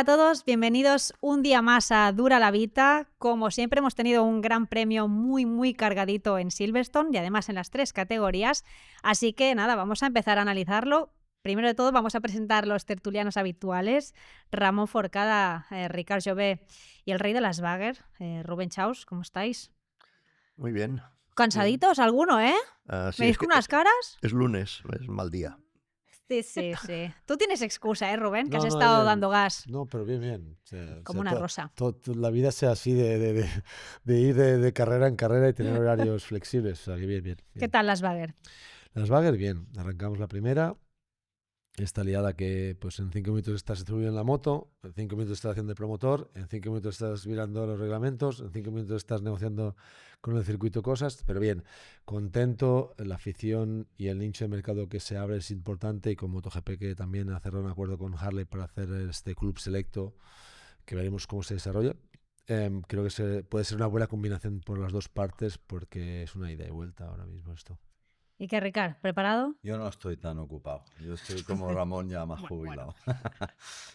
a todos, bienvenidos un día más a Dura la Vita. Como siempre hemos tenido un gran premio muy cargadito en Silverstone y además en las 3 categorías, así que nada, vamos a empezar a analizarlo. Primero de todo vamos a presentar los tertulianos habituales, Ramón Forcada, Ricard Jové y el rey de las Bagger, Rubén Chaus, ¿cómo estáis? Muy bien. ¿Cansaditos alguno, eh? Sí, ¿Me veis con unas caras? es lunes, es mal día. Sí. Tú tienes excusa, Rubén, que has No, estado dando gas. No, pero bien. O sea, Como una rosa. La vida sea así de ir de carrera en carrera y tener horarios flexibles. O sea, que bien. ¿Qué tal las Bagger? Las Bagger, bien. Arrancamos la primera. Esta liada que pues en 5 minutos estás subiendo en la moto, en 5 minutos estás haciendo de promotor, en 5 minutos estás mirando los reglamentos, en 5 minutos estás negociando con el circuito cosas, pero bien, contento, la afición y el nicho de mercado que se abre es importante, y con MotoGP, que también ha cerrado un acuerdo con Harley para hacer este club selecto, que veremos cómo se desarrolla. Creo que puede ser una buena combinación por las dos partes, porque es una ida y vuelta ahora mismo esto. ¿Y qué, Ricard? ¿Preparado? Yo no estoy tan ocupado. Yo estoy como Ramón, ya más jubilado.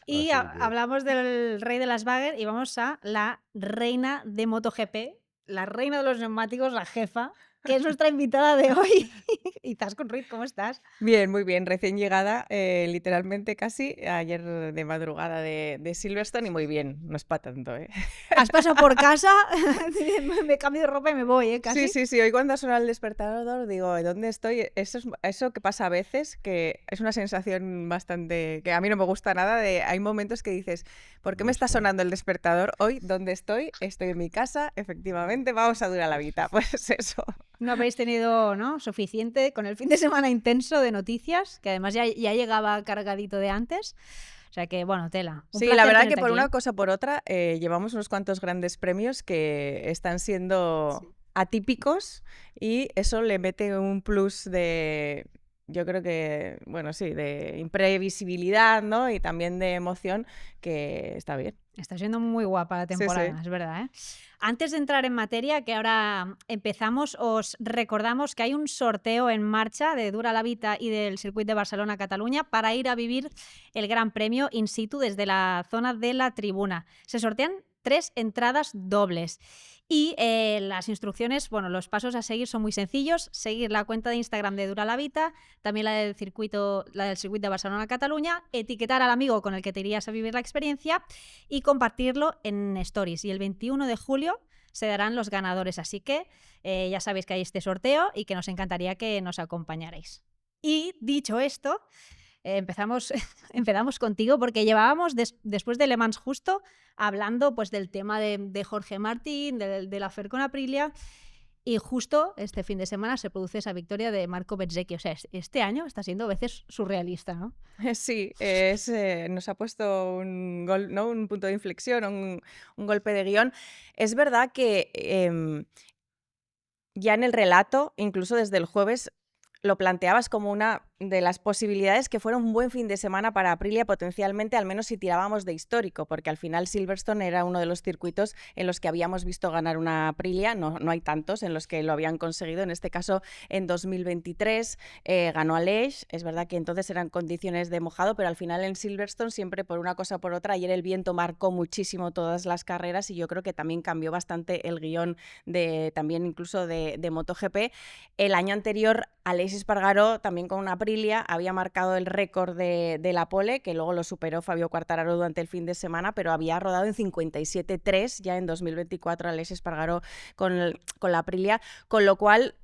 Y hablamos del rey de las Bagger y vamos a la reina de MotoGP, la reina de los neumáticos, la jefa, que es nuestra invitada de hoy. Izaskun Ruiz, ¿cómo estás? Bien, muy bien. Recién llegada, literalmente casi, ayer de madrugada de Silverstone, y muy bien. No es para tanto, ¿eh? Has pasado por casa, me cambio de ropa y me voy, casi. Sí. Hoy cuando suena el despertador digo, ¿dónde estoy? Eso que pasa a veces, que es una sensación bastante... que a mí no me gusta nada. Hay momentos que dices, ¿por qué me está sonando el despertador hoy? ¿Dónde estoy? Estoy en mi casa, efectivamente, vamos a Dura la Vita. Pues eso. No habéis tenido, ¿no?, suficiente con el fin de semana intenso de noticias, que además ya llegaba cargadito de antes. O sea que, bueno, tela. Sí, la verdad que por una cosa o por otra llevamos unos cuantos grandes premios que están siendo atípicos, y eso le mete un plus de... Yo creo que, bueno, sí, de imprevisibilidad, ¿no? Y también de emoción, que está bien. Está siendo muy guapa la temporada, Sí. Es verdad, ¿eh? Antes de entrar en materia, que ahora empezamos, os recordamos que hay un sorteo en marcha de Dura la Vita y del Circuit de Barcelona-Cataluña para ir a vivir el Gran Premio in situ desde la zona de la tribuna. Se sortean 3 entradas dobles. Y las instrucciones, bueno, los pasos a seguir son muy sencillos. Seguir la cuenta de Instagram de Dura la Vita, también la del Circuit de Barcelona-Cataluña, etiquetar al amigo con el que te irías a vivir la experiencia y compartirlo en Stories. Y el 21 de julio se darán los ganadores. Así que ya sabéis que hay este sorteo y que nos encantaría que nos acompañarais. Y dicho esto, empezamos contigo, porque llevábamos después de Le Mans justo hablando pues del tema de Jorge Martín, de la FER con Aprilia, y justo este fin de semana se produce esa victoria de Marco Bezzecchi. O sea, este año está siendo a veces surrealista, ¿no? Sí, nos ha puesto un gol, ¿no?, un punto de inflexión, un golpe de guión. Es verdad que ya en el relato, incluso desde el jueves, lo planteabas como una de las posibilidades que fuera un buen fin de semana para Aprilia, potencialmente, al menos si tirábamos de histórico, porque al final Silverstone era uno de los circuitos en los que habíamos visto ganar una Aprilia. No hay tantos en los que lo habían conseguido. En este caso, en 2023 ganó Aleix. Es verdad que entonces eran condiciones de mojado, pero al final en Silverstone, siempre por una cosa o por otra, ayer el viento marcó muchísimo todas las carreras, y yo creo que también cambió bastante el guión también incluso de MotoGP. El año anterior, Aleix Espargaró, también con una Aprilia, había marcado el récord de la pole, que luego lo superó Fabio Quartararo durante el fin de semana, pero había rodado en 57.3 ya en 2024 Aleix Espargaró con la Aprilia, con lo cual,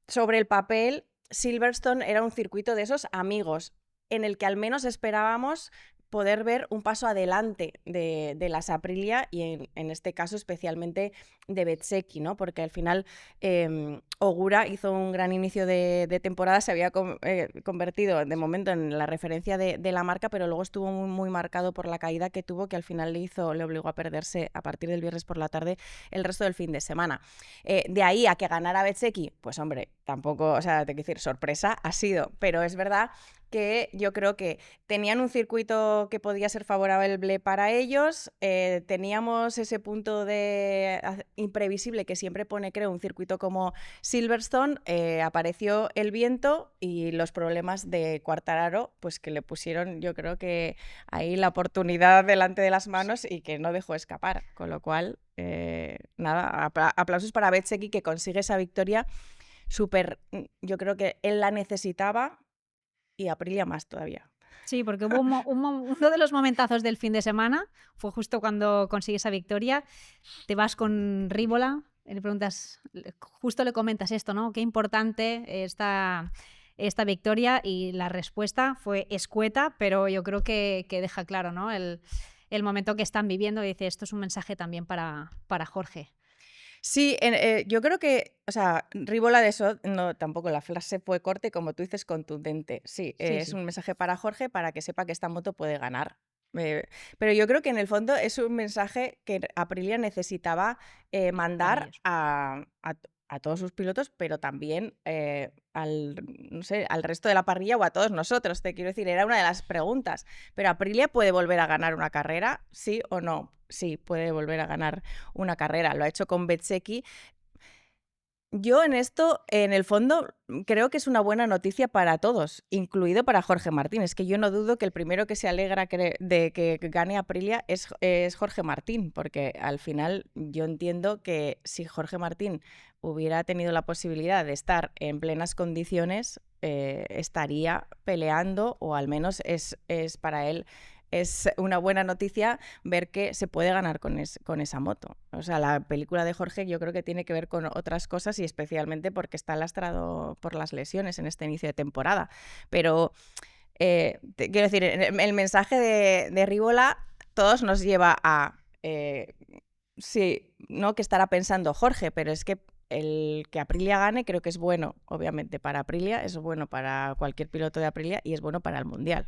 sobre el papel, Silverstone era un circuito de esos amigos, en el que al menos esperábamos poder ver un paso adelante de las Aprilia, y en este caso especialmente de Bezzecchi, ¿no? Porque al final Ogura hizo un gran inicio de temporada, se había convertido de momento en la referencia de la marca, pero luego estuvo muy marcado por la caída que tuvo, que al final le obligó a perderse a partir del viernes por la tarde el resto del fin de semana. De ahí a que ganara Bezzecchi, pues hombre, tampoco, o sea, te quiero decir, sorpresa ha sido, pero es verdad que yo creo que tenían un circuito que podía ser favorable para ellos, teníamos ese punto de imprevisible que siempre pone, creo, un circuito como Silverstone, apareció el viento y los problemas de Quartararo, pues que le pusieron, yo creo que ahí la oportunidad delante de las manos y que no dejó escapar, con lo cual, nada, aplausos para Bezzecchi que consigue esa victoria súper, yo creo que él la necesitaba y Aprilia más todavía. Sí, porque hubo uno de los momentazos del fin de semana, fue justo cuando consigue esa victoria, te vas con Rívola, le preguntas, justo le comentas esto, ¿no? Qué importante esta victoria, y la respuesta fue escueta, pero yo creo que deja claro, ¿no? El momento que están viviendo, y dice, esto es un mensaje también para Jorge. Sí, yo creo que, o sea, Rívola de eso, no, tampoco la frase fue corta y como tú dices, contundente. Sí, es un mensaje para Jorge para que sepa que esta moto puede ganar. Pero yo creo que en el fondo es un mensaje que Aprilia necesitaba mandar a todos sus pilotos, pero también no sé, al resto de la parrilla o a todos nosotros. Te quiero decir, era una de las preguntas. ¿Pero Aprilia puede volver a ganar una carrera? ¿Sí o no? Sí, puede volver a ganar una carrera. Lo ha hecho con Bezzecchi. Yo en esto, en el fondo, creo que es una buena noticia para todos, incluido para Jorge Martín. Es que yo no dudo que el primero que se alegra de que gane Aprilia es Jorge Martín, porque al final yo entiendo que si Jorge Martín hubiera tenido la posibilidad de estar en plenas condiciones, estaría peleando, o al menos es para él. Es una buena noticia ver que se puede ganar con esa moto. O sea, la película de Jorge yo creo que tiene que ver con otras cosas y especialmente porque está lastrado por las lesiones en este inicio de temporada. Pero, quiero decir, el mensaje de Rívola todos nos lleva a... sí, no que estará pensando Jorge, pero es que el que Aprilia gane creo que es bueno, obviamente, para Aprilia, es bueno para cualquier piloto de Aprilia y es bueno para el Mundial.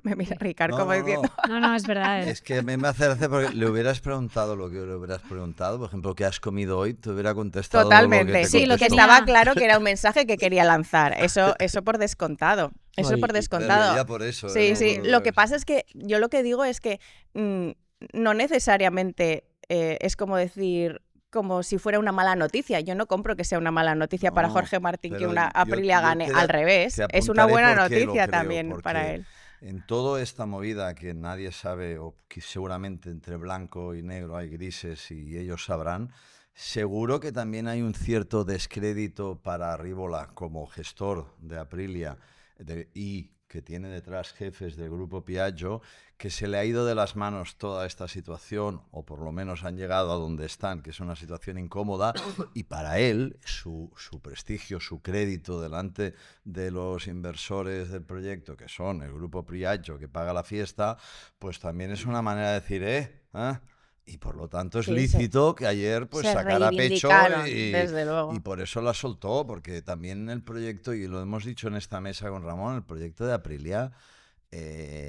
Me mira Ricard como diciendo... No, es verdad. Es que a mí me hace gracia porque le hubieras preguntado lo que le hubieras preguntado. Por ejemplo, ¿qué has comido hoy? Te hubiera contestado totalmente. Lo que te sí, lo que contestó. estaba claro que era un mensaje que quería lanzar. Eso por descontado. Eso por descontado. Ya por eso, sí, sí. Lo que pasa es que yo lo que digo es que no necesariamente es como decir... como si fuera una mala noticia. Yo no compro que sea una mala noticia para Jorge Martín que una Aprilia gane. Al revés, es una buena noticia también para él. En toda esta movida que nadie sabe, o que seguramente entre blanco y negro hay grises y ellos sabrán, seguro que también hay un cierto descrédito para Rívola como gestor de Aprilia y que tiene detrás jefes del grupo Piaggio, que se le ha ido de las manos toda esta situación, o por lo menos han llegado a donde están, que es una situación incómoda, y para él, su prestigio, su crédito delante de los inversores del proyecto, que son el grupo Piaggio, que paga la fiesta, pues también es una manera de decir, y por lo tanto es lícito que ayer pues sacara pecho y por eso la soltó, porque también el proyecto, y lo hemos dicho en esta mesa con Ramón, el proyecto de Aprilia,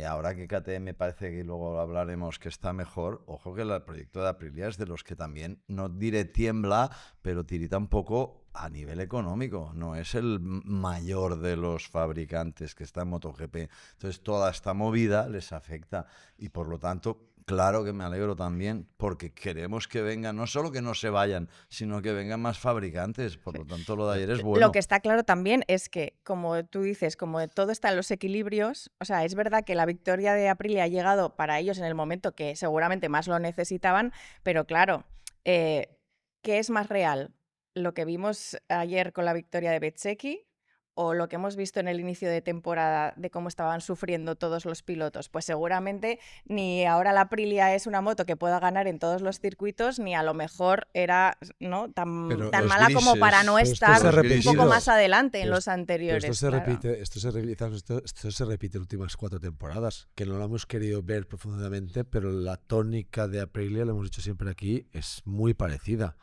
ahora que KTM parece que luego hablaremos que está mejor, ojo que el proyecto de Aprilia es de los que también, no diré tiembla, pero tirita un poco a nivel económico, no es el mayor de los fabricantes que está en MotoGP, entonces toda esta movida les afecta y por lo tanto claro que me alegro también, porque queremos que vengan, no solo que no se vayan, sino que vengan más fabricantes. Por lo tanto, lo de ayer es bueno. Lo que está claro también es que, como tú dices, como todo está en los equilibrios, o sea, es verdad que la victoria de Aprilia ha llegado para ellos en el momento que seguramente más lo necesitaban, pero claro, ¿qué es más real? ¿Lo que vimos ayer con la victoria de Bezzecchi o lo que hemos visto en el inicio de temporada de cómo estaban sufriendo todos los pilotos? Pues seguramente ni ahora la Aprilia es una moto que pueda ganar en todos los circuitos, ni a lo mejor era tan mala como para no estar un poco más adelante en los anteriores. Esto se repite, esto se repite en las últimas 4 temporadas, que no lo hemos querido ver profundamente, pero la tónica de Aprilia, lo hemos dicho siempre aquí, es muy parecida.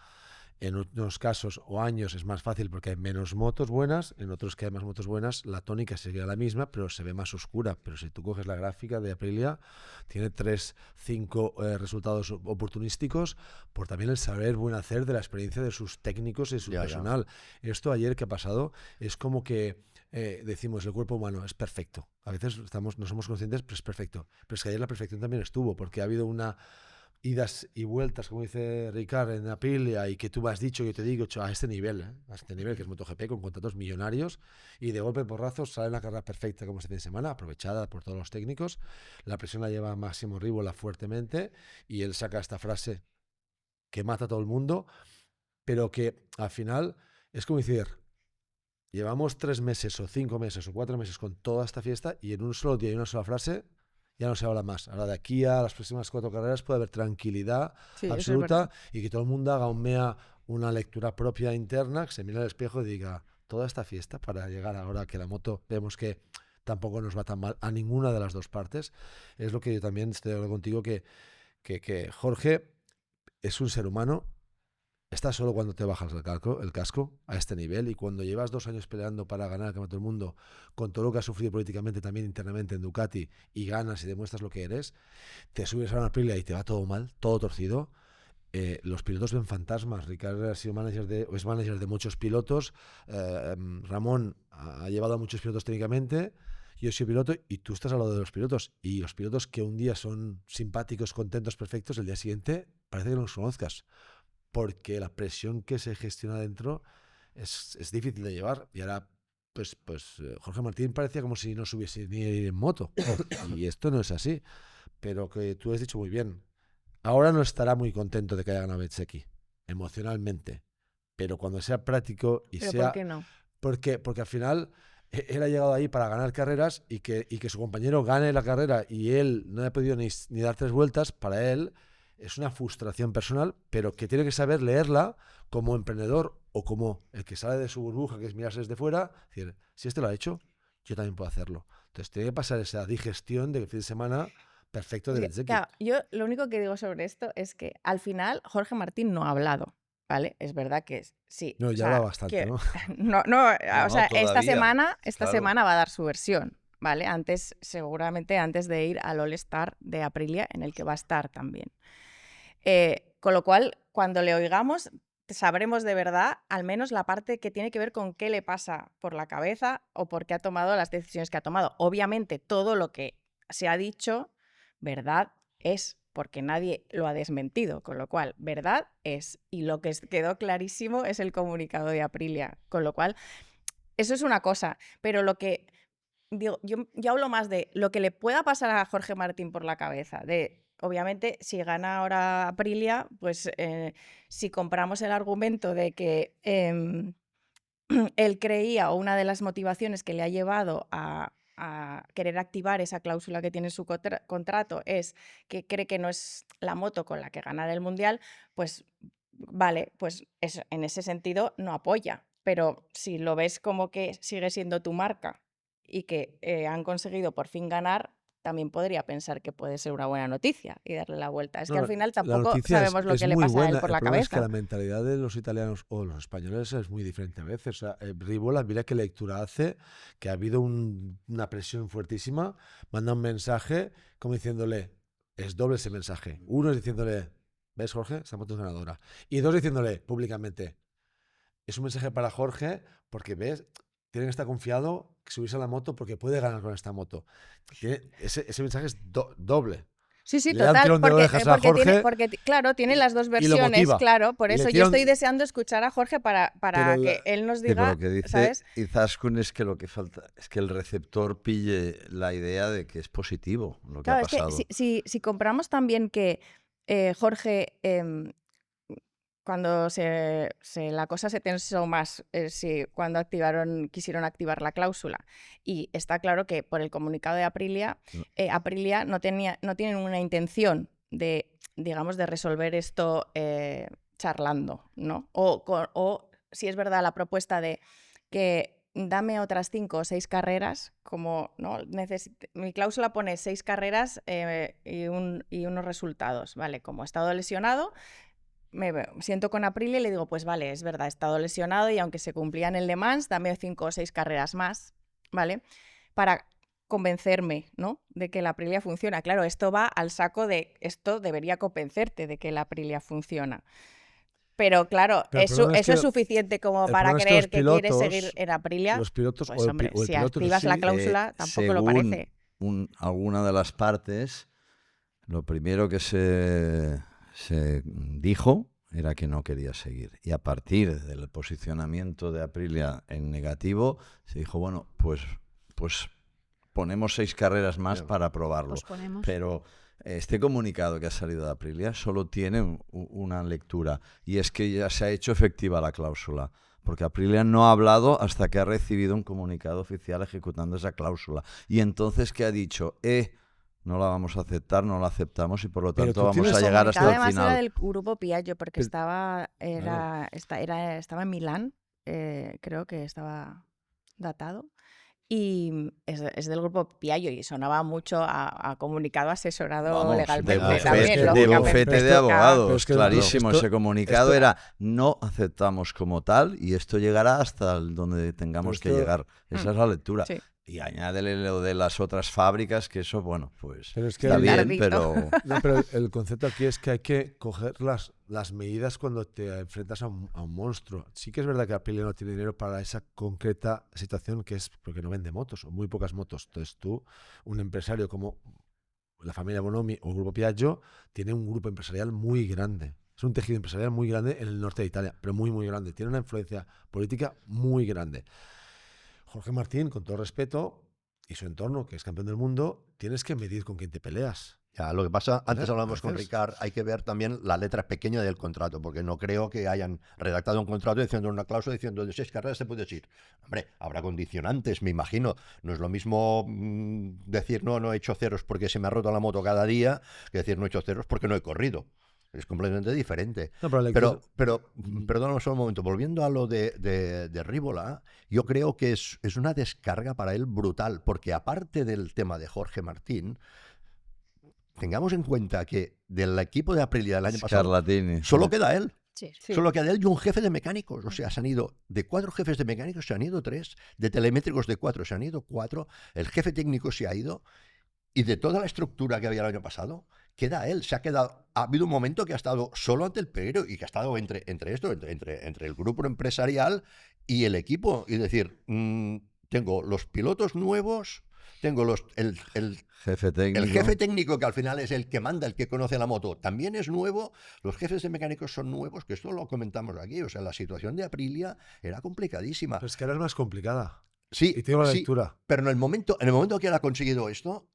En unos casos o años es más fácil porque hay menos motos buenas, en otros que hay más motos buenas la tónica sería la misma, pero se ve más oscura. Pero si tú coges la gráfica de Aprilia, tiene 5 resultados oportunísticos por también el saber buen hacer de la experiencia de sus técnicos y su personal. Esto ayer que ha pasado es como que decimos el cuerpo humano es perfecto. A veces no somos conscientes, pero es perfecto. Pero es que ayer la perfección también estuvo, porque ha habido una idas y vueltas, como dice Ricard, en Aprilia, y que tú me has dicho, yo te digo, a este nivel que es MotoGP, con contratos millonarios, y de golpe porrazos sale una carrera perfecta como este fin de semana, aprovechada por todos los técnicos. La presión la lleva Máximo Rivola fuertemente, y él saca esta frase que mata a todo el mundo, pero que al final es como decir, llevamos 3 meses o 5 meses o 4 meses con toda esta fiesta, y en un solo día y una sola frase ya no se habla más. Ahora de aquí a las próximas 4 carreras puede haber tranquilidad absoluta y que todo el mundo haga una lectura propia interna, que se mire al espejo y diga, toda esta fiesta para llegar ahora que la moto vemos que tampoco nos va tan mal a ninguna de las dos partes. Es lo que yo también estoy de acuerdo contigo, que Jorge es un ser humano. Está solo cuando te bajas el casco a este nivel, y cuando llevas 2 años peleando para ganar el Campeonato del Mundo, con todo lo que has sufrido políticamente también internamente en Ducati, y ganas y demuestras lo que eres, te subes a una Aprilia y te va todo mal, todo torcido. Los pilotos ven fantasmas. Ricardo ha sido es manager de muchos pilotos, Ramón ha llevado a muchos pilotos técnicamente, yo soy piloto y tú estás al lado de los pilotos, y los pilotos que un día son simpáticos, contentos, perfectos, el día siguiente parece que no los conozcas, porque la presión que se gestiona dentro es difícil de llevar. Y ahora, pues Jorge Martín parecía como si no subiese ni ir en moto. Y esto no es así. Pero que tú has dicho muy bien. Ahora no estará muy contento de que haya ganado Bezzecchi, emocionalmente. Pero cuando sea práctico y ¿Pero sea... por qué no? Porque al final él ha llegado ahí para ganar carreras, y que su compañero gane la carrera y él no haya podido ni dar 3 vueltas, para él es una frustración personal, pero que tiene que saber leerla como emprendedor o como el que sale de su burbuja, que es mirarse desde fuera, decir, si este lo ha hecho, yo también puedo hacerlo. Entonces tiene que pasar esa digestión del fin de semana perfecto de Bezzecchi. Claro, yo lo único que digo sobre esto es que al final Jorge Martín no ha hablado, ¿vale? Es verdad que sí. No, ya habla bastante, ¿no? O sea, esta todavía, semana va a dar su versión, ¿vale? Seguramente antes de ir al All-Star de Aprilia, en el que va a estar también. Con lo cual, cuando le oigamos, sabremos de verdad al menos la parte que tiene que ver con qué le pasa por la cabeza o por qué ha tomado las decisiones que ha tomado. Obviamente, todo lo que se ha dicho, verdad es, porque nadie lo ha desmentido, con lo cual, verdad es. Y lo que quedó clarísimo es el comunicado de Aprilia, con lo cual, eso es una cosa, pero lo que digo, yo hablo más de lo que le pueda pasar a Jorge Martín por la cabeza, obviamente, si gana ahora Aprilia, pues si compramos el argumento de que él creía, o una de las motivaciones que le ha llevado a querer activar esa cláusula que tiene en su contrato es que cree que no es la moto con la que ganar el Mundial, pues vale, pues eso, en ese sentido no apoya. Pero si lo ves como que sigue siendo tu marca y que han conseguido por fin ganar, también podría pensar que puede ser una buena noticia y darle la vuelta. Es que al final tampoco sabemos lo que le pasa a él por la cabeza. Es que la mentalidad de los italianos o los españoles es muy diferente a veces. O sea, Rivola, mira qué lectura hace, que ha habido una presión fuertísima, manda un mensaje como diciéndole, es doble ese mensaje. Uno es diciéndole, ¿ves, Jorge? Esta moto es ganadora. Y 2 diciéndole públicamente, es un mensaje para Jorge porque, ¿ves? Tiene que estar confiado que subirse a la moto porque puede ganar con esta moto. Ese mensaje es doble. Sí, Le da un tirón de orejas a Jorge, claro, tiene las dos y lo versiones, motiva. claro, por Y le eso tira yo un- estoy deseando escuchar a Jorge para que él nos Sí, pero diga, lo que dice ¿sabes? Izaskun es que lo que falta es que el receptor pille la idea de que es positivo lo que Claro, ha es que pasado. si compramos también que Jorge, cuando la cosa se tensó más, cuando quisieron activar la cláusula, y está claro que por el comunicado de Aprilia, Aprilia no tienen una intención de, digamos, de resolver esto charlando, ¿no? O si es verdad la propuesta de que dame otras 5 o 6 carreras, como, ¿no? Mi cláusula pone 6 carreras y unos resultados, ¿vale? Como he estado lesionado, me siento con Aprilia y le digo, pues vale, es verdad, he estado lesionado y aunque se cumplían el Le Mans, dame 5 o 6 carreras más, ¿vale? Para convencerme, ¿no? De que la Aprilia funciona. Claro, esto va al saco de esto debería convencerte de que la Aprilia funciona. Pero claro, Pero el eso problema es es que- suficiente como el para problema es que creer los que quieres pilotos- seguir en Aprilia. Los pilotos Pues hombre, o el si piloto activas la sí, cláusula, tampoco lo según parece. alguna de las partes, lo primero que se dijo era que no quería seguir. Y a partir del posicionamiento de Aprilia en negativo, se dijo, bueno, pues ponemos 6 carreras más Bien. para probarlo. Posponemos. Pero este comunicado que ha salido de Aprilia solo tiene una lectura, y es que ya se ha hecho efectiva la cláusula. Porque Aprilia no ha hablado hasta que ha recibido un comunicado oficial ejecutando esa cláusula. Y entonces, ¿qué ha dicho? No la vamos a aceptar, no la aceptamos y por lo Pero tanto tú vamos tienes- a El llegar comunicado hasta el además era final. del grupo Piaggio, porque Pero- estaba Claro. en Milán, creo que estaba datado. Y es del grupo Piaggio y sonaba mucho a comunicado asesorado Vamos, legalmente bufete, también, de lógicamente. bufete de Esto- Claro. abogados, pero es que clarísimo. esto- Ese comunicado esto- era no aceptamos como tal y esto llegará hasta donde tengamos que esto- llegar. Esa es la lectura. Sí. Y añádele lo de las otras fábricas, que eso, bueno, pues Pero es que está el- bien, Lardito. pero No, pero el concepto aquí es que hay que coger las medidas cuando te enfrentas a un monstruo. Sí que es verdad que Aprilia no tiene dinero para esa concreta situación, que es porque no vende motos, o muy pocas motos. Entonces tú, un empresario como la familia Bonomi o el grupo Piaggio, tiene un grupo empresarial muy grande. Es un tejido empresarial muy grande en el norte de Italia, pero muy, muy grande. Tiene una influencia política muy grande. Jorge Martín, con todo respeto, y su entorno, que es campeón del mundo, tienes que medir con quién te peleas. Ya, lo que pasa, antes Claro, hablábamos con entonces- Ricard, hay que ver también la letra pequeña del contrato, porque no creo que hayan redactado un contrato diciendo una cláusula diciendo de 6 carreras te puedes ir. Hombre, habrá condicionantes, me imagino. No es lo mismo decir no he hecho ceros porque se me ha roto la moto cada día, que decir no he hecho ceros porque no he corrido. Es completamente diferente. No, pero la Pero, lectura- pero perdóname solo un momento, volviendo a lo de Rívola, yo creo que es una descarga para él brutal, porque aparte del tema de Jorge Martín, tengamos en cuenta que del equipo de Aprilia del año pasado Scarlatini. solo queda él. Sí. Sí. Solo queda él y un jefe de mecánicos. O sea, se han ido de 4 jefes de mecánicos, se han ido 3, de telemétricos de 4 se han ido 4, el jefe técnico se ha ido, y de toda la estructura que había el año pasado, queda él. Se ha quedado. Ha habido un momento que ha estado solo ante el peligro y que ha estado entre el grupo empresarial y el equipo. Y decir, tengo los pilotos nuevos, tengo el Jefe técnico. el jefe técnico, que al final es el que manda, el que conoce la moto, también es nuevo. Los jefes de mecánicos son nuevos, que esto lo comentamos aquí. O sea, la situación de Aprilia era complicadísima. Pero es que ahora es más complicada. Sí, Y tengo la sí, lectura. pero en el momento que él ha conseguido esto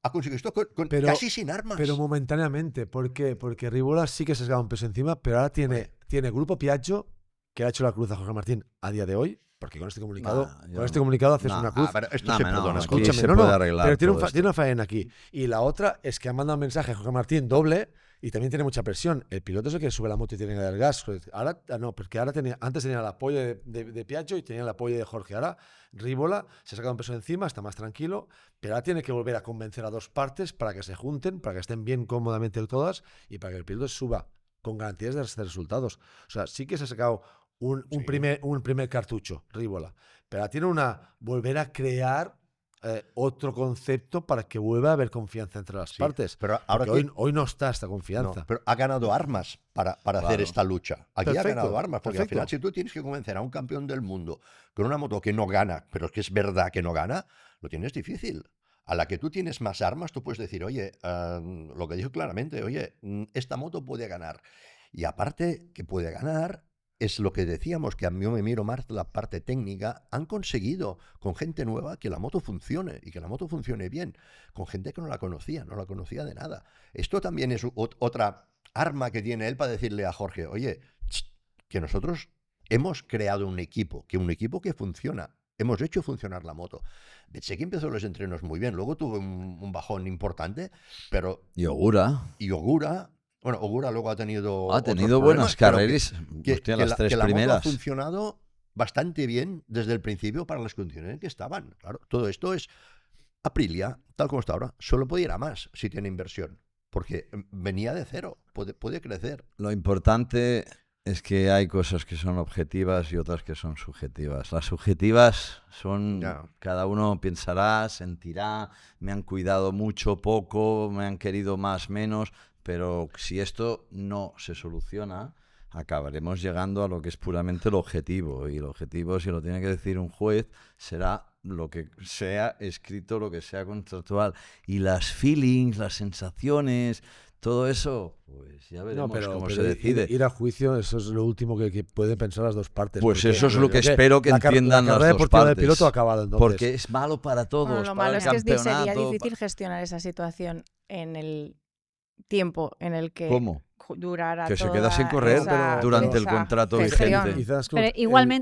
Pero- casi sin armas. Pero momentáneamente. ¿Por qué? Porque Rívola sí que se ha sacado un peso encima, pero ahora tiene Grupo Piaggio, que ha hecho la cruz a Jorge Martín a día de hoy. Porque con este comunicado, Yo con este comunicado haces no. una cruz. pero esto No, se no, perdona. aquí Escúchame, se no, puede no, arreglar pero tiene, todo esto. tiene una faena aquí. Y la otra es que ha mandado un mensaje a Jorge Martín doble y también tiene mucha presión. El piloto es el que sube la moto y tiene que dar el gas. Ahora no, porque ahora antes tenía el apoyo de Piaggio y tenía el apoyo de Jorge. Ahora Rívola se ha sacado un peso encima, está más tranquilo, pero ahora tiene que volver a convencer a dos partes para que se junten, para que estén bien cómodamente todas y para que el piloto suba con garantías de resultados. O sea, sí que se ha sacado un primer cartucho, Rívola. Pero ahora tiene volver a crear otro concepto para que vuelva a haber confianza entre las Sí, partes. pero ahora Porque hoy no está esta No, confianza. pero ha ganado armas para hacer Claro. esta lucha. Aquí ha Perfecto, ganado armas, porque al perfecto. final, si tú tienes que convencer a un campeón del mundo con una moto que no gana, pero que es verdad que no gana, lo tienes difícil. A la que tú tienes más armas, tú puedes decir, oye, lo que dijo claramente, oye, esta moto puede ganar. Y aparte que puede ganar, es lo que decíamos, que a mí me miro más la parte técnica, han conseguido con gente nueva que la moto funcione y que la moto funcione bien, con gente que no la conocía de nada. Esto también es otra arma que tiene él para decirle a Jorge, oye, que nosotros hemos creado un equipo que funciona. Hemos hecho funcionar la moto. Bezzecchi empezó los entrenos muy bien, luego tuvo un bajón importante, pero Y Ogura y Ogura luego ha tenido ha otros tenido problemas, buenas pero carreras. que Hostia, las tres que la moto ha primeras. funcionado bastante bien desde el principio para las condiciones en que estaban. Claro, todo esto es Aprilia, tal como está ahora, solo puede ir a más si tiene inversión, porque venía de cero, puede crecer. Lo importante Es que hay cosas que son objetivas y otras que son subjetivas. Las subjetivas son, Ya. cada uno pensará, sentirá, me han cuidado mucho, poco, me han querido más, menos, pero si esto no se soluciona, acabaremos llegando a lo que es puramente el objetivo. Y el objetivo, si lo tiene que decir un juez, será lo que sea escrito, lo que sea contractual. Y las feelings, las sensaciones... Todo eso, pues ya veremos cómo se decide. Ir a juicio, eso es lo último que pueden pensar las dos partes. Pues porque eso es lo que creo espero que entiendan la las carrera dos deportiva del partes. piloto ha acabado entonces. Porque es malo para todos. Bueno, lo para malo el es que sería campeonato, difícil gestionar esa situación en el tiempo en el que ¿Cómo? durara Que se toda queda sin correr esa- durante el esa contrato gestión. vigente. Quizás Pero el-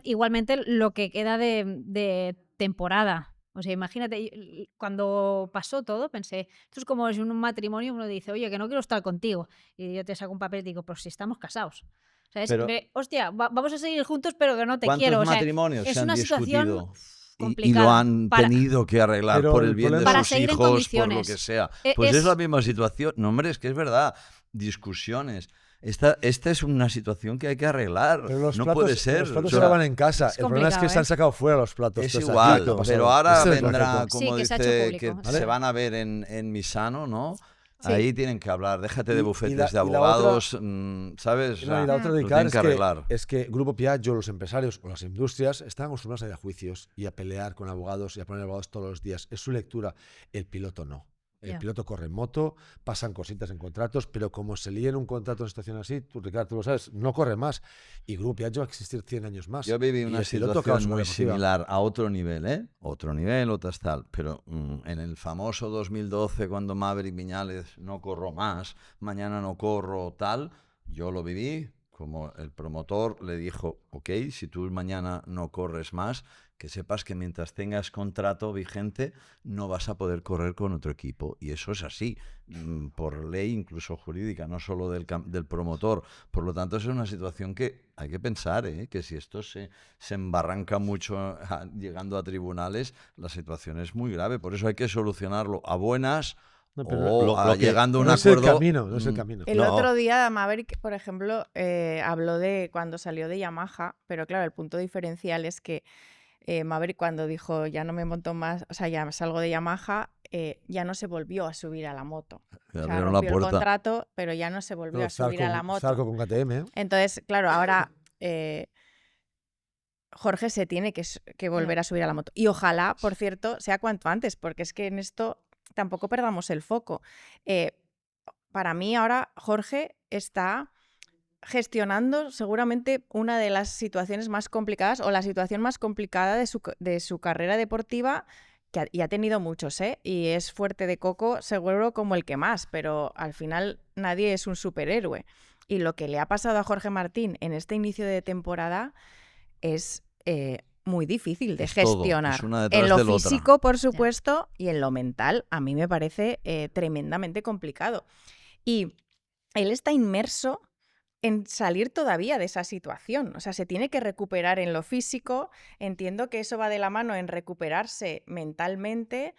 igualmente lo que queda de temporada. O sea, imagínate, cuando pasó todo, pensé, esto es como si en un matrimonio uno dice, oye, que no quiero estar contigo. Y yo te saco un papel y digo, pues si estamos casados. O sea, Pero- hostia, vamos a seguir juntos, pero que no te ¿Cuántos quiero. O sea, matrimonios es se han una situación discutido? Y lo complicada han para- tenido que arreglar Pero por el el bien de problema- Para sus seguir en hijos, por lo condiciones. que sea. E- Pues es es- la misma situación. No, hombre, es que es verdad. Discusiones. Esta es una situación que hay que arreglar. Pero los no platos, puede ser. los platos O se sea, lavan en casa. es El problema es que complicado, se han sacado fuera los platos. es Entonces, igual, aquí, ¿qué ha pasado? pero ahora Ese es el vendrá, concepto. Sí, como que se ha hecho dice, público. que ¿Vale? se van a ver en Misano, ¿no? Sí. Ahí tienen que hablar. Déjate de Y bufetes la- de y la abogados, ¿sabes? O Y sea, la otra lo dedicar tienen que arreglar. es que Grupo Piaggio, los empresarios o las industrias están acostumbrados a ir a juicios y a pelear con abogados y a poner abogados todos los días. Es su lectura. El piloto no. El Ya. piloto corre en moto, pasan cositas en contratos, pero como se lía en un contrato en una situación así, tú, Ricardo, tú lo sabes, no corre más. Y Grupo Piaggio va a existir 100 años más. Yo viví Y una el piloto acaba situación su muy carrera deportiva. similar a otro nivel, ¿eh? Otro nivel, otras tal. Pero en el famoso 2012, cuando Maverick Viñales no corro más, mañana no corro tal, yo lo viví como el promotor le dijo, ok, si tú mañana no corres más, que sepas que mientras tengas contrato vigente no vas a poder correr con otro equipo. Y eso es así, por ley incluso jurídica, no solo del promotor. Por lo tanto, es una situación que hay que pensar, que si esto se embarranca mucho llegando a tribunales, la situación es muy grave. Por eso hay que solucionarlo a buenas No, pero o lo que- llegando a un No es el acuerdo. camino, no es el camino. El No. otro día Maverick, por ejemplo, habló de cuando salió de Yamaha, pero claro, el punto diferencial es que Maverick cuando dijo ya no me monto más, o sea, ya salgo de Yamaha, ya no se volvió a subir a la moto. Le O sea, abrieron la rompió el puerta. contrato, pero ya no se volvió No, a subir a la moto. Zarco con KTM, ¿eh? Entonces, claro, ahora Jorge se tiene que volver a subir a la moto. Y ojalá, por cierto, sea cuanto antes, porque es que en esto tampoco perdamos el foco. Para mí ahora Jorge está gestionando seguramente una de las situaciones más complicadas o la situación más complicada de su carrera deportiva, y ha tenido muchos, y es fuerte de coco seguro como el que más, pero al final nadie es un superhéroe. Y lo que le ha pasado a Jorge Martín en este inicio de temporada es muy difícil de Es todo, gestionar. es una detrás En lo de la otra. físico, por supuesto, y en lo mental, a mí me parece tremendamente complicado. Y él está inmerso en salir todavía de esa situación. O sea, se tiene que recuperar en lo físico. Entiendo que eso va de la mano en recuperarse mentalmente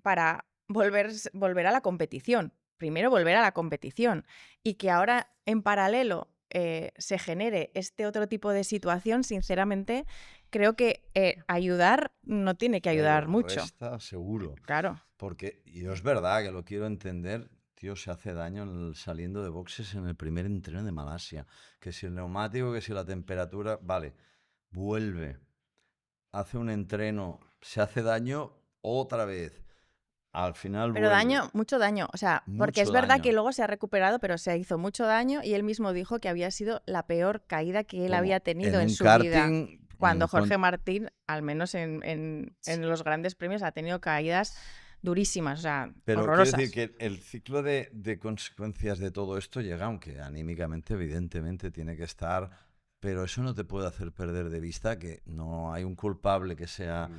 para volver a la competición. Primero volver a la competición. Y que ahora, en paralelo, se genere este otro tipo de situación, sinceramente, creo que ayudar no tiene que ayudar Pero mucho. resta seguro. Claro. Porque, y es verdad que lo quiero entender, tío, se hace daño saliendo de boxes en el primer entreno de Malasia. Que si el neumático, que si la temperatura, vale, vuelve, hace un entreno, se hace daño otra vez. Al final Pero vuelve. daño, mucho daño. O sea, porque Mucho es verdad daño. que luego se ha recuperado, pero se hizo mucho daño y él mismo dijo que había sido la peor caída que él Como había tenido en un su vida. karting, Cuando en Jorge Martín, al menos en los grandes premios, ha tenido caídas durísimas, o sea, Pero horrorosas. quiero decir que el ciclo de consecuencias de todo esto llega, aunque anímicamente, evidentemente, tiene que estar, pero eso no te puede hacer perder de vista que no hay un culpable que sea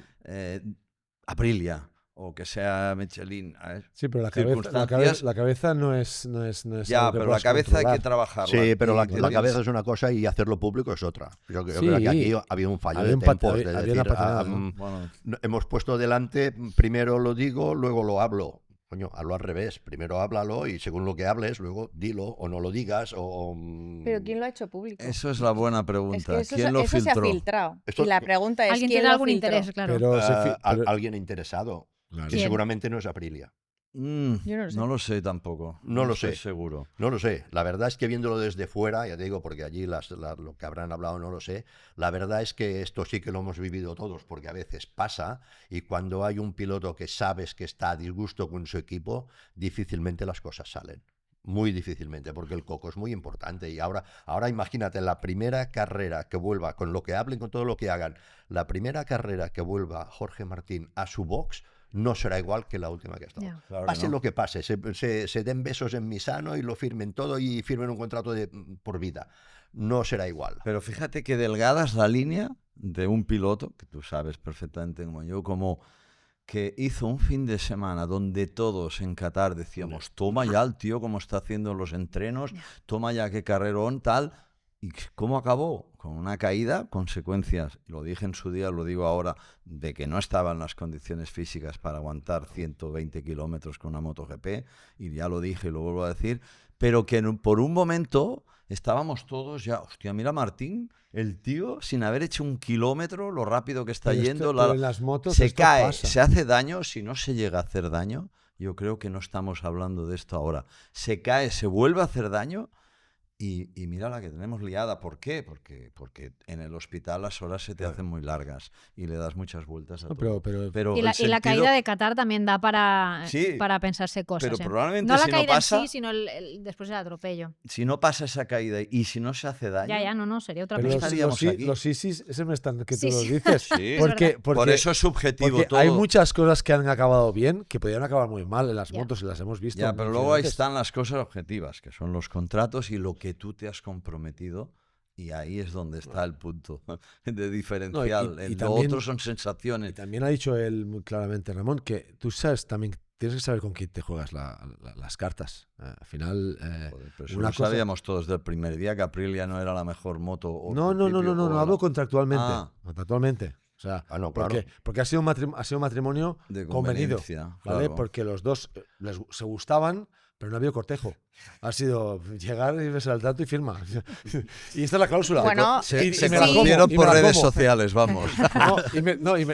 Aprilia o que sea Michelin. Sí, pero Circunstancias- la cabeza no es Ya, algo que pero la puedas cabeza hay controlar. que trabajarla. Sí, pero y la también cabeza es una cosa y hacerlo público es otra. Yo creo que Sí. aquí ha habido un fallo Había de un pat- tempos. había de una decir, patinada, ¿no? Bueno, hemos puesto delante, primero lo digo, luego lo hablo. Coño, hazlo al revés. Primero háblalo y según lo que hables, luego dilo o no lo digas o... Pero ¿quién lo ha hecho público? Eso es la buena Es pregunta. que eso, ¿Quién lo eso se ha filtró? filtrado. Esto- Y la pregunta es Alguien ¿quién tiene lo algún filtró? interés, claro. Pero, alguien interesado, claro. que ¿Quién? seguramente no es Aprilia. Yo no lo sé. No lo sé tampoco. No lo estoy sé. seguro. No lo sé. La verdad es que viéndolo desde fuera, ya te digo, porque allí lo que habrán hablado no lo sé, la verdad es que esto sí que lo hemos vivido todos, porque a veces pasa y cuando hay un piloto que sabes que está a disgusto con su equipo, difícilmente las cosas salen. Muy difícilmente, porque el coco es muy importante. Y ahora imagínate, la primera carrera que vuelva, con lo que hablen, con todo lo que hagan, la primera carrera que vuelva Jorge Martín a su box no será igual que la última que ha estado. Ya. Claro que Pase no. lo que pase, se den besos en Misano y lo firmen todo y firmen un contrato por vida. No será igual. Pero fíjate que delgada es la línea de un piloto, que tú sabes perfectamente como yo, como que hizo un fin de semana donde todos en Qatar decíamos, toma ya el tío cómo está haciendo los entrenos, toma ya qué carrerón, tal. ¿Y cómo acabó? Con una caída, consecuencias, lo dije en su día, lo digo ahora, de que no estaba en las condiciones físicas para aguantar 120 kilómetros con una MotoGP, y ya lo dije y lo vuelvo a decir, pero que por un momento estábamos todos ya, hostia, mira Martín, el tío, sin haber hecho un kilómetro, lo rápido que está Pero yendo, pero en las motos se esto cae, pasa. se hace daño. Si no se llega a hacer daño, yo creo que no estamos hablando de esto ahora. Se cae, se vuelve a hacer daño. Y mira la que tenemos liada. ¿Por qué? Porque en el hospital las horas se te hacen muy largas y le das muchas vueltas a No, todo. pero Y el la sentido- caída de Qatar también da Sí, para pensarse cosas. pero ¿eh? probablemente No la si no caída pasa- en sí, sino después del atropello. si no pasa esa caída y si no se hace daño, Ya, no, sería otra pero no película. estaríamos aquí. los ISIS, ese me están que Sí, tú los sí. dices. Sí. Porque, por eso es subjetivo porque todo. hay muchas cosas que han acabado bien que podrían acabar muy mal en las Ya. motos y las hemos visto. Ya, en pero luego ahí incidentes. están las cosas objetivas, que son los contratos y lo que tú te has comprometido. Y ahí es donde está el punto de diferencial. y Lo también- otro son Y sensaciones. también ha dicho él muy claramente, Ramón, que tú sabes también, tienes que saber con quién te juegas las cartas. Al final, Joder, pero eso una lo cosa- sabíamos todos del primer día, que Aprilia no era la mejor moto. o No, al no, principio, o hablo la- contractualmente. Ah. Contractualmente. O sea, Ah, no, claro. porque ha sido un matrimonio De convenido, conveniencia, ¿vale? claro. Porque los dos se gustaban, pero no había cortejo. Ha sido llegar y besar el trato y firma. Y esta es la cláusula. Bueno, Se, Y se me la como, conocieron y me por la redes como. sociales, vamos.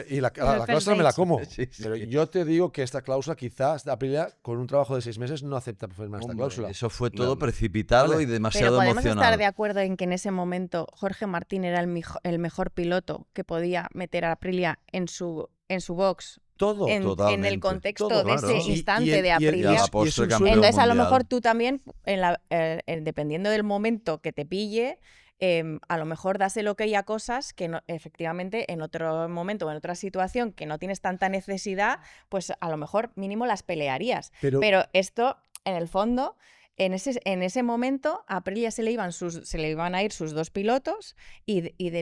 Y la cláusula me la como. Sí, sí. Pero yo te digo que esta cláusula, quizás Aprilia, con un trabajo de 6 meses, no acepta firmar esta Hombre, cláusula. eso fue todo No. precipitado Vale. y Pero demasiado podemos emocional. estar de acuerdo en que en ese momento Jorge Martín era el mejor piloto que podía meter a Aprilia en su box Todo. en totalmente. el contexto Todo, de claro. ese Y- instante y el- de y el- Aprilia. Y a la es postre un campeón sueño. Entonces, a lo mundial. mejor tú también, dependiendo del momento que te pille, a lo mejor das el ok a cosas que no, efectivamente en otro momento o en otra situación que no tienes tanta necesidad, pues a lo mejor mínimo las pelearías. Pero, Pero esto, en el fondo, en ese momento a Aprilia se le iban a ir sus dos pilotos y de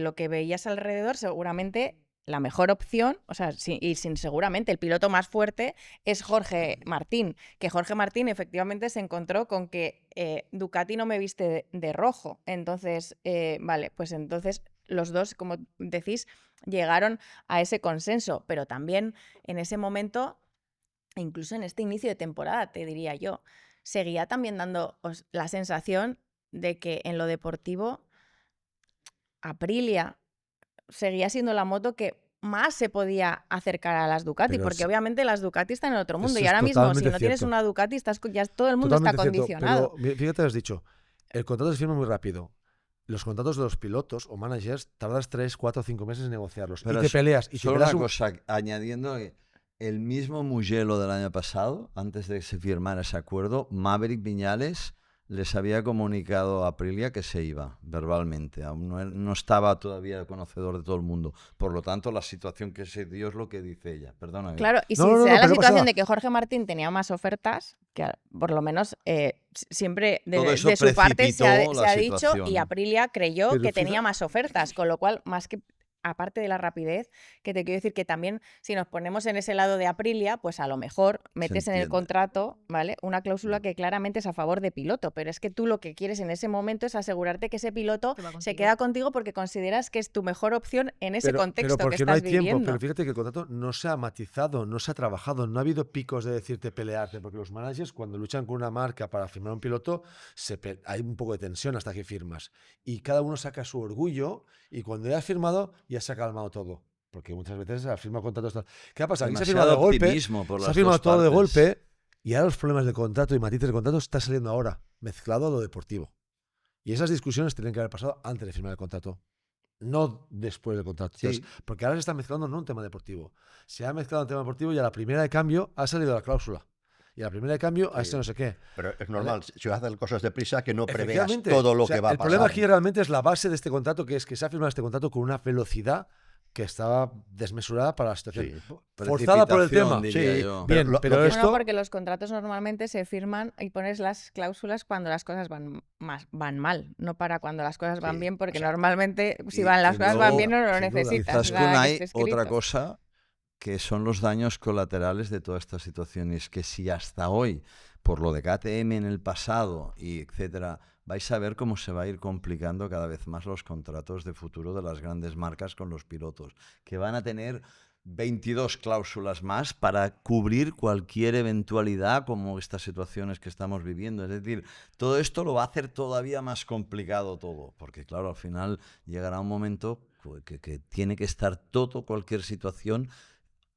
lo que veías alrededor, seguramente la mejor opción, o sea, seguramente el piloto más fuerte es Jorge Martín, que Jorge Martín efectivamente se encontró con que Ducati no me viste de rojo. Entonces, vale, pues entonces los dos, como decís, llegaron a ese consenso, pero también en ese momento, incluso en este inicio de temporada, te diría yo, seguía también dando la sensación de que en lo deportivo Aprilia seguía siendo la moto que más se podía acercar a las Ducati, Pero porque sí. obviamente las Ducati están en otro mundo Eso y es ahora mismo, si totalmente no tienes cierto. una Ducati, ya todo el mundo está totalmente cierto, condicionado. pero fíjate, has dicho, el contrato se firma muy rápido. Los contratos de los pilotos o managers tardas 3, 4, 5 meses en negociarlos. Pero y te es- peleas. Y te Solo peleas una un- cosa, añadiendo que el mismo Mugello del año pasado, antes de que se firmara ese acuerdo, Maverick Viñales les había comunicado a Aprilia que se iba verbalmente. Aún no estaba todavía conocedor de todo el mundo. Por lo tanto, la situación que se dio es lo que dice ella. Perdona. Claro, y si No, no, se no, da la pero no pasa situación nada. de que Jorge Martín tenía más ofertas, que por lo menos siempre Todo eso de su parte se precipitó ha la dicho situación. y Aprilia creyó Pero que fíjate- tenía más ofertas, con lo cual más que aparte de la rapidez, que te quiero decir que también si nos ponemos en ese lado de Aprilia, pues a lo mejor metes en el entiende. contrato, ¿vale? Una cláusula que claramente es a favor de piloto, pero es que tú lo que quieres en ese momento es asegurarte que ese piloto Que va se contigo. queda contigo porque consideras que es tu mejor opción en ese contexto que porque no hay estás tiempo, viviendo. pero fíjate que el contrato no se ha matizado, no se ha trabajado, no ha habido picos de decirte pelearte, porque los managers cuando luchan con una marca para firmar un piloto, hay un poco de tensión hasta que firmas. Y cada uno saca su orgullo y cuando ya has firmado ya se ha calmado todo. Porque muchas veces ha firmado contratos. ¿Qué ha pasado? Aquí se ha firmado de Demasiado golpe, optimismo por se ha las firmado dos todo de partes. golpe y ahora los problemas de contrato y matices de contrato está saliendo ahora, mezclado a lo deportivo. Y esas discusiones tienen que haber pasado antes de firmar el contrato, no después del contrato. Sí. Entonces, porque ahora se está mezclando no un tema deportivo. Se ha mezclado un tema deportivo y a la primera de cambio ha salido la cláusula. Y a la primera de cambio a Sí. no sé qué. Pero es normal, si vas a hacer cosas deprisa, que no preveas Efectivamente. todo lo O sea, que va a el pasar. problema aquí realmente es la base de este contrato, que es que se ha firmado este contrato con una velocidad que estaba desmesurada para la situación. Sí. Forzada por el Precipitación, tema. diría Sí, yo. Bien, lo pero que- Bueno, esto... porque los contratos normalmente se firman y pones las cláusulas cuando las cosas van mal, no para cuando las cosas van Sí, bien, porque o sea, normalmente si y- van las y cosas van luego, bien no lo sin duda, necesitas. Quizás nada que hay esté otra escrito. cosa que son los daños colaterales de toda esta situación. Y es que si hasta hoy, por lo de KTM en el pasado y etcétera, vais a ver cómo se va a ir complicando cada vez más los contratos de futuro de las grandes marcas con los pilotos, que van a tener 22 cláusulas más para cubrir cualquier eventualidad como estas situaciones que estamos viviendo. Es decir, todo esto lo va a hacer todavía más complicado todo, porque claro, al final llegará un momento que tiene que estar todo, cualquier situación,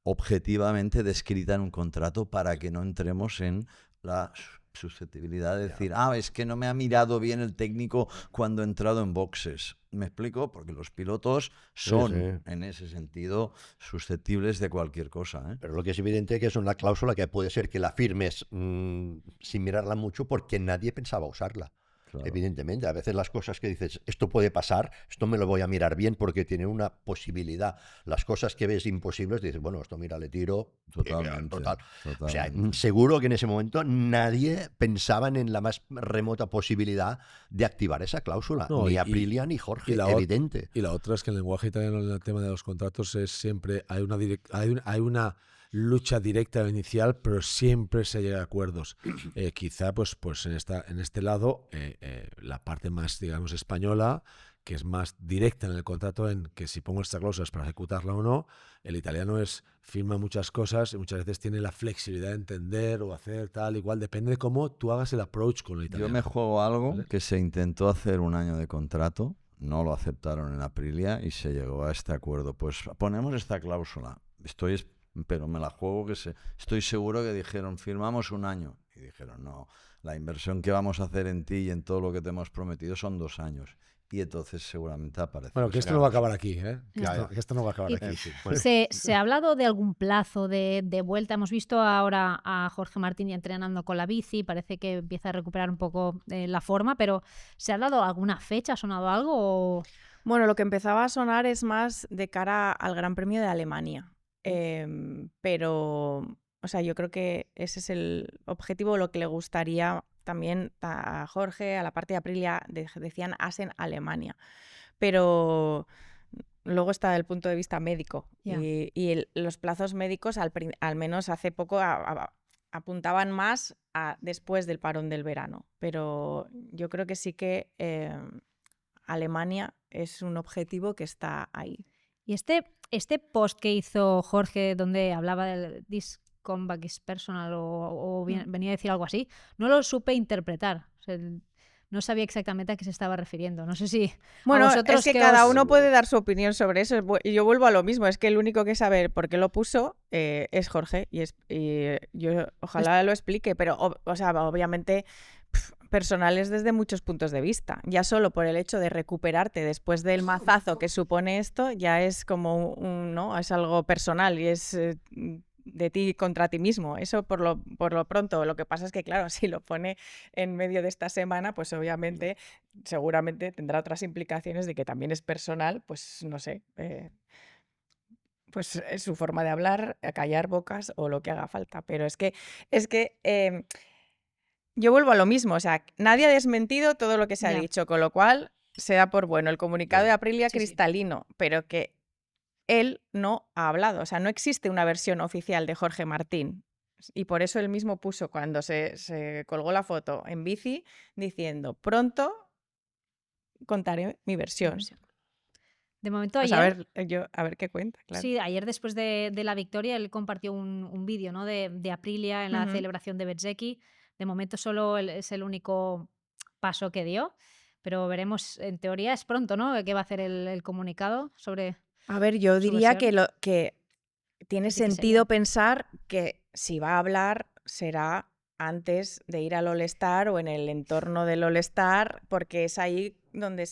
objetivamente descrita en un contrato para que no entremos en la susceptibilidad de decir, es que no me ha mirado bien el técnico cuando he entrado en boxes. ¿Me explico? Porque los pilotos son, sí. en ese sentido, susceptibles de cualquier cosa, ¿eh? Pero lo que es evidente es que es una cláusula que puede ser que la firmes sin mirarla mucho porque nadie pensaba usarla. Claro. Evidentemente, a veces las cosas que dices, esto puede pasar, esto me lo voy a mirar bien porque tiene una posibilidad. Las cosas que ves imposibles, dices, bueno, esto mira, le tiro. Totalmente, Total. O sea, totalmente. seguro que en ese momento nadie pensaba en la más remota posibilidad de activar esa cláusula. No, ni y- Aprilia ni Jorge, y la evidente. Y la otra es que en el lenguaje italiano en el tema de los contratos es siempre hay una lucha directa inicial, pero siempre se llega a acuerdos. Quizá pues en este lado la parte más, digamos, española, que es más directa en el contrato, en que si pongo esta cláusula es para ejecutarla o no. El italiano firma muchas cosas y muchas veces tiene la flexibilidad de entender o hacer tal, igual, depende de cómo tú hagas el approach con el italiano. Yo me juego algo ¿Vale? que se intentó hacer un año de contrato, no lo aceptaron en Aprilia y se llegó a este acuerdo. Pues ponemos esta cláusula. Pero me la juego estoy seguro que dijeron, firmamos un año. Y dijeron, no, la inversión que vamos a hacer en ti y en todo lo que te hemos prometido son 2 años. Y entonces seguramente aparece. Bueno, que esto no va a acabar aquí, ¿eh? Que Ya, esto, ya. que esto no va a acabar Y- aquí. Bueno, ¿Se ha hablado de algún plazo de vuelta? Hemos visto ahora a Jorge Martín entrenando con la bici, parece que empieza a recuperar un poco la forma, pero ¿se ha dado alguna fecha? ¿Ha sonado algo? O... Bueno, lo que empezaba a sonar es más de cara al Gran Premio de Alemania. Pero, o sea, yo creo que ese es el objetivo, lo que le gustaría también a Jorge, a la parte de Aprilia, decían Assen Alemania. Pero luego está el punto de vista médico. Ya. Y los plazos médicos, al menos hace poco, apuntaban más a después del parón del verano. Pero yo creo que sí que Alemania es un objetivo que está ahí. Y este post que hizo Jorge, donde hablaba del This Comeback is Personal o venía a decir algo así, no lo supe interpretar. O sea, no sabía exactamente a qué se estaba refiriendo. No sé si Bueno, vosotros es que qué cada os- uno puede dar su opinión sobre eso. Y yo vuelvo a lo mismo. Es que el único que sabe por qué lo puso es Jorge. Y yo ojalá lo explique. Pero, o sea, obviamente personales desde muchos puntos de vista. Ya solo por el hecho de recuperarte después del mazazo que supone esto, ya es como ¿no? Es algo personal y es de ti contra ti mismo. Eso por lo pronto. Lo que pasa es que, claro, si lo pone en medio de esta semana, pues obviamente, seguramente tendrá otras implicaciones de que también es personal, pues no sé. Pues es su forma de hablar, callar bocas o lo que haga falta. Pero es que yo vuelvo a lo mismo, o sea, nadie ha desmentido todo lo que se ha Ya. dicho, con lo cual se da por bueno. El comunicado de Aprilia Sí, sí. cristalino, pero que él no ha hablado. O sea, no existe una versión oficial de Jorge Martín. Y por eso él mismo puso, cuando se colgó la foto en bici, diciendo, pronto contaré mi versión. De momento, Pues ayer, a ver qué cuenta, claro. sí, ayer después de la victoria, él compartió un vídeo, ¿no? de Aprilia en la Ujú. celebración de Bezzecchi. De momento solo es el único paso que dio, pero veremos, en teoría es pronto, ¿no? ¿Qué va a hacer el comunicado sobre A ver, yo su diría que, versión? que tiene ¿De qué sería? sentido pensar que si va a hablar será antes de ir al All-Star o en el entorno del All-Star, porque es ahí donde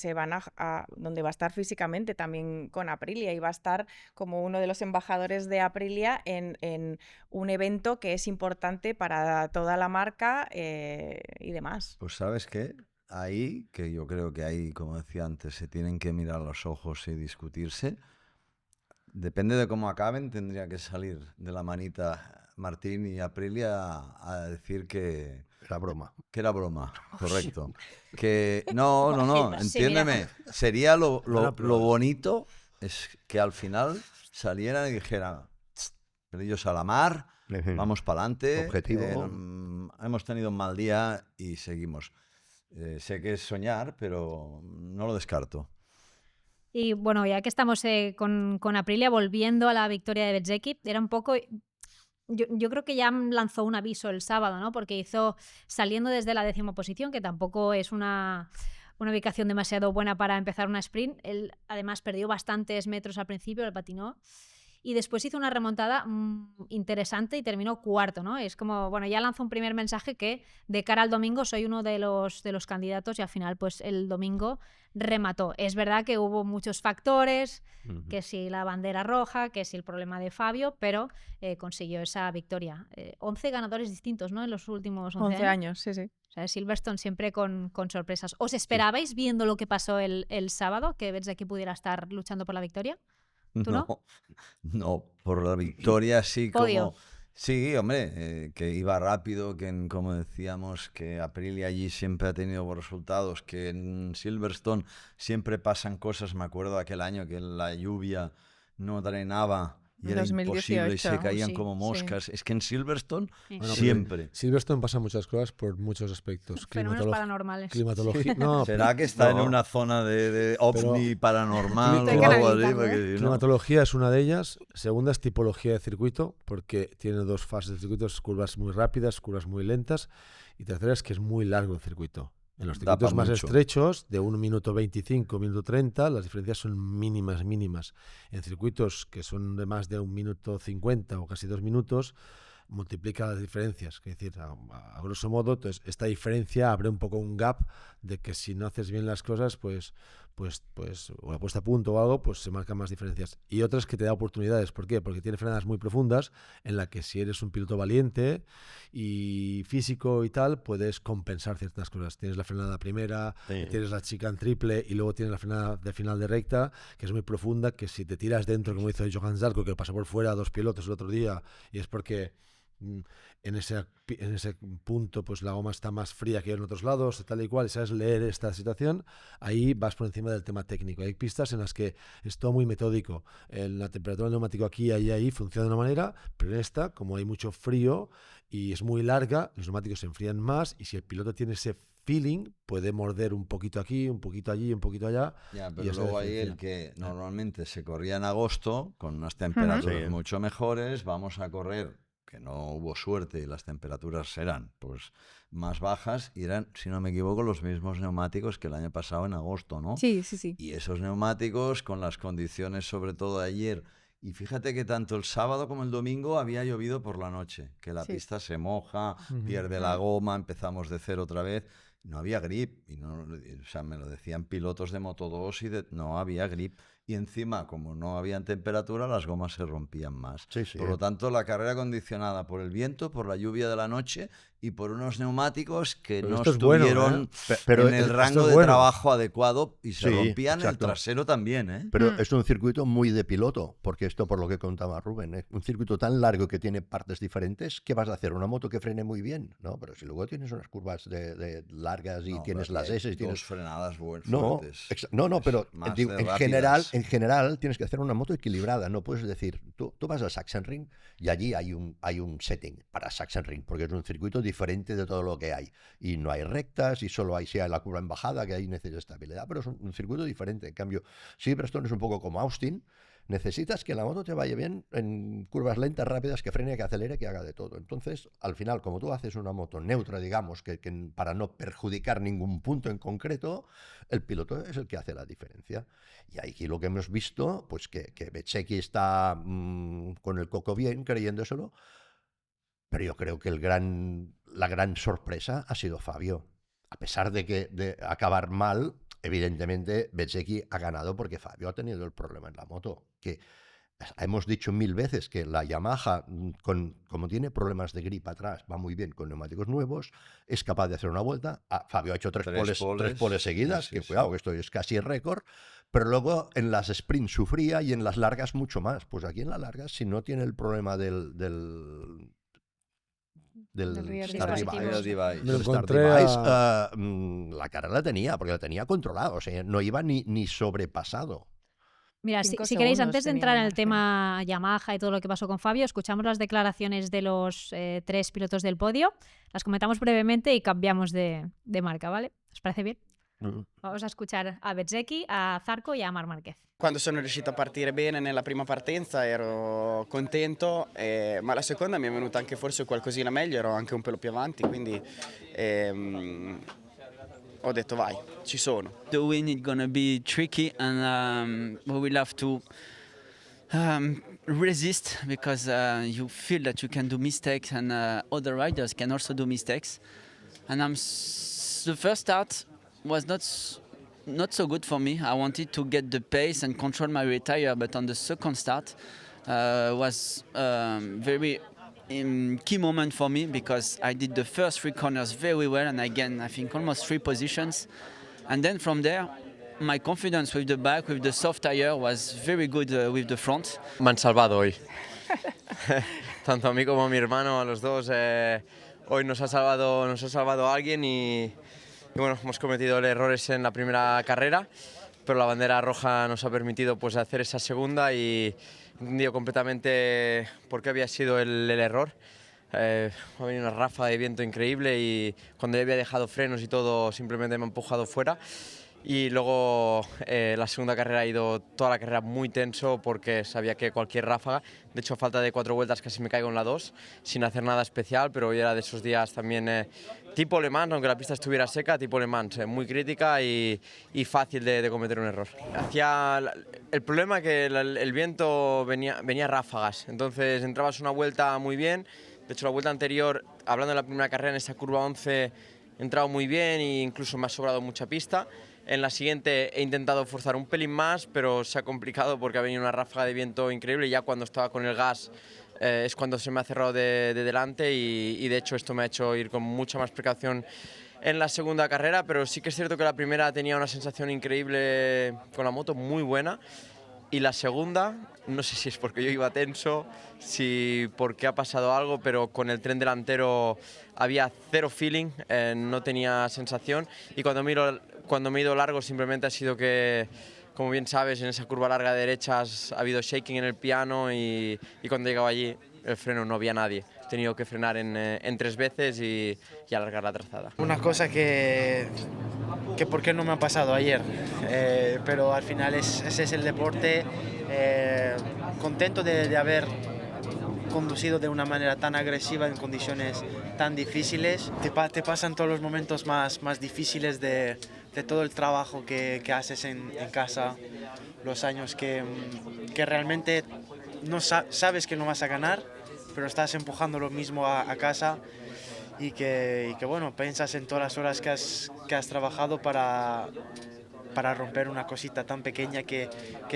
donde va a estar físicamente también con Aprilia, y va a estar como uno de los embajadores de Aprilia en un evento que es importante para toda la marca y demás. Pues ¿sabes qué? Ahí, que yo creo que ahí, como decía antes, se tienen que mirar a los ojos y discutirse. Depende de cómo acaben, tendría que salir de la manita Martín y Aprilia a decir que Era broma. era broma, correcto. Que no, Sí, mira. entiéndeme. Sería lo Buena prueba. bonito es que al final salieran y dijeran, ellos a la mar, vamos para adelante, Objetivo. hemos tenido un mal día y seguimos. Sé que es soñar, pero no lo descarto. Y bueno, ya que estamos con Aprilia, volviendo a la victoria de Bezzecchi, era un poco... Yo creo que ya lanzó un aviso el sábado, ¿no? Porque hizo, saliendo desde la 10ª posición, que tampoco es una ubicación demasiado buena para empezar una sprint. Él además perdió bastantes metros al principio, el patinó. Y después hizo una remontada interesante y terminó cuarto, ¿no? Es como, bueno, ya lanzó un primer mensaje que de cara al domingo soy uno de los candidatos, y al final pues el domingo remató. Es verdad que hubo muchos factores, que si la bandera roja, que si el problema de Fabio, pero consiguió esa victoria. 11 ganadores distintos, ¿no? En los últimos 11 años, sí, sí. O sea, Silverstone siempre con sorpresas. ¿Os esperabais, viendo lo que pasó el sábado, que Bezzecchi pudiera estar luchando por la victoria? ¿Tú no? No, por la victoria sí, Podio. como... Sí, hombre, que iba rápido, que como decíamos, que Aprilia allí siempre ha tenido buenos resultados, que en Silverstone siempre pasan cosas. Me acuerdo aquel año que la lluvia no drenaba y era imposible y se 2018. caían Sí, como sí. moscas. Es que en Silverstone Sí. Bueno, siempre. Silverstone pasa muchas cosas por muchos aspectos. Fenómenos paranormales. Climatología. No, ¿Será que está en No. una zona de ovni paranormal Estoy o algo así? canalizando, Porque si no- climatología es una de ellas. Segunda es tipología de circuito, porque tiene dos fases de circuito, curvas muy rápidas, curvas muy lentas. Y tercera es que es muy largo el circuito. En los Da circuitos pa' más mucho. estrechos, de 1 minuto 25, minuto 30, las diferencias son mínimas, mínimas. En circuitos que son de más de 1 minuto 50 o casi 2 minutos, multiplica las diferencias. Es decir, a grosso modo, entonces, esta diferencia abre un poco un gap de que si no haces bien las cosas, pues o la puesta a punto o algo, pues se marcan más diferencias. Y otras que te da oportunidades. ¿Por qué? Porque tiene frenadas muy profundas en la que si eres un piloto valiente y físico y tal, puedes compensar ciertas cosas. Tienes la frenada primera, Sí. tienes la chicane triple y luego tienes la frenada de final de recta, que es muy profunda, que si te tiras dentro, como hizo Johan Zarco, que pasó por fuera a 2 pilotos el otro día, y es porque en ese punto pues la goma está más fría que en otros lados, tal y cual, y sabes leer esta situación, ahí vas por encima del tema técnico. Hay pistas en las que es todo muy metódico. La temperatura del neumático aquí, ahí funciona de una manera, pero en esta, como hay mucho frío y es muy larga, los neumáticos se enfrían más, y si el piloto tiene ese feeling, puede morder un poquito aquí, un poquito allí, un poquito allá. Ya, y pero eso luego ahí diferencia. el que normalmente se corría en agosto, con unas temperaturas Sí. mucho mejores, vamos a correr, que no hubo suerte y las temperaturas eran pues más bajas, y eran, si no me equivoco, los mismos neumáticos que el año pasado en agosto, ¿no? Sí, sí, sí. Y esos neumáticos, con las condiciones sobre todo de ayer, y fíjate que tanto el sábado como el domingo había llovido por la noche, que la Sí. pista se moja, Ujú. pierde la goma, empezamos de cero otra vez. No había grip, y no, o sea, me lo decían pilotos de Moto2 no había grip. Y encima, como no había temperatura, las gomas se rompían más. Sí, sí. Por lo tanto, la carrera condicionada por el viento, por la lluvia de la noche y por unos neumáticos que Pero no esto es bueno, estuvieron Pero en el esto rango es de bueno. trabajo adecuado, y se Sí, rompían el exacto. trasero también, ¿eh? Pero es un circuito muy de piloto, porque esto por lo que contaba Rubén, ¿eh? Un circuito tan largo que tiene partes diferentes, ¿qué vas a hacer? ¿Una moto que frene muy bien? No, pero si luego tienes unas curvas de largas y No, tienes pero las aquí hay S y tienes... dos frenadas No, fuertes. no, Es pero más digo, de en rápidas. general, en general tienes que hacer una moto equilibrada, no puedes decir, tú vas al Sachsenring y allí hay un setting para Sachsenring, porque es un circuito diferente de todo lo que hay, y no hay rectas, y solo hay la curva en bajada, que ahí necesita estabilidad, pero es un circuito diferente. En cambio, Silverstone es un poco como Austin, necesitas que la moto te vaya bien en curvas lentas, rápidas, que frene, que acelere, que haga de todo. Entonces, al final, como tú haces una moto neutra, digamos, que para no perjudicar ningún punto en concreto, el piloto es el que hace la diferencia. Y aquí lo que hemos visto, pues que Bezzecchi está con el coco bien, creyéndoselo, pero yo creo que la gran sorpresa ha sido Fabio. A pesar de acabar mal, evidentemente Bezzecchi ha ganado porque Fabio ha tenido el problema en la moto. Que hemos dicho 1000 veces que la Yamaha, como tiene problemas de grip atrás, va muy bien con neumáticos nuevos, es capaz de hacer una vuelta. Fabio ha hecho tres poles seguidas, Sí, que sí. cuidado, que esto es casi récord, pero luego en las sprints sufría y en las largas mucho más. Pues aquí en las largas, si no tiene el problema del rear Star dispositivos. Device, Me lo del Star encontré Device, a- la cara la tenía, porque la tenía controlada, o sea, no iba ni sobrepasado. Mira, si 5 queréis, segundos antes de tenía entrar en el margen. tema Yamaha y todo lo que pasó con Fabio, escuchamos las declaraciones de los 3 pilotos del podio, las comentamos brevemente y cambiamos de marca, ¿vale? ¿Os parece bien? Vamos a escuchar a Bezzecchi, a Zarco y a Marc Márquez. Quando sono riuscito a partire bene nella prima partenza ero contento, ma la seconda mi è venuta anche forse qualcosina meglio, ero anche un pelo più avanti, quindi ho detto vai, ci sono. The win is gonna be tricky, and we will have to resist, because you feel that you can do mistakes, and other riders can also do mistakes. And the first start was not so good for me. I wanted to get the pace and control my rear tire, but on the second start was very key moment for me, because I did the first 3 corners very well, and again I think almost 3 positions, and then from there my confidence with the back, with the soft tire, was very good with the front. Me han salvado hoy. Tanto a mí como a mi hermano, a los dos, hoy nos ha salvado alguien y bueno, hemos cometido errores en la primera carrera, pero la bandera roja nos ha permitido pues hacer esa segunda y he entendido completamente por qué había sido el error. Ha venido una ráfaga de viento increíble y cuando ya había dejado frenos y todo, simplemente me ha empujado fuera. Y luego la segunda carrera ha ido toda la carrera muy tenso, porque sabía que cualquier ráfaga, de hecho a falta de 4 vueltas casi me caigo en la 2 sin hacer nada especial, pero hoy era de esos días también tipo Le Mans, aunque la pista estuviera seca, tipo Le Mans, muy crítica y fácil de cometer un error. El problema que el viento venía ráfagas, entonces entrabas una vuelta muy bien. De hecho la vuelta anterior, hablando de la primera carrera, en esa curva 11 he entrado muy bien e incluso me ha sobrado mucha pista. En la siguiente he intentado forzar un pelín más, pero se ha complicado porque ha venido una ráfaga de viento increíble y ya cuando estaba con el gas es cuando se me ha cerrado de delante y de hecho esto me ha hecho ir con mucha más precaución en la segunda carrera, pero sí que es cierto que la primera tenía una sensación increíble con la moto, muy buena. Y la segunda, no sé si es porque yo iba tenso, si porque ha pasado algo, pero con el tren delantero había cero feeling, no tenía sensación. Y cuando me he ido largo simplemente ha sido que, como bien sabes, en esa curva larga de derechas ha habido shaking en el piano y cuando he llegado allí el freno no había nadie. He tenido que frenar en 3 veces y alargar la trazada. Una cosa que por qué no me ha pasado ayer, pero al final ese es el deporte. Contento de haber conducido de una manera tan agresiva en condiciones tan difíciles. Te pasan todos los momentos más difíciles de todo el trabajo que haces en casa, los años que realmente no sabes que no vas a ganar, pero estás empujando lo mismo a casa. Y que bueno, piensas en todas las horas que has trabajado para romper una cosita tan pequeña que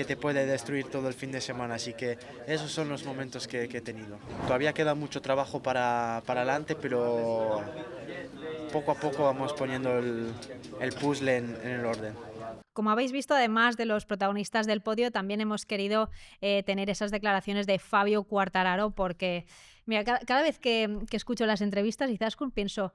te puede destruir todo el fin de semana. Así que esos son los momentos que he tenido. Todavía queda mucho trabajo para adelante, pero poco a poco vamos poniendo el puzzle en el orden. Como habéis visto, además de los protagonistas del podio, también hemos querido tener esas declaraciones de Fabio Quartararo, porque mira, cada vez que escucho las entrevistas, Izaskun, pienso,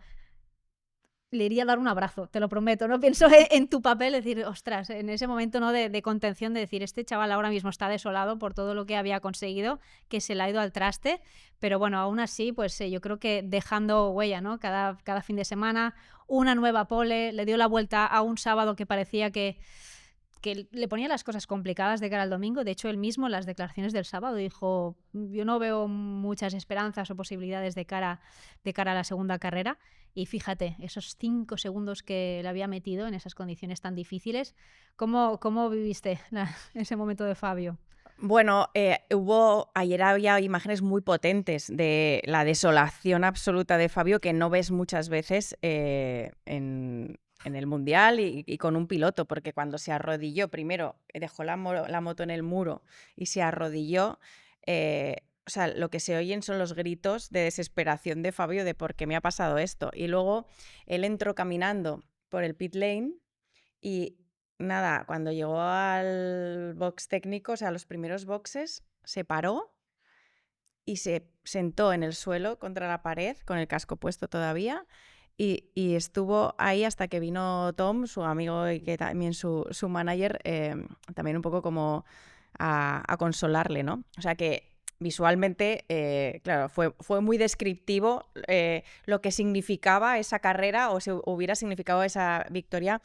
le iría a dar un abrazo, te lo prometo. No pienso en tu papel, decir, ostras, en ese momento, ¿no?, de contención, de decir, este chaval ahora mismo está desolado por todo lo que había conseguido, que se le ha ido al traste, pero bueno, aún así, pues yo creo que dejando huella, ¿no? Cada fin de semana, una nueva pole, le dio la vuelta a un sábado que parecía que le ponía las cosas complicadas de cara al domingo. De hecho, él mismo en las declaraciones del sábado dijo, yo no veo muchas esperanzas o posibilidades de cara a la segunda carrera. Y fíjate, esos 5 segundos que le había metido en esas condiciones tan difíciles, ¿cómo viviste ese momento de Fabio? Bueno, ayer había imágenes muy potentes de la desolación absoluta de Fabio que no ves muchas veces en el Mundial y con un piloto, porque cuando se arrodilló, primero dejó la moto en el muro y se arrodilló, o sea, lo que se oyen son los gritos de desesperación de Fabio de por qué me ha pasado esto. Y luego él entró caminando por el pit lane y nada, cuando llegó al box técnico, o sea, los primeros boxes, se paró y se sentó en el suelo contra la pared, con el casco puesto todavía, y estuvo ahí hasta que vino Tom, su amigo y que también su manager, también un poco como a consolarle, ¿no? O sea que visualmente, claro, fue muy descriptivo lo que significaba esa carrera o si hubiera significado esa victoria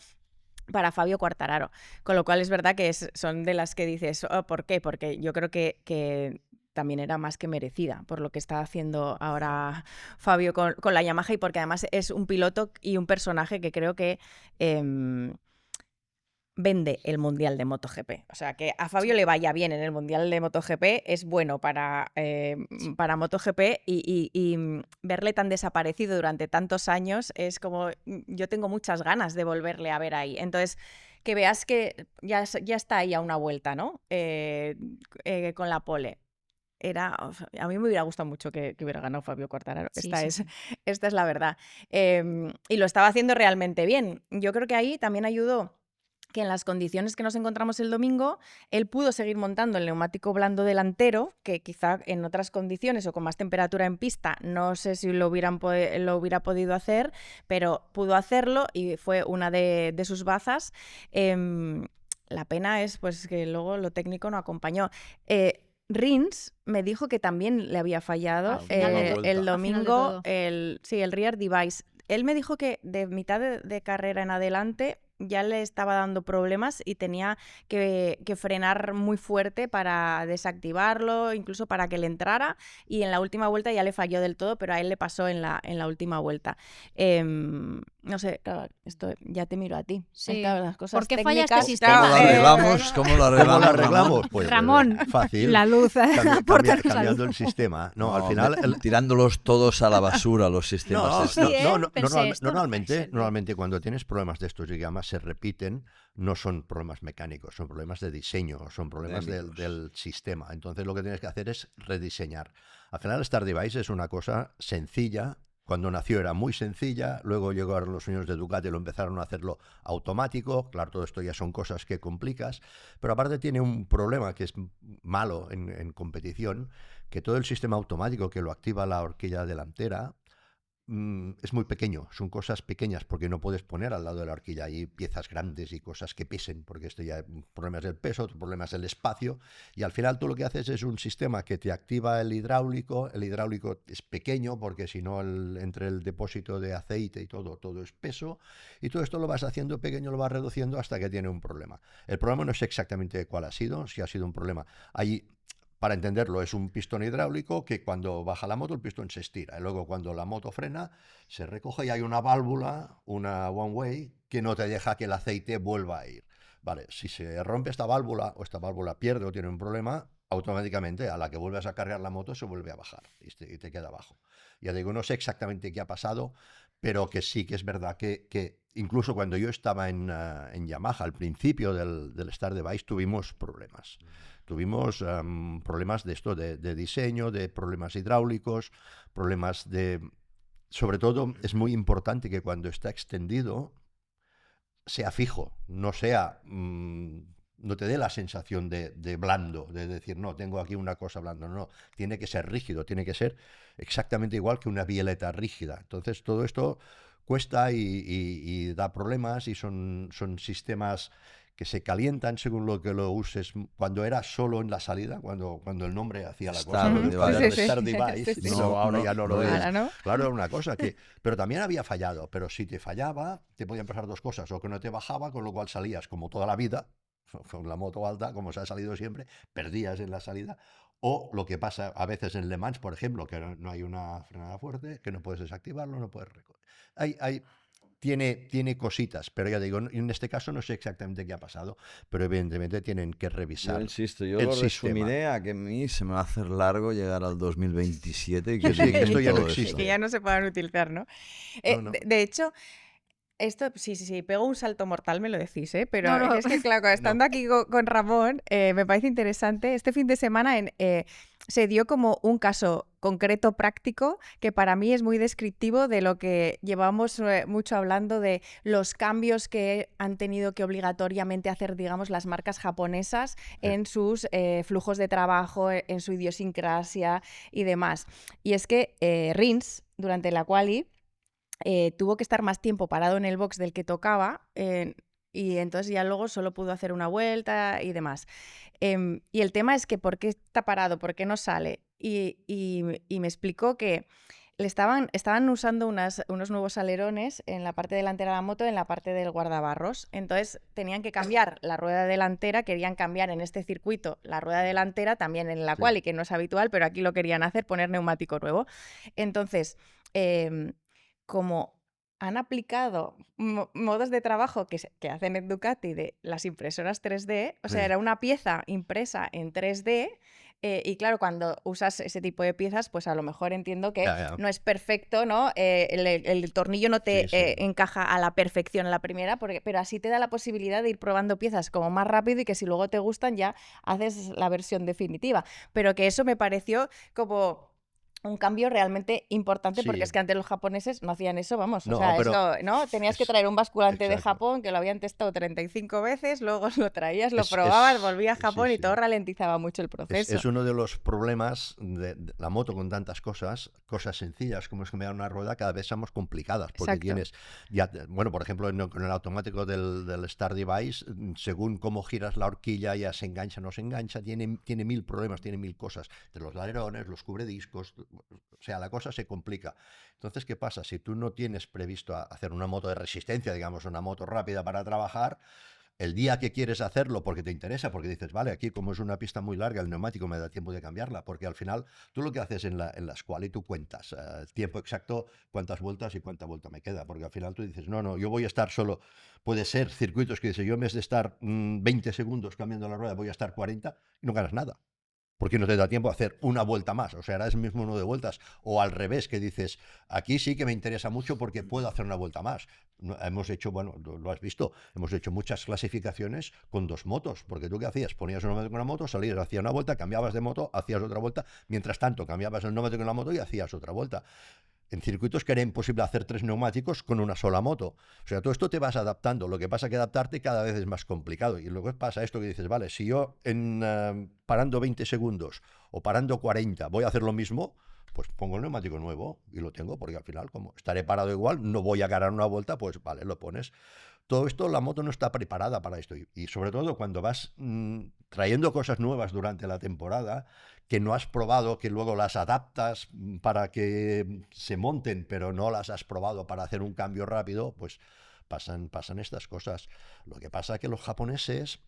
para Fabio Quartararo. Con lo cual es verdad que son de las que dices, oh, ¿por qué? Porque yo creo que también era más que merecida por lo que está haciendo ahora Fabio con la Yamaha y porque además es un piloto y un personaje que creo que vende el Mundial de MotoGP. O sea, que a Fabio le vaya bien en el Mundial de MotoGP es bueno para MotoGP y verle tan desaparecido durante tantos años es como, yo tengo muchas ganas de volverle a ver ahí. Entonces, que veas que ya está ahí a una vuelta, ¿no? Con la pole. A mí me hubiera gustado mucho que hubiera ganado Fabio Quartararo. Sí, Esta es la verdad. Y lo estaba haciendo realmente bien. Yo creo que ahí también ayudó que en las condiciones que nos encontramos el domingo, él pudo seguir montando el neumático blando delantero, que quizá en otras condiciones o con más temperatura en pista, no sé si lo hubiera podido hacer, pero pudo hacerlo y fue una de sus bazas. La pena es pues que luego lo técnico no acompañó. Rins me dijo que también le había fallado el domingo el rear device. Él me dijo que de mitad de carrera en adelante ya le estaba dando problemas y tenía que frenar muy fuerte para desactivarlo, incluso para que le entrara, y en la última vuelta ya le falló del todo, pero a él le pasó en la última vuelta. No sé, claro, esto ya te miro a ti. Sí. Las cosas ¿Por qué técnicas, falla este sistema? ¿Cómo lo arreglamos? Pues Ramón, fácil. La luz. Aportarnos la Cambiando luz. el sistema. No, al final... Tirándolos todos a la basura, los sistemas. Normalmente cuando tienes problemas de estos, digamos, se repiten, no son problemas mecánicos, son problemas de diseño, son problemas del sistema. Entonces lo que tienes que hacer es rediseñar. Al final Star Device es una cosa sencilla. Cuando nació era muy sencilla, luego llegaron los señores de Ducati y lo empezaron a hacerlo automático. Claro, todo esto ya son cosas que complicas, pero aparte tiene un problema que es malo en competición, que todo el sistema automático que lo activa la horquilla delantera es muy pequeño, son cosas pequeñas porque no puedes poner al lado de la horquilla ahí piezas grandes y cosas que pesen, porque esto ya el problema es el peso, otro problema es el espacio, y al final tú lo que haces es un sistema que te activa el hidráulico es pequeño porque si no entre el depósito de aceite y todo es peso, y todo esto lo vas haciendo pequeño, lo vas reduciendo hasta que tiene un problema. El problema no es exactamente cuál ha sido, si ha sido un problema. Para entenderlo, es un pistón hidráulico que cuando baja la moto el pistón se estira y luego cuando la moto frena se recoge y hay una válvula, una one way, que no te deja que el aceite vuelva a ir. Vale, si se rompe esta válvula o esta válvula pierde o tiene un problema, automáticamente a la que vuelvas a cargar la moto se vuelve a bajar y te queda abajo. Ya digo, no sé exactamente qué ha pasado, pero que sí que es verdad que incluso cuando yo estaba en Yamaha al principio del Star Device tuvimos problemas. Tuvimos problemas de esto, de diseño, de problemas hidráulicos, problemas de... Sobre todo, es muy importante que cuando está extendido sea fijo, no sea... no te dé la sensación de blando, de decir, no, tengo aquí una cosa blanda. No, tiene que ser rígido, tiene que ser exactamente igual que una bieleta rígida. Entonces, todo esto, cuesta y da problemas y son sistemas que se calientan según lo que lo uses. Cuando era solo en la salida, cuando el nombre hacía la cosa, Start lo de device. poner Sí, sí. Start Device, Sí, sí. y No, luego ahora no, ya no no lo es. Ahora no. Claro, era una cosa que... Pero también había fallado, pero si te fallaba, te podían pasar dos cosas, o que no te bajaba, con lo cual salías como toda la vida, con la moto alta, como se ha salido siempre, perdías en la salida, o lo que pasa a veces en Le Mans, por ejemplo, que no hay una frenada fuerte, que no puedes desactivarlo, no puedes... Tiene cositas, pero ya digo, en este caso no sé exactamente qué ha pasado, pero evidentemente tienen que Yo revisar insisto, yo el lo sistema. resumiré a que a mí se me va a hacer largo llegar al 2027 y que Sí, que eliminen esto ya no todo existe. esto. Que ya no se puedan utilizar, ¿no? No. De hecho, esto, sí, pego un salto mortal, me lo decís, ¿eh? Pero No, no. es que, claro, estando aquí con Ramón, me parece interesante. Este fin de semana se dio como un caso concreto práctico que para mí es muy descriptivo de lo que llevamos mucho hablando de los cambios que han tenido que obligatoriamente hacer, digamos, las marcas japonesas en sus flujos de trabajo, en su idiosincrasia y demás. Y es que Rins, durante la quali, tuvo que estar más tiempo parado en el box del que tocaba y entonces ya luego solo pudo hacer una vuelta y demás. Y el tema es que ¿por qué está parado? ¿Por qué no sale? Y me explicó que estaban usando unos nuevos alerones en la parte delantera de la moto, en la parte del guardabarros. Entonces tenían que cambiar la rueda delantera, querían cambiar en este circuito la rueda delantera, también en la quali, que no es habitual, pero aquí lo querían hacer, poner neumático nuevo. Entonces, como han aplicado modos de trabajo que hacen en Ducati de las impresoras 3D, o sea, Sí. era una pieza impresa en 3D, y claro, cuando usas ese tipo de piezas, pues a lo mejor entiendo que Ya. no es perfecto, ¿no? El tornillo no te Sí. encaja a la perfección a la primera, pero así te da la posibilidad de ir probando piezas como más rápido y que si luego te gustan ya haces la versión definitiva. Pero que eso me pareció como un cambio realmente importante, porque es Sí. que antes los japoneses no hacían eso, vamos, o No, sea, pero eso, ¿no? Tenías que es- traer un basculante de exacto. Japón que lo habían testado 35 veces, luego lo traías, lo Es- probabas, es- volvías a sí, Japón y sí. todo ralentizaba mucho el proceso. Es uno de los problemas de la moto con tantas cosas sencillas como es cambiar una rueda, cada vez son más complicadas, porque Exacto. tienes, bueno, por ejemplo, con el automático del Start Device, según cómo giras la horquilla, ya se engancha, no se engancha, tiene mil problemas, tiene mil cosas, de los alerones, los cubrediscos, o sea, la cosa se complica. Entonces, ¿qué pasa? Si tú no tienes previsto hacer una moto de resistencia, digamos, una moto rápida para trabajar, el día que quieres hacerlo porque te interesa, porque dices, vale, aquí como es una pista muy larga, el neumático me da tiempo de cambiarla, porque al final tú lo que haces en la quali, tú cuentas tiempo exacto, cuántas vueltas y cuánta vuelta me queda, porque al final tú dices, no, yo voy a estar solo, puede ser circuitos que dice, yo en vez de estar 20 segundos cambiando la rueda, voy a estar 40 y no ganas nada. Porque no te da tiempo a hacer una vuelta más, o sea, harás el mismo número de vueltas, o al revés, que dices, aquí sí que me interesa mucho porque puedo hacer una vuelta más. Hemos hecho, bueno, lo has visto, hemos hecho muchas clasificaciones con dos motos, porque tú qué hacías, ponías un neumático con una moto, salías, hacías una vuelta, cambiabas de moto, hacías otra vuelta, mientras tanto cambiabas el neumático con la moto y hacías otra vuelta. En circuitos que era imposible hacer 3 neumáticos con una sola moto. O sea, todo esto te vas adaptando. Lo que pasa es que adaptarte cada vez es más complicado. Y luego pasa esto que dices, vale, si yo parando 20 segundos o parando 40 voy a hacer lo mismo, pues pongo el neumático nuevo y lo tengo, porque al final, como estaré parado igual, no voy a ganar una vuelta, pues vale, lo pones. Todo esto, la moto no está preparada para esto. Y sobre todo cuando vas trayendo cosas nuevas durante la temporada, que no has probado, que luego las adaptas para que se monten, pero no las has probado para hacer un cambio rápido, pues pasan estas cosas. Lo que pasa es que los japoneses,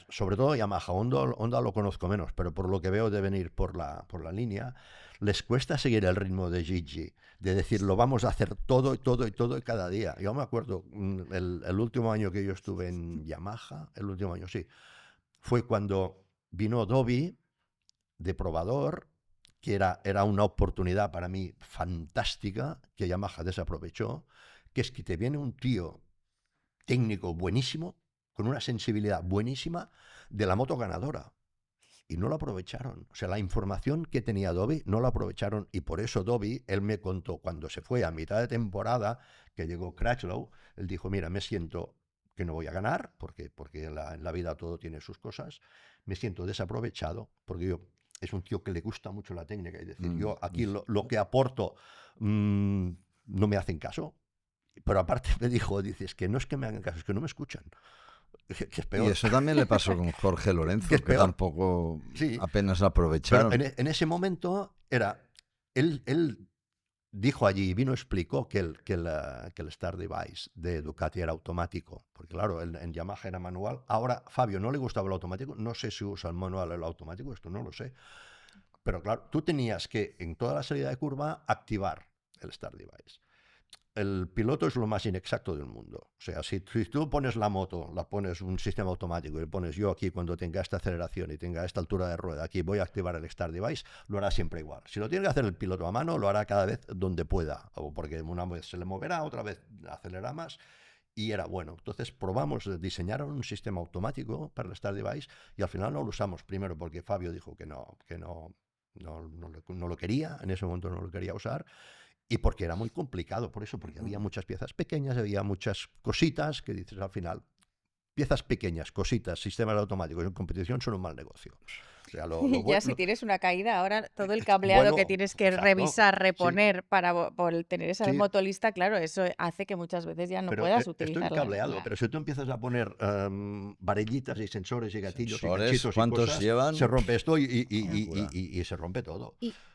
sobre todo Yamaha, Honda lo conozco menos, pero por lo que veo deben ir por la línea, les cuesta seguir el ritmo de Gigi, de decir, lo vamos a hacer todo y cada día. Yo me acuerdo, el último año que yo estuve en Yamaha, el último año, sí, fue cuando vino Dobby de probador, que era una oportunidad para mí fantástica, que Yamaha desaprovechó, que es que te viene un tío técnico buenísimo, con una sensibilidad buenísima, de la moto ganadora. Y no lo aprovecharon. O sea, la información que tenía Dobby no la aprovecharon. Y por eso Dobby, él me contó, cuando se fue a mitad de temporada, que llegó Crutchlow, él dijo, mira, me siento que no voy a ganar, porque en la vida todo tiene sus cosas, me siento desaprovechado, porque es un tío que le gusta mucho la técnica, es decir, yo aquí lo que aporto no me hacen caso, Pero aparte me dijo, dices, que no es que me hagan caso, es que no me escuchan. Que es peor. Y eso también le pasó con Jorge Lorenzo, que tampoco apenas aprovecharon. Pero en ese momento era, él dijo allí, vino, explicó que el Start Device de Ducati era automático, porque claro, en Yamaha era manual. Ahora, Fabio no le gustaba el automático, no sé si usa el manual o el automático, esto no lo sé. Pero claro, tú tenías que en toda la salida de curva activar el Start Device. El piloto es lo más inexacto del mundo. O sea, si tú pones la moto, la pones un sistema automático y le pones yo aquí cuando tenga esta aceleración y tenga esta altura de rueda, aquí voy a activar el Start Device, lo hará siempre igual. Si lo tiene que hacer el piloto a mano, lo hará cada vez donde pueda, o porque una vez se le moverá, otra vez acelerará más. Y era bueno. Entonces probamos, diseñaron un sistema automático para el Start Device y al final no lo usamos. Primero porque Fabio dijo que no lo quería, en ese momento no lo quería usar. Y porque era muy complicado, por eso, porque había muchas piezas pequeñas, había muchas cositas que dices al final, piezas pequeñas, cositas, sistemas automáticos en competición son un mal negocio. O sea, ya si tienes una caída, ahora todo el cableado que tienes que revisar, reponer para tener esa moto lista, claro, eso hace que muchas veces ya no puedas utilizarla. Esto es cableado, pero si tú empiezas a poner varillitas y sensores y gatillos y ganchitos ¿cuántos y cosas, llevan? se rompe esto y se rompe todo.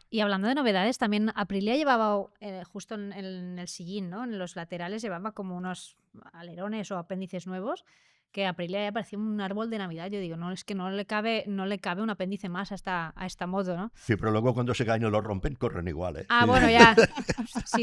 Y hablando de novedades, también Aprilia llevaba justo en el sillín, ¿no? En los laterales llevaba como unos alerones o apéndices nuevos que a Aprilia ya parecía un árbol de Navidad. Yo digo, no, es que no le cabe un apéndice más a esta moto, ¿no? Sí, pero luego cuando se caen y lo rompen, corren igual, ¿eh? Ah, Sí. bueno, ya.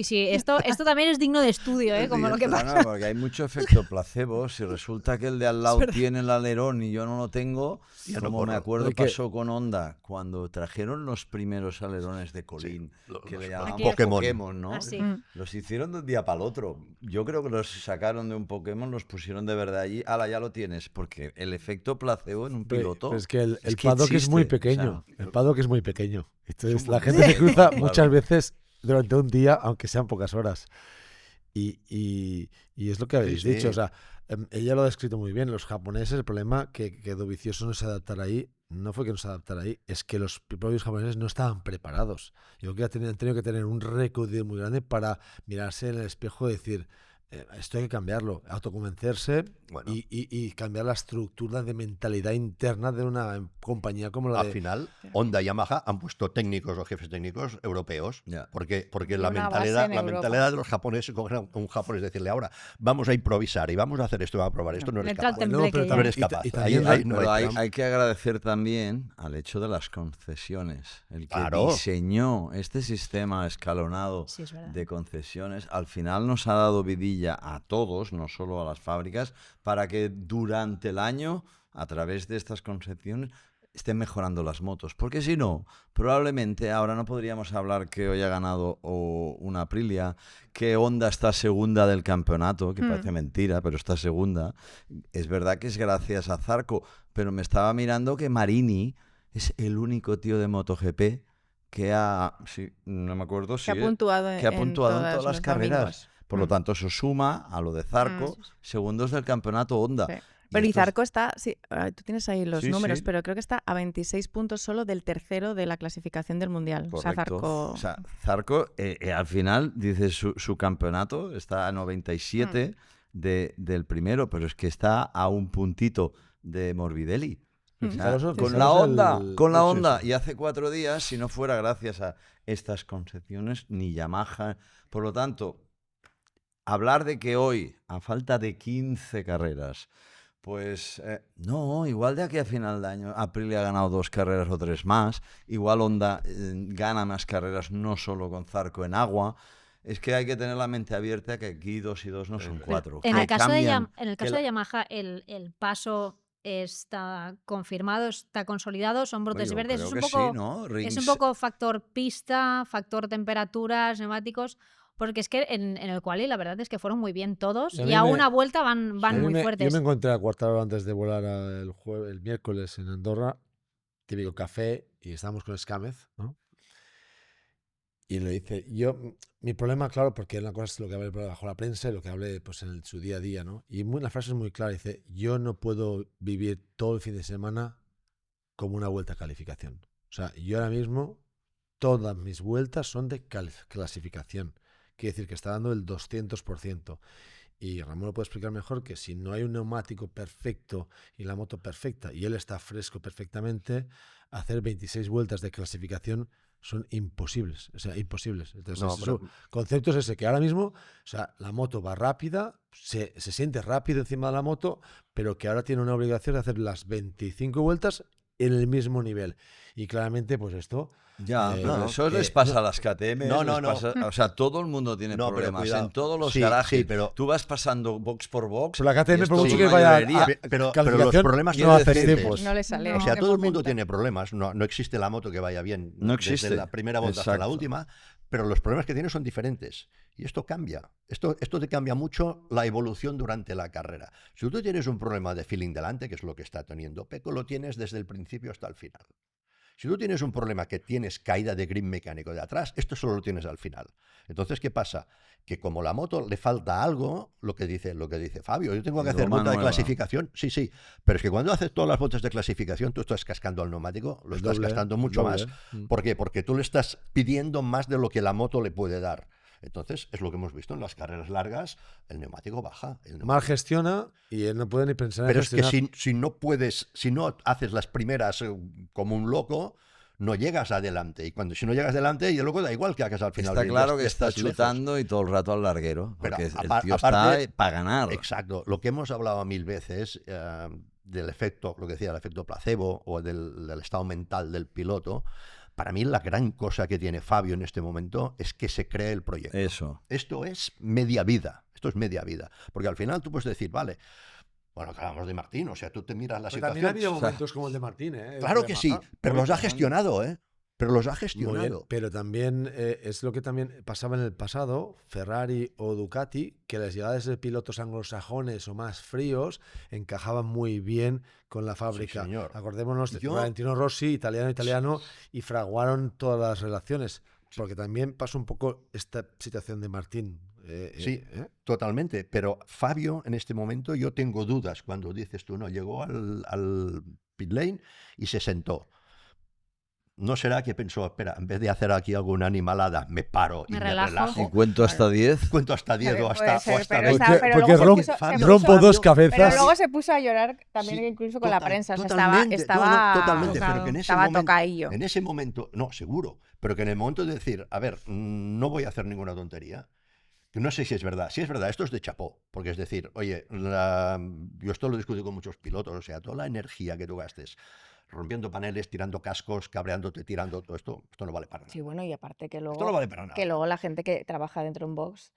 Sí, esto también es digno de estudio, ¿eh? Como lo que pasa. No, porque hay mucho efecto placebo. Si resulta que el de al lado tiene el alerón y yo no lo tengo, Ya como no me corro. acuerdo pasó con Honda, cuando trajeron los primeros alerones de Colín, que le llamaban Pokémon, ¿no? Ah, sí. Los hicieron de un día para el otro. Yo creo que los sacaron de un Pokémon, los pusieron de verdad allí. Ala, ya lo tienes, porque el efecto placebo en un piloto. Pero es que el paddock es muy pequeño. O sea, el paddock es muy pequeño. Entonces la gente se cruza muchas veces durante un día, aunque sean pocas horas. Y es lo que habéis dicho. O sea, ella lo ha descrito muy bien. Los japoneses, el problema que Dovizioso no se adaptara ahí, no fue que no se adaptara ahí, es que los propios japoneses no estaban preparados. Yo creo que han tenido que tener un recorrido muy grande para mirarse en el espejo y decir, esto hay que cambiarlo, autoconvencerse y cambiar la estructura de mentalidad interna de una compañía como la Al final, Honda y Yamaha han puesto técnicos o jefes técnicos europeos, porque la mentalidad de los japoneses, coger un japonés y decirle ahora vamos a improvisar y vamos a hacer esto y vamos a probar esto, no eres capaz. No eres capaz. Pero hay que agradecer también al hecho de las concesiones. El que diseñó este sistema escalonado de concesiones, al final nos ha dado vidilla a todos, no solo a las fábricas, para que durante el año, a través de estas concesiones, estén mejorando las motos. Porque si no, probablemente ahora no podríamos hablar que hoy ha ganado una Aprilia, que Honda está segunda del campeonato, que parece mentira, pero está segunda. Es verdad que es gracias a Zarco, pero me estaba mirando que Marini es el único tío de MotoGP que no me acuerdo si ha puntuado en todas las carreras. Domingos. Por lo tanto, eso suma a lo de Zarco, segundos del campeonato Honda. Sí. Pero y Zarco está, tú tienes ahí los números, sí. pero creo que está a 26 puntos solo del tercero de la clasificación del Mundial. Correcto. Zarco al final, dice su campeonato, está a 97 del primero, pero es que está a un puntito de Morbidelli. O sea, con la Honda. Y hace 4 días, si no fuera gracias a estas concesiones, ni Yamaha. Por lo tanto, hablar de que hoy, a falta de 15 carreras, pues no, igual de aquí a final de año Aprilia ha ganado 2 carreras o 3 más, igual Honda gana más carreras no solo con Zarco en agua. Es que hay que tener la mente abierta, que aquí 2 y 2 no son 4. En el caso de Yamaha, el paso está confirmado, está consolidado, son brotes verdes. Es un poco factor pista, factor temperaturas, neumáticos. Porque es que en el quali la verdad es que fueron muy bien todos y a una vuelta van muy fuertes. Yo me encontré a cuarta hora antes de volar el miércoles en Andorra, típico café, y estábamos con Escámez, ¿no? Y le dice, mi problema, claro, porque una cosa es lo que hablé bajo la prensa y lo que hablé pues, en su día a día, ¿no? Y la frase es muy clara, dice, yo no puedo vivir todo el fin de semana como una vuelta a calificación. O sea, yo ahora mismo, todas mis vueltas son de clasificación. quiere decir que está dando el 200%. Y Ramón lo puede explicar mejor, que si no hay un neumático perfecto y la moto perfecta y él está fresco perfectamente, hacer 26 vueltas de clasificación son imposibles. O sea, imposibles. Entonces, No, pero- su concepto es ese, que ahora mismo, o sea, la moto va rápida, se siente rápido encima de la moto, pero que ahora tiene una obligación de hacer las 25 vueltas en el mismo nivel. Y claramente, pues esto... Ya, no, eso les pasa a las KTM, No, les no. pasa- o sea, todo el mundo tiene No, pero problemas. cuidado. En todos los Sí, garajes, sí, pero- tú vas pasando box por box. Pero la KTM, y esto por mucho es que una vaya llorería. a pero los calificación, problemas no son hace diferentes. tiempos. No le sale. O sea, No. todo el mundo tiene problemas. No existe la moto que vaya bien No existe. desde la primera vuelta hasta la Exacto. última, pero los problemas que tiene son diferentes. Y esto cambia. Esto te cambia mucho la evolución durante la carrera. Si tú tienes un problema de feeling delante, que es lo que está teniendo Pecco, lo tienes desde el principio hasta el final. Si tú tienes un problema que tienes caída de grip mecánico de atrás, esto solo lo tienes al final. Entonces, ¿qué pasa? Que como la moto le falta algo, lo que dice Fabio, yo tengo que hacer Goma vuelta de nueva. clasificación, sí, pero es que cuando haces todas las vueltas de clasificación, tú estás cascando al neumático, lo estás Doble, gastando mucho doble. más. ¿Por qué? Porque tú le estás pidiendo más de lo que la moto le puede dar. Entonces, es lo que hemos visto en las carreras largas, el neumático baja. Mal gestiona y él no puede ni pensar en Pero es que gestionar. si no haces las primeras como un loco, no llegas adelante. Y si no llegas adelante, y el loco da igual que hagas al final. Está claro que estás está lejos. chutando y todo el rato al larguero. Pero Porque el aparte- tío está para ganar. Exacto. Lo que hemos hablado 1000 veces del efecto, lo que decía, el efecto placebo o del estado mental del piloto, para mí la gran cosa que tiene Fabio en este momento es que se cree el proyecto. Eso. Esto es media vida. Esto es media vida. Porque al final tú puedes decir, vale, bueno, que hablamos de Martín, o sea, tú te miras la Pero también ha situación. habido momentos como el de Martín, ¿eh? Claro De que sí, Yamaha. pero los ha gestionado, Pero los ha Muy bien, gestionado. pero también es lo que también pasaba en el pasado, Ferrari o Ducati, que las llegadas de pilotos anglosajones o más fríos encajaban muy bien con la fábrica. señor. Acordémonos de Yo- Valentino Rossi, italiano, y fraguaron todas las relaciones. Porque también pasó un poco esta situación de Martín. Sí, totalmente. Pero Fabio, en este momento, yo tengo dudas cuando dices tú, no, llegó al pit lane y se sentó. ¿No será que pensó, espera, en vez de hacer aquí alguna animalada, me paro y Me me relajo. relajo? Y cuento hasta 10. Cuento hasta 10 o Puede hasta, ser, o hasta pero 20. está- pero Porque luego se rompo puso- dos Pero cabezas. luego se puso a llorar también Sí, incluso con la prensa. O sea, estaba totalmente, totalmente, tocado. pero que en ese estaba momento, tocaillo. en ese momento, no, seguro, pero que en el momento de decir, a ver, no voy a hacer ninguna tontería, que no sé si es verdad. Si es verdad, esto es de chapó, porque es decir, oye, yo esto lo discuto con muchos pilotos, o sea, toda la energía que tú gastes rompiendo paneles, tirando cascos, cabreándote, tirando todo esto no vale para nada. Sí, bueno, y aparte que Esto no luego, vale para nada. que luego la gente que trabaja dentro de un box,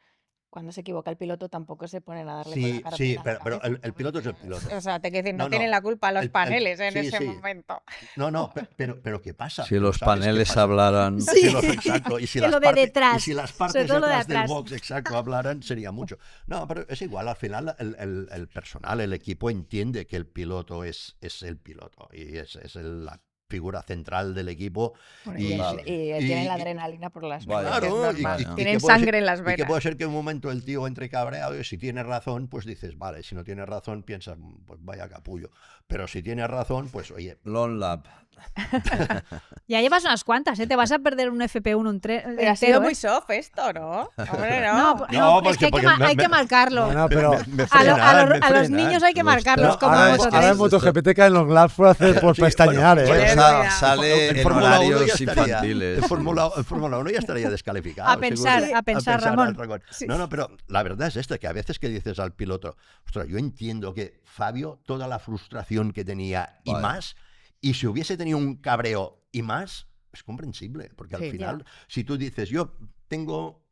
cuando se equivoca el piloto, tampoco se ponen a darle con la Sí, carpeta sí, en la pero cabeza. el piloto es el piloto. O sea, te quiero decir, no, No, tienen no. la culpa los El- paneles en sí, ese sí. momento. No, pero ¿qué pasa? Si Tú los sabes qué paneles pasa. hablaran. Sí. Exacto. Y si Que las lo de partes, detrás, y si las sobre partes todo lo de detrás del atrás. box, exacto, hablaran, sería mucho. No, pero es igual, al final el personal, el equipo entiende que el piloto es el piloto y es la figura central del equipo. Bueno, Y- tienen la y- adrenalina por las Vaya. venas, que es Claro, normal. y Tienen que puede sangre ser- en las Y que venas. puede ser que en un momento el tío entre cabreado y si tiene razón, pues dices, vale, si no tiene razón, piensas, pues vaya capullo. Pero si tiene razón, pues oye, Long lap. Ya llevas unas cuantas, ¿eh? Te vas a perder un FP1 Pero ha sido muy soft esto, ¿no? Hombre, no. No, No, es que porque hay que marcarlo. No, pero me A, lo- a frenan, los- me a los frenan. niños hay que Los marcarlos tres. como ahora, Moto ahora en 3. MotoGP caen los laps por hacer por Sí, pestañear, bueno, ¿eh? Ten Esa cuidado. sale en Fórmula 1 ya horarios estaría- infantiles. En Fórmula 1 ya estaría descalificado. A pensar, seguro. a pensar, Ramón. Sí. No, pero la verdad es esta, que a veces que dices al piloto, ostras, yo entiendo que Fabio, toda la frustración que tenía y Vale. más, y si hubiese tenido un cabreo y más, es comprensible, porque al Sí, final, si tú dices, yo tengo...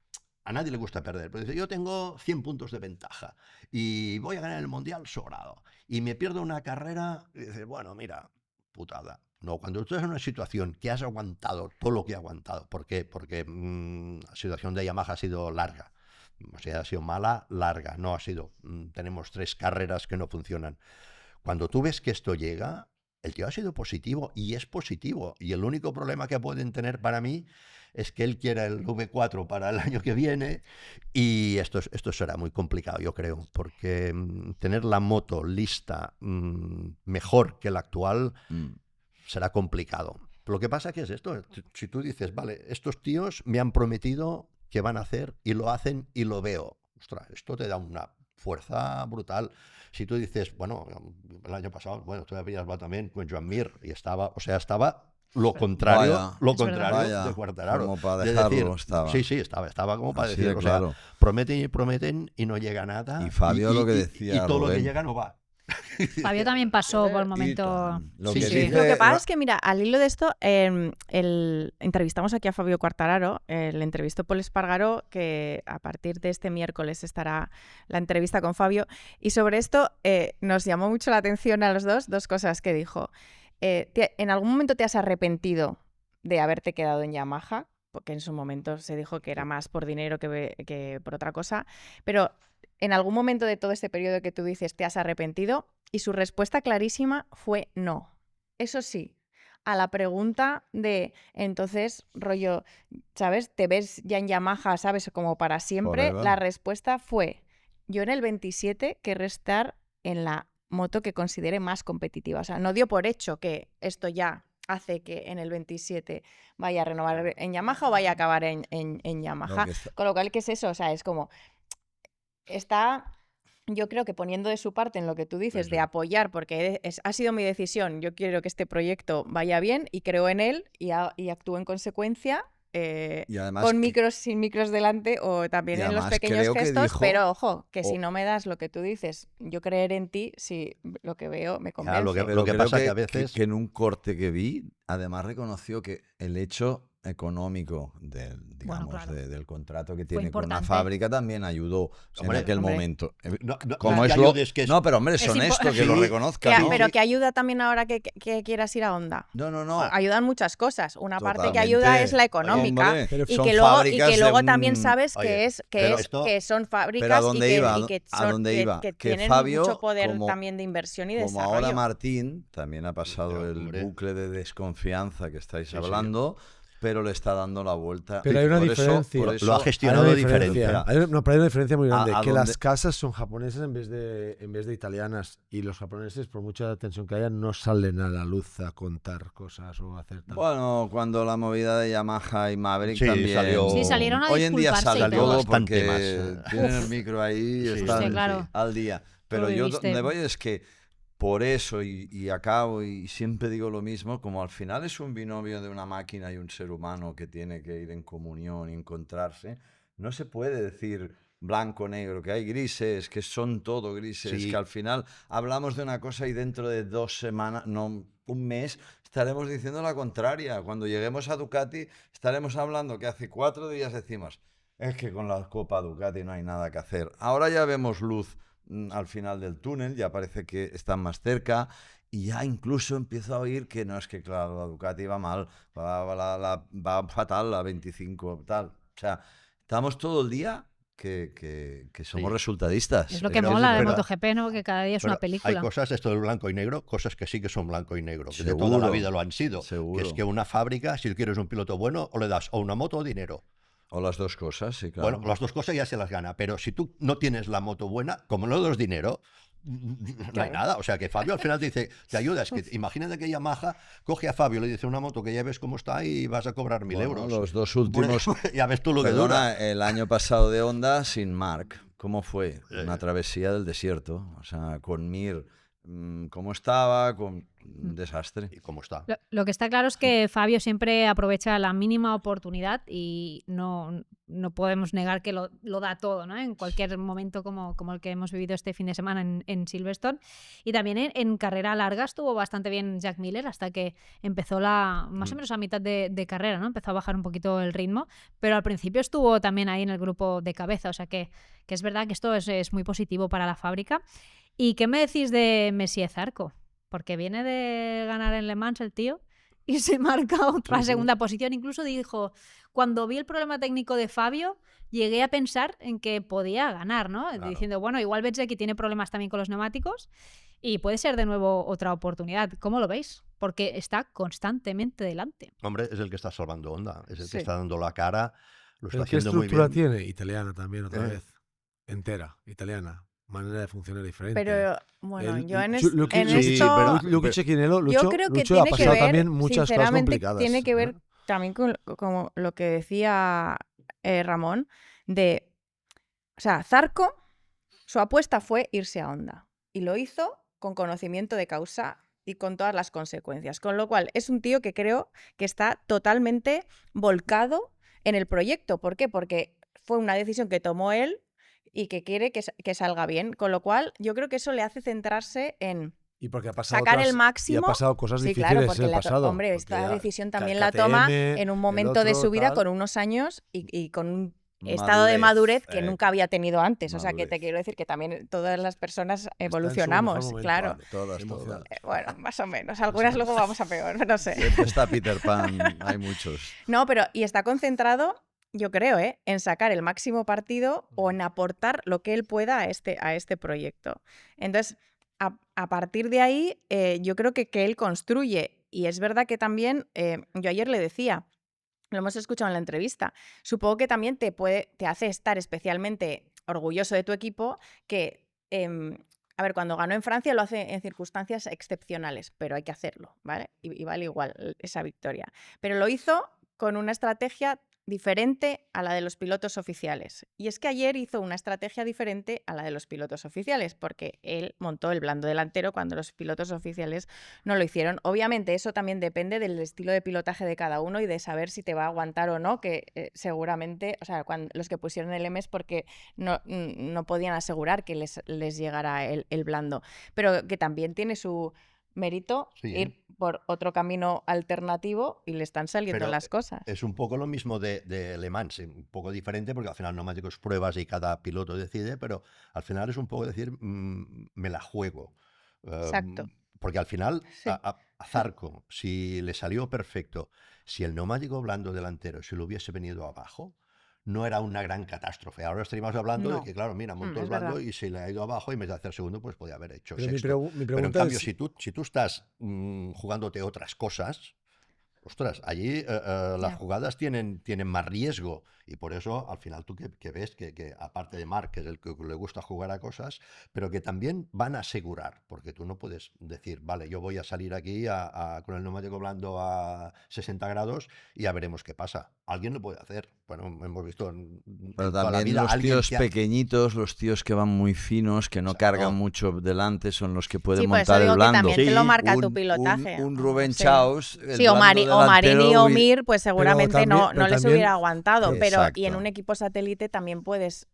A nadie le gusta perder, pero dice, yo tengo 100 puntos de ventaja y voy a ganar el Mundial sobrado. Y me pierdo una carrera y dices, bueno, mira, putada. No, cuando tú estás en una situación que has aguantado todo lo que has aguantado, ¿por qué? Porque la situación de Yamaha ha sido larga. O sea, ha sido mala, larga, no ha sido. Tenemos 3 carreras que no funcionan. Cuando tú ves que esto llega, el tío ha sido positivo y es positivo. Y el único problema que pueden tener para mí es que él quiera el V4 para el año que viene y esto será muy complicado, yo creo, porque tener la moto lista mejor que la actual será complicado. Lo que pasa que es esto, si tú dices, vale, estos tíos me han prometido qué van a hacer y lo hacen y lo veo. Ostras, esto te da una fuerza brutal. Si tú dices, bueno, el año pasado, bueno, tú habías hablado también con Joan Mir y estaba lo contrario, Vaya, de Quartararo. como para De dejarlo estaba. Sí, estaba como para Así decir, de o sea, claro. prometen y prometen y no llega nada. Y Fabio lo que decía y todo lo que Rubén. llega no va. Fabio también pasó por el momento. Lo Sí, que sí. dice Lo que pasa es que, mira, al hilo de esto, entrevistamos aquí a Fabio Quartararo, le entrevistó Pol Espargaró, que a partir de este miércoles estará la entrevista con Fabio, y sobre esto nos llamó mucho la atención a los dos cosas que dijo. ¿En algún momento te has arrepentido de haberte quedado en Yamaha? Porque en su momento se dijo que era más por dinero que por otra cosa, pero en algún momento de todo este periodo que tú dices te has arrepentido, y su respuesta clarísima fue no. Eso sí, a la pregunta de entonces, rollo, ¿sabes? ¿Te ves ya en Yamaha, sabes, como para siempre? Forever. La respuesta fue, yo en el 27 querré estar en la moto que considere más competitiva. O sea, no dio por hecho que esto ya hace que en el 27 vaya a renovar en Yamaha o vaya a acabar en Yamaha. Lo que está- Con lo cual, ¿qué es eso? O sea, es como, está, yo creo que poniendo de su parte en lo que tú dices, Sí, de sí. apoyar, porque ha sido mi decisión, yo quiero que este proyecto vaya bien y creo en él y actúo en consecuencia. Y además Con que- micros, sin micros delante o también Y en los además pequeños creo que gestos, dijo- pero ojo, que si o- no me das lo que tú dices, yo creer en ti, si lo que veo me Ya, convence. lo que Pero creo pasa que a veces... que en un corte que vi, además reconoció que el hecho económico Bueno, claro. del contrato que tiene con una importante. fábrica también ayudó Hombre, en aquel hombre. momento. No, Como que es lo... ayudes, que es- No, pero hombre, es Es honesto que lo Sí, reconozca. ¿no? Pero que ayuda también ahora que quieras ir a Honda. No. Ayudan muchas cosas. Una parte que Totalmente. ayuda es la económica. Hombre, Pero Y son que luego, fábricas de también sabes Oye, que pero son fábricas Pero ¿a dónde y que, iba? y que ¿A son- dónde que- iba? que Que tienen Fabio, mucho poder como- también de inversión y de Como desarrollo. ahora Martín, también ha pasado Pero, el hombre. bucle de desconfianza que estáis Sí, sí. hablando, pero le está dando la vuelta. Pero hay una Por eso- diferencia. por Lo eso- ha Hay gestionado una diferente. diferencia. Pero hay una diferencia muy grande. ¿A que dónde? las casas son japonesas en vez de italianas. Y los japoneses, por mucha tensión que haya, no salen a la luz a contar cosas o a hacer tal. Bueno, cuando la movida de Yamaha y Maverick Sí, también... salió- Sí, salieron a Hoy en día disculparse y sale todo. todo Bastante porque más. tienen el micro ahí y Sí, están sí, claro. al día. Pero Lo yo viviste. donde voy es que por eso, y acabo, y siempre digo lo mismo, como al final es un binomio de una máquina y un ser humano que tiene que ir en comunión y encontrarse, no se puede decir blanco, negro, que hay grises, que son todo grises, Sí. que al final hablamos de una cosa y dentro de 2 semanas, no, un mes, estaremos diciendo la contraria. Cuando lleguemos a Ducati estaremos hablando que hace 4 días decimos, es que con la Copa Ducati no hay nada que hacer. Ahora ya vemos luz al final del túnel, ya parece que están más cerca y ya incluso empiezo a oír que no, es que claro, la Ducati va mal, va fatal, la 25, tal. O sea, estamos todo el día que somos Sí. resultadistas. Es lo que Pero- mola de pero- MotoGP, ¿no? Que cada día es Pero una película. hay cosas, esto del blanco y negro, cosas que sí que son blanco y negro, que de toda Seguro. la vida lo han sido. Que Seguro. es que una fábrica, si quieres un piloto bueno, o le das o una moto o dinero. O las dos cosas, sí, claro. Bueno, las dos cosas ya se las gana, pero si tú no tienes la moto buena, como no le das dinero, no hay Claro. nada. O sea, que Fabio al final te dice, te ayuda. Es que imagínate que Yamaha coge a Fabio, le dice una moto que ya ves cómo está y vas a cobrar 1.000 Bueno, euros. los dos últimos... Ya ves tú lo que Perdona, dura. el año pasado de Honda sin Mark, ¿cómo fue? Una Eh. travesía del desierto. O sea, con Mir, ¿cómo estaba? Con un desastre. ¿Y cómo está? Lo que está claro es que Fabio siempre aprovecha la mínima oportunidad y no podemos negar que lo da todo, ¿no? En cualquier momento como el que hemos vivido este fin de semana en Silverstone. Y también en carrera larga estuvo bastante bien Jack Miller hasta que empezó más o menos a mitad de carrera, ¿no? Empezó a bajar un poquito el ritmo, pero al principio estuvo también ahí en el grupo de cabeza, o sea que es verdad que esto es muy positivo para la fábrica. ¿Y qué me decís de Messier Zarco? Porque viene de ganar en Le Mans el tío y se marca otra segunda posición. Incluso dijo, cuando vi el problema técnico de Fabio, llegué a pensar en que podía ganar, ¿no? Claro. Diciendo, bueno, igual Bezzecchi tiene problemas también con los neumáticos y puede ser de nuevo otra oportunidad. ¿Cómo lo veis? Porque está constantemente delante. Hombre, es el que está salvando Honda, es el Sí. que está dando la cara, lo está ¿Pero qué haciendo muy estructura bien. tiene? Italiana también, otra Eh. vez. Entera, italiana. Manera de funcionar diferente. Pero bueno, El- yo en Luki- en sí, esto... pero- Luki Cecchinello, Yo Lucho, creo que Lucho ha tiene que pasado ver, también muchas cosas sinceramente, complicadas. tiene que ver ¿eh? también con como lo que decía Ramón, o sea, Zarco, su apuesta fue irse a Honda y lo hizo con conocimiento de causa y con todas las consecuencias. Con lo cual, es un tío que creo que está totalmente volcado en el proyecto. ¿Por qué? Porque fue una decisión que tomó él y que quiere que salga bien. Con lo cual, yo creo que eso le hace centrarse en Y porque ha pasado sacar el y ha máximo. pasado cosas Sí, difíciles claro, porque en el pasado. hombre, porque esta ya decisión también KTM, la toma en un el momento de otro, su vida tal. con unos años y con un estado de madurez que nunca había tenido antes. O sea, que te quiero decir que también todas las personas Está en su mejor evolucionamos, momento, claro. Todas. Emocional. Bueno, más o menos. Algunas luego vamos a peor, no sé. Siempre está Peter Pan, hay muchos. No, pero y está concentrado, yo creo, en sacar el máximo partido o en aportar lo que él pueda a este proyecto. Entonces, a partir de ahí, yo creo que él construye. Y es verdad que también, yo ayer le decía, lo hemos escuchado en la entrevista, supongo que también te hace estar especialmente orgulloso de tu equipo, que, a ver, cuando ganó en Francia lo hace en circunstancias excepcionales, pero hay que hacerlo, ¿vale? Y vale igual esa victoria. Pero lo hizo con una estrategia diferente a la de los pilotos oficiales. Y es que ayer hizo una estrategia diferente a la de los pilotos oficiales, porque él montó el blando delantero cuando los pilotos oficiales no lo hicieron. Obviamente eso también depende del estilo de pilotaje de cada uno y de saber si te va a aguantar o no, que seguramente, o sea, los que pusieron el M es porque no podían asegurar que les llegara el blando, pero que también tiene su mérito ir por otro camino alternativo y le están saliendo las cosas. Es un poco lo mismo de Le Mans, un poco diferente porque al final neumáticos pruebas y cada piloto decide, pero al final es un poco decir, me la juego. Exacto. Porque al final Sí. a Zarco, si le salió perfecto, si el neumático blando delantero se lo hubiese venido abajo, no era una gran catástrofe. Ahora estaríamos hablando de No. que, claro, mira, montó el Es blando verdad. y se le ha ido abajo y en vez de hacer segundo, pues podía haber hecho Pero mi sexto. mi Pero en pregunta cambio, es... si tú estás jugándote otras cosas, ostras, allí las Ya. jugadas tienen más riesgo y por eso al final tú que ves que aparte de Marc, que es el que le gusta jugar a cosas, pero que también van a asegurar, porque tú no puedes decir, vale, yo voy a salir aquí con el neumático blando a 60 grados y ya veremos qué pasa. Alguien lo puede hacer. Bueno, hemos visto en Pero toda la también vida los alguien tíos que pequeñitos, los tíos que van muy finos, que no Exacto. cargan mucho delante, son los que pueden Sí, por eso montar el digo que blando. también te lo Sí, marca tu pilotaje. Un Rubén Sí. Chaus, el Sí, o blando Marini delantero, o Mir, pues seguramente también- no pero les también- hubiera aguantado. Pero y en Exacto. un equipo satélite también puedes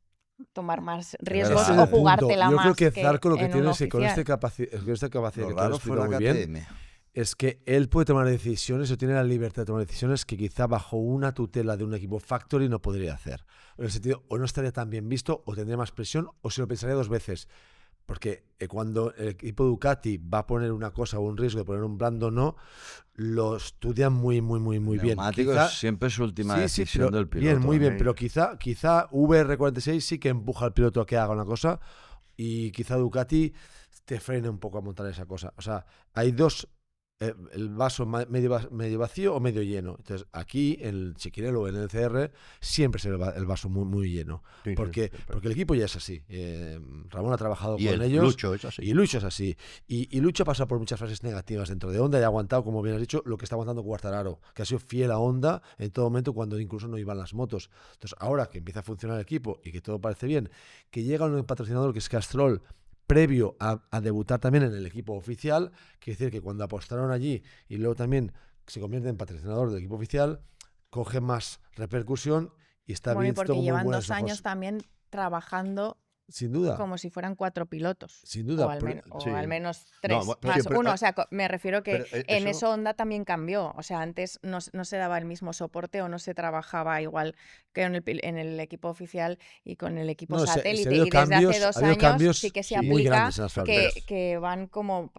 tomar más verdad. riesgos Ese es o el punto. jugártela Yo más creo que Zarco lo que en tiene un es que con oficial. esta capacidad Lo que tú has raro fue explicado la muy bien, KTM. es que él puede tomar decisiones o tiene la libertad de tomar decisiones que quizá bajo una tutela de un equipo factory no podría hacer. En el sentido, o no estaría tan bien visto, o tendría más presión, o se lo pensaría dos veces. Porque cuando el equipo Ducati va a poner una cosa o un riesgo de poner un blando o no, lo estudian muy bien. Neumáticos Quizá- siempre es última sí, decisión pero del piloto. bien, muy bien, sí. pero quizá VR46 sí que empuja al piloto a que haga una cosa y quizá Ducati te frene un poco a montar esa cosa. O sea, hay dos, el vaso medio vacío o medio lleno. Entonces, aquí en el Chiquinelo o en el CR siempre se ve el vaso muy lleno. Sí, sí, Porque sí, el equipo ya es así. Ramón ha trabajado y con el ellos. Lucho es así. Y Lucho es así. Y Lucho ha pasado por muchas fases negativas dentro de Honda y ha aguantado, como bien has dicho, lo que está aguantando Quartararo, que ha sido fiel a Honda en todo momento cuando incluso no iban las motos. Entonces, ahora que empieza a funcionar el equipo y que todo parece bien, que llega un patrocinador que es Castrol, previo a debutar también en el equipo oficial, quiere decir que cuando apostaron allí y luego también se convierte en patrocinador del equipo oficial, coge más repercusión y está Bueno, y visto porque muy llevan buenos 2 años ojos. también trabajando Sin duda. como si fueran 4 pilotos. Sin duda, O al, sí. al menos 3 No, más siempre- 1. O sea, me refiero que pero, en eso- eso Honda también cambió. O sea, antes no se daba el mismo soporte o no se trabajaba igual que en el equipo oficial y con el equipo No, se ha satélite. habido Y desde cambios- hace 2 ha habido años cambios sí que se muy aplica grandes en las fábricas. que van como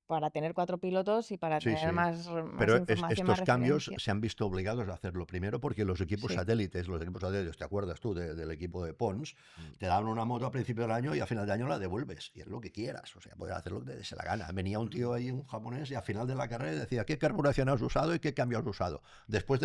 para tener 4 pilotos y para Sí, tener sí. más Pero información, estos más cambios referencia. se han visto obligados a hacerlo primero porque los equipos Sí. satélites, ¿te acuerdas tú del equipo de Pons? Te daban una moto a principio del año y a final de año la devuelves y es lo que quieras, o sea, puedes hacer lo que te dé la gana. Venía un tío ahí, un japonés, y al final de la carrera decía, ¿qué carburación has usado y qué cambio has usado? Después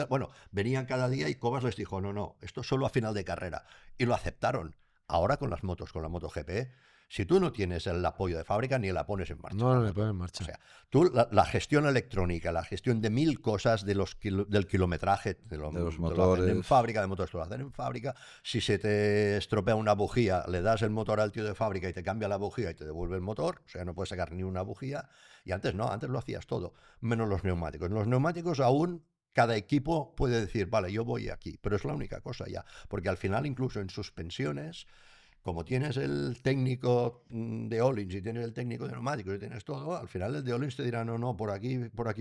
venían cada día y Cobas les dijo, no, esto solo a final de carrera y lo aceptaron. Ahora con las motos, con la MotoGP, Si tú no tienes el apoyo de fábrica, ni la pones en marcha. No le pones en marcha. O sea, tú la gestión electrónica, la gestión de 1000 cosas del kilometraje, de los motores. lo hacen en fábrica, de motores lo hacen en fábrica. Si se te estropea una bujía, le das el motor al tío de fábrica y te cambia la bujía y te devuelve el motor. O sea, no puedes sacar ni una bujía. Y antes no, antes lo hacías todo, menos los neumáticos. En los neumáticos aún cada equipo puede decir, vale, yo voy aquí, pero es la única cosa ya. Porque al final, incluso en suspensiones, como tienes el técnico de Öhlins y tienes el técnico de neumáticos y tienes todo, al final el de Öhlins te dirá, no, por aquí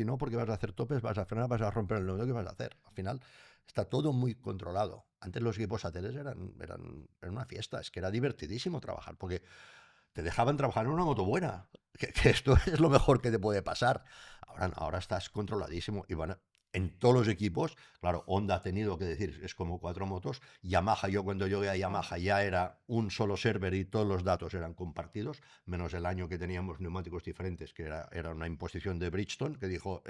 no, porque vas a hacer topes, vas a frenar, vas a romper el neumático, ¿qué vas a hacer? Al final está todo muy controlado. Antes los equipos satélites eran una fiesta, es que era divertidísimo trabajar, porque te dejaban trabajar en una moto buena, que esto es lo mejor que te puede pasar. Ahora estás controladísimo y en todos los equipos, claro, Honda ha tenido que decir, es como 4 motos. Yamaha, yo cuando llegué a Yamaha ya era un solo server y todos los datos eran compartidos, menos el año que teníamos neumáticos diferentes, que era una imposición de Bridgestone, que dijo,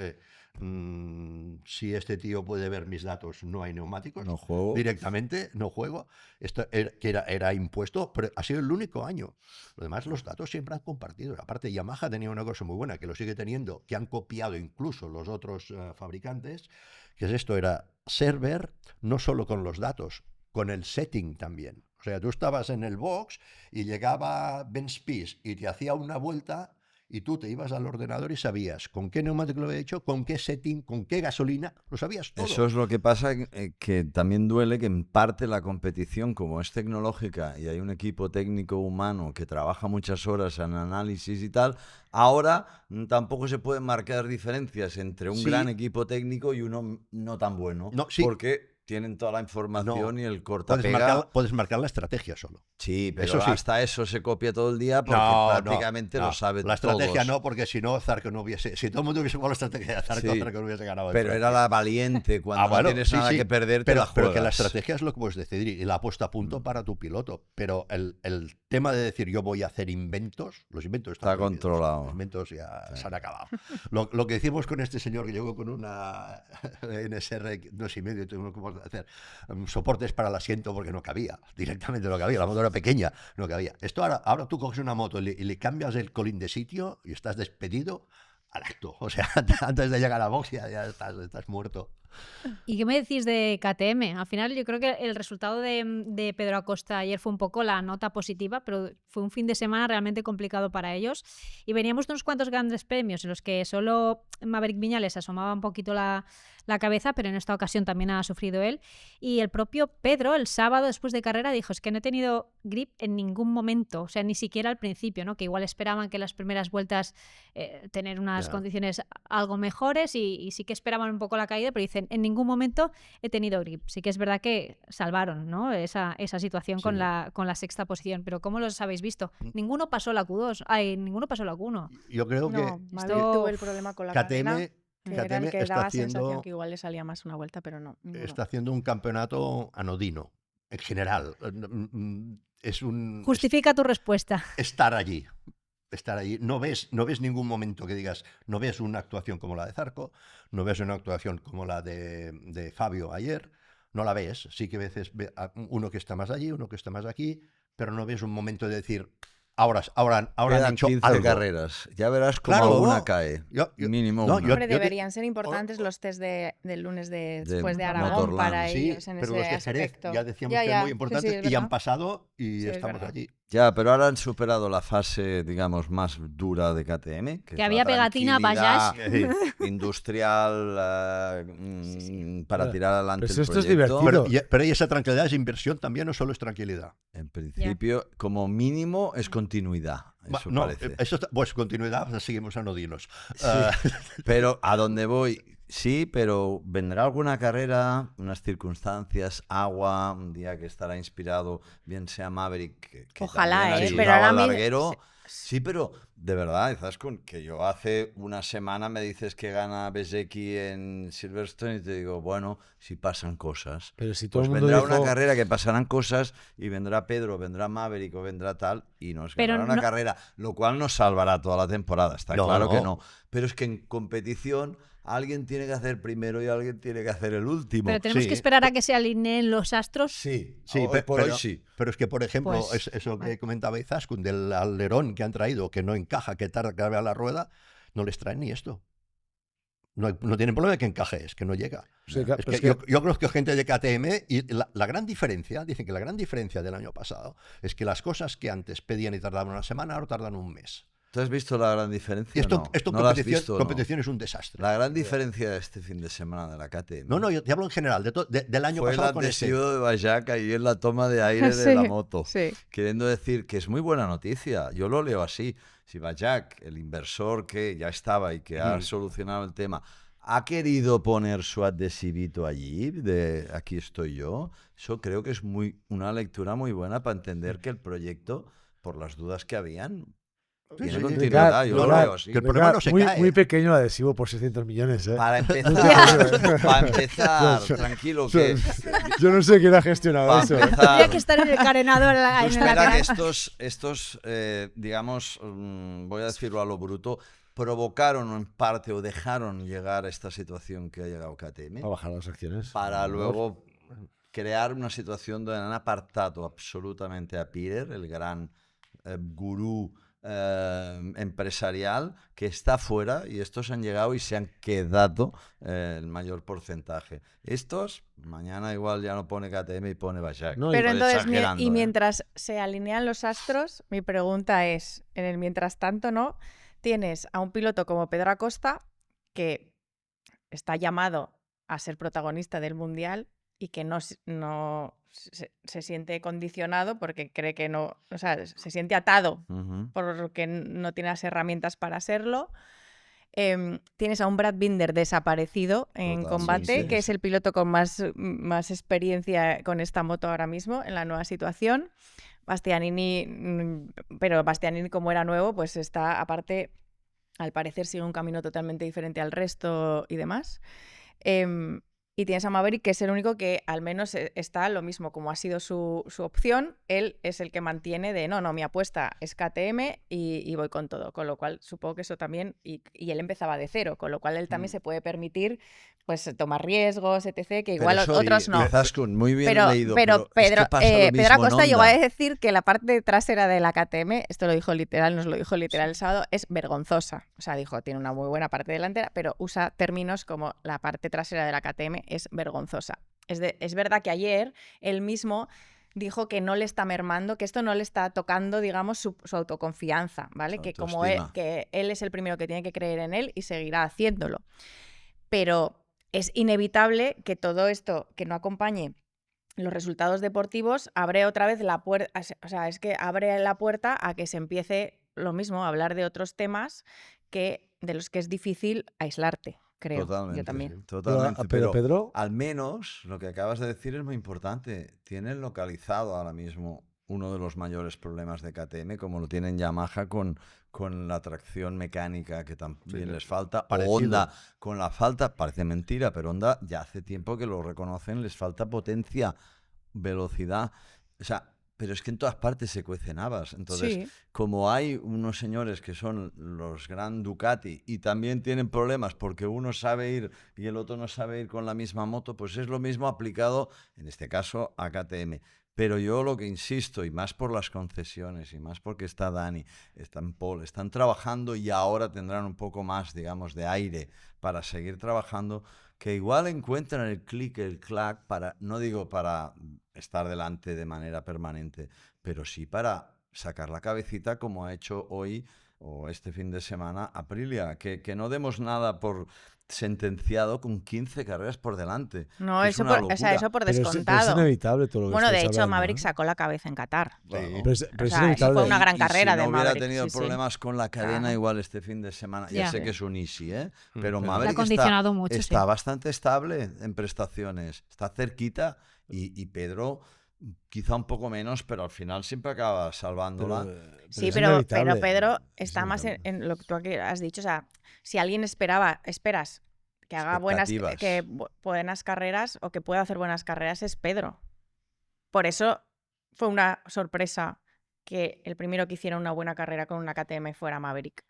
si este tío puede ver mis datos, no hay neumáticos. No juego. Directamente, no juego. Esto era impuesto, pero ha sido el único año. Lo demás, los datos siempre han compartido. Aparte, Yamaha tenía una cosa muy buena, que lo sigue teniendo, que han copiado incluso los otros fabricantes, que es esto, era server no solo con los datos, con el setting también. O sea, tú estabas en el box y llegaba Ben Spies y te hacía una vuelta y tú te ibas al ordenador y sabías con qué neumático lo había hecho, con qué setting, con qué gasolina, lo sabías todo. Eso es lo que pasa, que también duele que en parte la competición, como es tecnológica y hay un equipo técnico humano que trabaja muchas horas en análisis y tal, ahora tampoco se pueden marcar diferencias entre un gran equipo técnico y uno no tan bueno, porque tienen toda la información y el cortapega. Puedes marcar la estrategia solo. Sí, pero hasta eso se copia todo el día porque prácticamente lo sabe la estrategia todos. No, porque si no, Zarco no hubiese... Si todo el mundo hubiese jugado la estrategia de Zarco, Zarco no hubiese ganado. Pero era la valiente, cuando no tienes nada que perder, te la juegas. Pero que la estrategia es lo que puedes decidir y la puesta a punto para tu piloto. Pero el tema de decir yo voy a hacer inventos, los inventos están está controlado. Los inventos ya se han acabado. Lo que hicimos con este señor que llegó con una NSR 2,5 y tuvimos que hacer soportes para el asiento porque no cabía, directamente no cabía, la moto era pequeña, no cabía. Esto ahora tú coges una moto y le cambias el colín de sitio y estás despedido al acto. O sea, antes de llegar a box ya estás muerto. ¿Y qué me decís de KTM? Al final yo creo que el resultado de Pedro Acosta ayer fue un poco la nota positiva, pero fue un fin de semana realmente complicado para ellos. Y veníamos de unos cuantos grandes premios en los que solo Maverick Viñales asomaba un poquito la cabeza, pero en esta ocasión también ha sufrido él. Y el propio Pedro, el sábado después de carrera, dijo, es que no he tenido grip en ningún momento, o sea, ni siquiera al principio, ¿no? Que igual esperaban que las primeras vueltas tener unas condiciones algo mejores y sí que esperaban un poco la caída, pero dicen, en ningún momento he tenido grip. Sí que es verdad que salvaron, ¿no? esa situación con la sexta posición, pero ¿cómo los habéis visto? Ninguno pasó la Q2, ninguno pasó la Q1. Yo creo que tuvo el problema con la cadena, que era el que está daba haciendo, sensación que igual le salía más una vuelta, pero no. Está haciendo un campeonato anodino, en general. Justifica tu respuesta. Estar allí. No ves ningún momento que digas, no ves una actuación como la de Zarco, no ves una actuación como la de Fabio ayer, no la ves. Sí que a veces uno que está más allí, uno que está más aquí, pero no ves un momento de decir, ahora han hecho 15 algo. carreras. Ya verás cómo alguna cae. Mínimo una. Hombre, deberían ser importantes los test del lunes después de Aragón para ellos en pero ese los de Jerez aspecto. ya decíamos que es muy importante y han pasado y Sí, es estamos verdad. allí. Ya, pero ahora han superado la fase, digamos, más dura de KTM. Que había pegatina, Bajaj. Industrial, para tirar adelante Pues el esto es proyecto. divertido. Pero esa tranquilidad es inversión también, no solo es tranquilidad. En principio, como mínimo, es continuidad. Eso No, parece. pues continuidad, seguimos anodinos. Sí, pero a donde voy, sí, pero vendrá alguna carrera, unas circunstancias, agua, un día que estará inspirado, bien sea Maverick, que Ojalá, también ha pero llegado ahora al mismo larguero, Sí, pero de verdad, Izaskun, que yo hace una semana me dices que gana Bezzecchi en Silverstone y te digo, bueno, si pasan cosas. Pero si todo Pues el mundo vendrá dijo... una carrera que pasarán cosas y vendrá Pedro, vendrá Maverick o vendrá tal y nos Pero ganará una no- carrera, lo cual no salvará toda la temporada, está No, claro que no. no. Pero es que en competición alguien tiene que hacer primero y alguien tiene que hacer el último. Pero tenemos Sí. que esperar a que se alineen los astros. Sí, Sí, hoy por pero, hoy sí. pero es que, por ejemplo, Pues, eso que comentaba Izaskun del alerón que han traído, que no encaja, que tarda que a la rueda, no les traen ni esto. No tienen problema de que encaje, es que no llega. Sí, Es pero que es que- yo creo que gente de KTM, y la gran diferencia, dicen que la gran diferencia del año pasado es que las cosas que antes pedían y tardaban una semana, ahora tardan un mes. ¿Tú has visto la gran Y diferencia? esto, o no? esto ¿No la has competición, visto o no? competición es un desastre. La gran diferencia de este fin de semana de la KTM No, yo te hablo en general, del año fue el pasado con este. adhesivo de Bayak ahí en la toma de aire de Sí, la moto. sí. Queriendo decir que es muy buena noticia. Yo lo leo así. Si Bayak, el inversor que ya estaba y que ha solucionado el tema, ha querido poner su adhesivito allí, de aquí estoy yo, eso creo que es una lectura muy buena para entender que el proyecto, por las dudas que habían, Sí, tiene sí, continuidad. Yo lo Ricard, veo así. que el problema no se muy, cae. muy pequeño el adhesivo por 600 millones, ¿eh? Para te empezar, tranquilo, que Yo no sé quién ha gestionado para eso. empezar, Tendría que estar en el carenador en tú la espera cara. que estos digamos, voy a decirlo a lo bruto, provocaron en parte o dejaron llegar a esta situación que ha llegado KTM Va a bajar las acciones. para luego crear una situación donde han apartado absolutamente a Peter, el gran gurú empresarial que está fuera, y estos han llegado y se han quedado el mayor porcentaje. Estos, mañana igual ya no pone KTM y pone Bayak. No, Pero Estoy entonces, exagerando, y ¿eh? mientras se alinean los astros, mi pregunta es, en el mientras tanto, ¿no? Tienes a un piloto como Pedro Acosta, que está llamado a ser protagonista del Mundial y que no se siente condicionado porque cree que no, o sea, se siente atado Ujú. porque no tiene las herramientas para serlo. Tienes a un Brad Binder desaparecido en Total, combate, sí, que sí. es el piloto con más experiencia con esta moto ahora mismo en la nueva situación. Bastianini, pero Bastianini, como era nuevo, pues está, aparte, al parecer sigue un camino totalmente diferente al resto y demás. Y tienes a Maverick, que es el único que al menos está lo mismo, como ha sido su opción, él es el que mantiene de no, mi apuesta es KTM y voy con todo, con lo cual supongo que eso también, y él empezaba de cero, con lo cual él también se puede permitir pues tomar riesgos, etc., que igual Pero eso, otros no. Izaskun, muy bien Pero leído, Pedro, es que pasa lo Pedro mismo en Acosta llegó a Honda. decir que la parte trasera de la KTM, esto lo dijo literal, nos lo dijo literal el sábado, es vergonzosa. O sea, dijo, tiene una muy buena parte delantera, pero usa términos como la parte trasera de la KTM es vergonzosa. Es verdad que ayer él mismo dijo que no le está mermando, que esto no le está tocando, digamos, su autoconfianza, ¿vale? Su Que como él, autoestima. que él es el primero que tiene que creer en él y seguirá haciéndolo. Pero es inevitable que todo esto que no acompañe los resultados deportivos abre otra vez la puerta, o sea, es que abre la puerta a que se empiece lo mismo, a hablar de otros temas de los que es difícil aislarte, creo. Totalmente, Yo también. totalmente. Pero Pedro, al menos lo que acabas de decir es muy importante. Tienen localizado ahora mismo uno de los mayores problemas de KTM, como lo tienen Yamaha con la tracción mecánica que también Sí, les falta. parecido. O Honda con la falta, parece mentira, pero Honda ya hace tiempo que lo reconocen, les falta potencia, velocidad. O sea, pero es que en todas partes se cuecen habas. Entonces, Sí. como hay unos señores que son los Gran Ducati y también tienen problemas porque uno sabe ir y el otro no sabe ir con la misma moto, pues es lo mismo aplicado, en este caso, a KTM. Pero yo lo que insisto, y más por las concesiones, y más porque está Dani, están Paul, están trabajando y ahora tendrán un poco más, digamos, de aire para seguir trabajando, que igual encuentran el clic, el clac, no digo para estar delante de manera permanente, pero sí para sacar la cabecita como ha hecho hoy o este fin de semana Aprilia, que no demos nada por sentenciado con 15 carreras por delante. No, que es eso una por, o sea, locura. eso por pero es descontado. inevitable todo lo que Bueno, de estáis hecho, hablando, Maverick ¿eh? sacó la cabeza en Qatar. Claro. Pero es O sea, inevitable. eso fue una gran Y carrera si de no hubiera Maverick. tenido sí, sí. problemas con la cadena Claro. igual este fin de semana. Ya Ya. sé que es un easy, ¿eh? Pero pero- Maverick Le ha condicionado mucho, está sí. bastante estable en prestaciones. Está cerquita y Pedro quizá un poco menos, pero al final siempre acaba salvándola. Sí, es pero inevitable. Pedro Es está más inevitable. en lo que tú aquí has dicho. O sea, si alguien esperas que haga Expectativas. buenas carreras o que pueda hacer buenas carreras, es Pedro. Por eso fue una sorpresa que el primero que hiciera una buena carrera con una KTM fuera Maverick.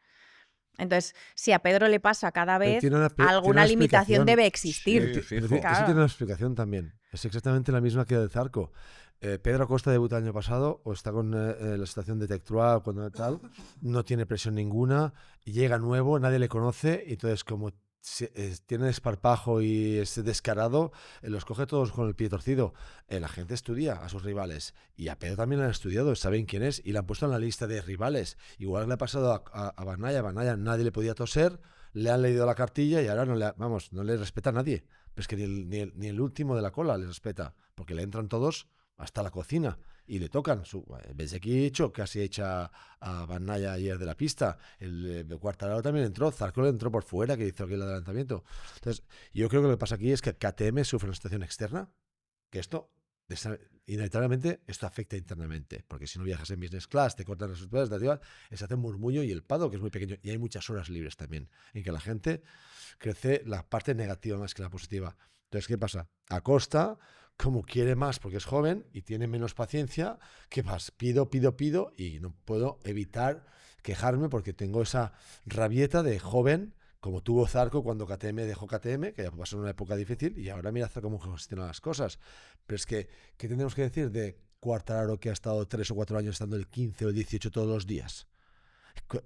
Entonces, si a Pedro le pasa cada Pero vez, tiene una alguna limitación explicación. debe existir. Sí, Pero fijo. eso Claro. tiene una explicación también. Es exactamente la misma que el Zarco. Pedro Acosta debuta el año pasado o está con la situación de Tectroa o cuando tal, no tiene presión ninguna, llega nuevo, nadie le conoce y entonces como tiene desparpajo y es descarado, los coge todos con el pie torcido. La gente estudia a sus rivales y a Pedro también le han estudiado, saben quién es y le han puesto en la lista de rivales. Igual le ha pasado a Bagnaia, nadie le podía toser, le han leído la cartilla y ahora no le respeta a nadie. Pero es que ni el último de la cola le respeta, porque le entran todos hasta la cocina y le tocan. Bezzecchi casi echa a Bagnaia ayer de la pista. El Quartararo también entró, Zarco le entró por fuera, que hizo aquí el adelantamiento. Entonces, yo creo que lo que pasa aquí es que KTM sufre una situación externa, que esto, inevitablemente, esto afecta internamente, porque si no viajas en business class, te cortan las sustancias, se hace un murmullo y el paddock que es muy pequeño, y hay muchas horas libres también, en que la gente crece la parte negativa más que la positiva. Entonces, ¿qué pasa? Acosta, como quiere más porque es joven y tiene menos paciencia, ¿qué pasa? Pido y no puedo evitar quejarme porque tengo esa rabieta de joven, como tuvo Zarco cuando KTM dejó KTM, que ya pasó una época difícil y ahora mira cómo gestiona las cosas. Pero es que, ¿qué tendremos que decir de Quartararo, que ha estado 3 o 4 años estando el 15 o el 18 todos los días?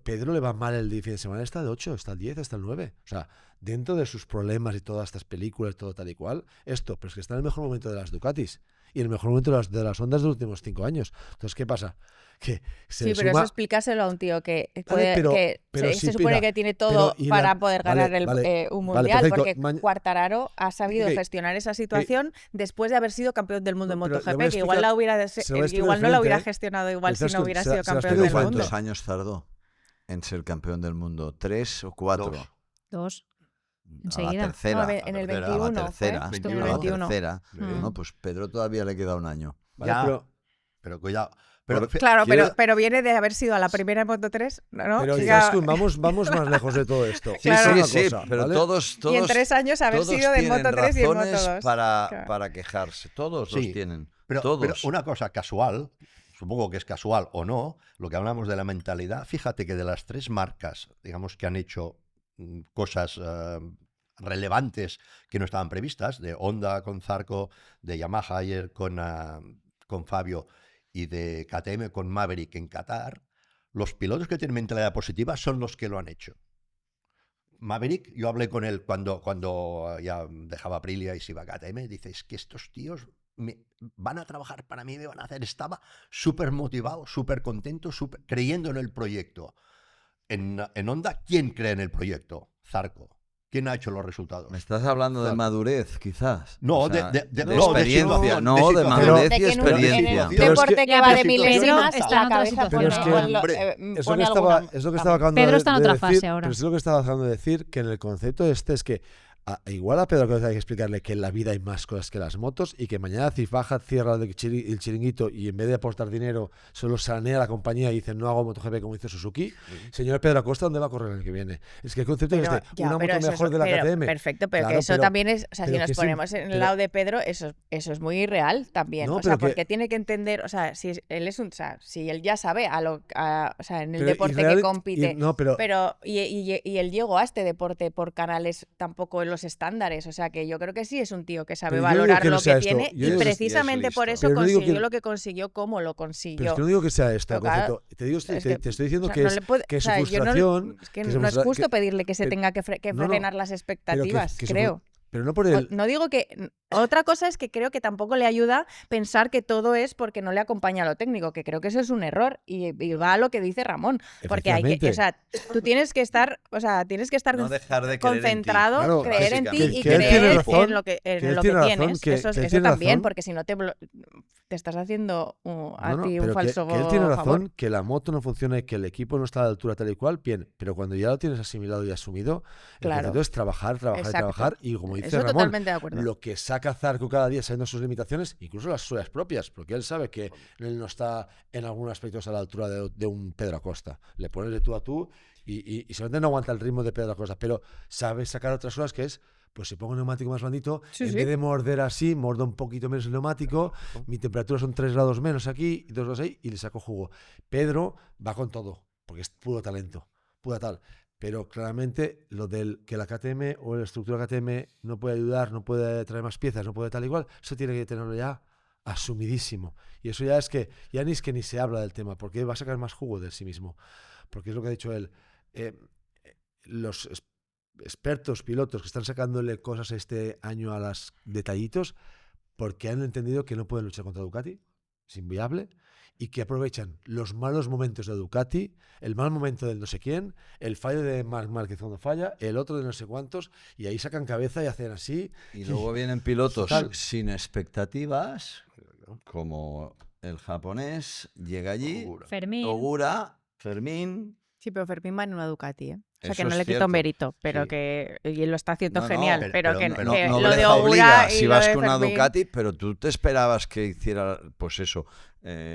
Pedro le va mal el fin de semana, está el 8, está el 10, está el 9. O sea, dentro de sus problemas y todas estas películas, todo tal y cual, pero es que está en el mejor momento de las Ducatis y en el mejor momento de las Hondas de los últimos 5 años. Entonces, ¿qué pasa? Que Sí, pero eso explícaselo a un tío que se supone mira, que tiene todo para poder ganar un mundial, perfecto. porque Quartararo ha sabido gestionar esa situación después de haber sido campeón del mundo en MotoGP, que igual no la hubiera gestionado igual si no hubiera sido campeón del mundo. ¿Cuántos años tardó en ser campeón del mundo? ¿3 o 4? 2. A Enseguida. la tercera. No, en el 21 a la tercera. fue, estuvo en el a la 21. tercera. Mm. No, pues Pedro todavía le queda un año. Vale, Ya, pero cuidado. Pero, Claro, ¿Quiere- pero viene de haber sido a la primera en Moto3, ¿no? Pero Ya- Izaskun, vamos más lejos de todo esto. Sí, Claro. Una sí, cosa, pero ¿vale? todos y en 3 años haber todos sido de tienen Moto3 y en razones Moto2. para, Claro. para quejarse. Todos los Sí, tienen. pero todos. una cosa casual, supongo que es casual o no, lo que hablamos de la mentalidad, fíjate que de las 3 marcas, digamos, que han hecho cosas relevantes que no estaban previstas, de Honda con Zarco, de Yamaha ayer con Fabio y de KTM con Maverick en Qatar, los pilotos que tienen mentalidad positiva son los que lo han hecho. Maverick, yo hablé con él cuando ya dejaba Aprilia y se iba a KTM, dice, es que estos tíos van a trabajar para mí, me van a hacer. Estaba súper motivado, súper contento, creyendo en el proyecto. En Honda, ¿quién cree en el proyecto? Zarco. ¿Quién ha hecho los resultados? ¿Me estás hablando de madurez, quizás? No, O sea, de experiencia. situación, No, de situación. madurez De y que en un experiencia. Pero es deporte que- que va de Pedro milésimas, está en la otra cabeza situación. Pero es que, pone es lo que alguna... estaba acabando Pedro está en otra de fase decir, ahora. Pero es lo que estaba acabando de decir, que en el concepto es que igual a Pedro que hay que explicarle que en la vida hay más cosas que las motos y que mañana Cifaja cierra el chiringuito y en vez de aportar dinero solo sanea la compañía y dice no hago MotoGP como hizo Suzuki. Señor Pedro Acosta, ¿dónde va a correr el año que viene? Es que el concepto es una moto mejor de la KTM. Perfecto, pero Claro, que eso pero- también es, o sea, si pero nos que sí, ponemos en el pero- lado de Pedro, eso es muy irreal también. No, O sea, pero que- porque tiene que entender, o sea, si él es o sea, si él ya sabe o sea, en el Pero deporte irreal- que compite, pero y él llegó a este deporte por canales tampoco en los estándares, o sea, que yo creo que sí es un tío que sabe Pero yo no digo valorar que no lo sea que esto, tiene yo y digo- precisamente y es por listo. eso Pero no digo consiguió que- lo que consiguió, como lo Pero consiguió. es que no digo que sea esto el Pero claro, concepto. Te estoy diciendo O sea, que no es le puede- que o su sea, yo no- frustración... es que que su no es frustra- justo que- pedirle que se que- tenga que no, no, frenar las pero expectativas, que su creo. pero no por el... No digo que... Otra cosa es que creo que tampoco le ayuda pensar que todo es porque no le acompaña lo técnico, que creo que eso es un error y va a lo que dice Ramón, porque hay que, o sea, tú tienes que estar, No dejar de creer en ti. concentrado, Claro, creer en ti básicamente. y que él tiene creer razón, en lo que él tiene razón, tienes, que eso él también, tiene razón. porque si no te te estás haciendo a No, ti pero un falso que él tiene razón, favor. que la moto no funciona y que el equipo no está a la altura tal y cual, bien, pero cuando ya lo tienes asimilado y asumido, el Claro. concepto es trabajar, trabajar y Exacto. trabajar, y como dice Eso Ramón, totalmente de acuerdo. lo que saca Zarco cada día sabiendo sus limitaciones, incluso las suyas propias, porque él sabe que él no está en algunos aspectos a la altura de un Pedro Acosta. Le pones de tú a tú y seguramente no aguanta el ritmo de Pedro Acosta, pero sabe sacar otras cosas que es, pues si pongo un neumático más blandito, Sí, en sí. vez de morder así, mordo un poquito menos el neumático, mi temperatura son 3 grados menos aquí y 2 grados ahí y le saco jugo. Pedro va con todo, porque es puro talento, pura tal. Pero claramente lo del que la KTM o la estructura KTM no puede ayudar, no puede traer más piezas, no puede tal igual, eso tiene que tenerlo ya asumidísimo. Y eso ya es que ni se habla del tema, porque va a sacar más jugo de sí mismo. Porque es lo que ha dicho él. Los expertos, pilotos que están sacándole cosas este año a los detallitos, porque han entendido que no pueden luchar contra Ducati, es inviable, y que aprovechan los malos momentos de Ducati, el mal momento del no sé quién, el fallo de Marc Márquez cuando falla, el otro de no sé cuántos, y ahí sacan cabeza y hacen así. Y luego vienen pilotos Total. sin expectativas, como el japonés, llega allí, Fermín. Ogura, Fermín. Sí, pero Fermín va en una Ducati, ¿eh? O sea, Eso que no es le quito cierto. mérito, pero Sí. que y él lo está haciendo No, no, genial, pero que no, que No lo de obliga, Ogura y si lo vas de con una Fermín- Ducati, pero tú te esperabas que hiciera, pues eso.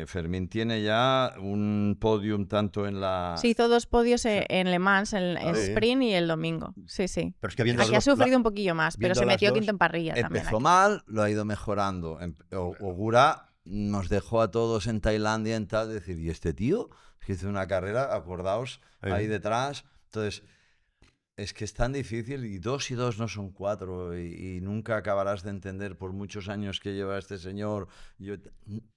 Fermín tiene ya un podium tanto en la... Sí, hizo 2 podios en Le Mans, en sí. sprint y el domingo. Sí, sí. Pero es que viendo Aquí ha las dos- sufrido la- un poquillo más, pero viendo se las metió dos, quinto en parrilla también. Empezó aquí. mal, lo ha ido mejorando. Ogura nos dejó a todos en Tailandia en tal, decir, ¿y este tío? Es que hizo una carrera, acordaos, ahí detrás. Entonces, es que es tan difícil y 2 y 2 no son 4 y nunca acabarás de entender por muchos años que lleva este señor.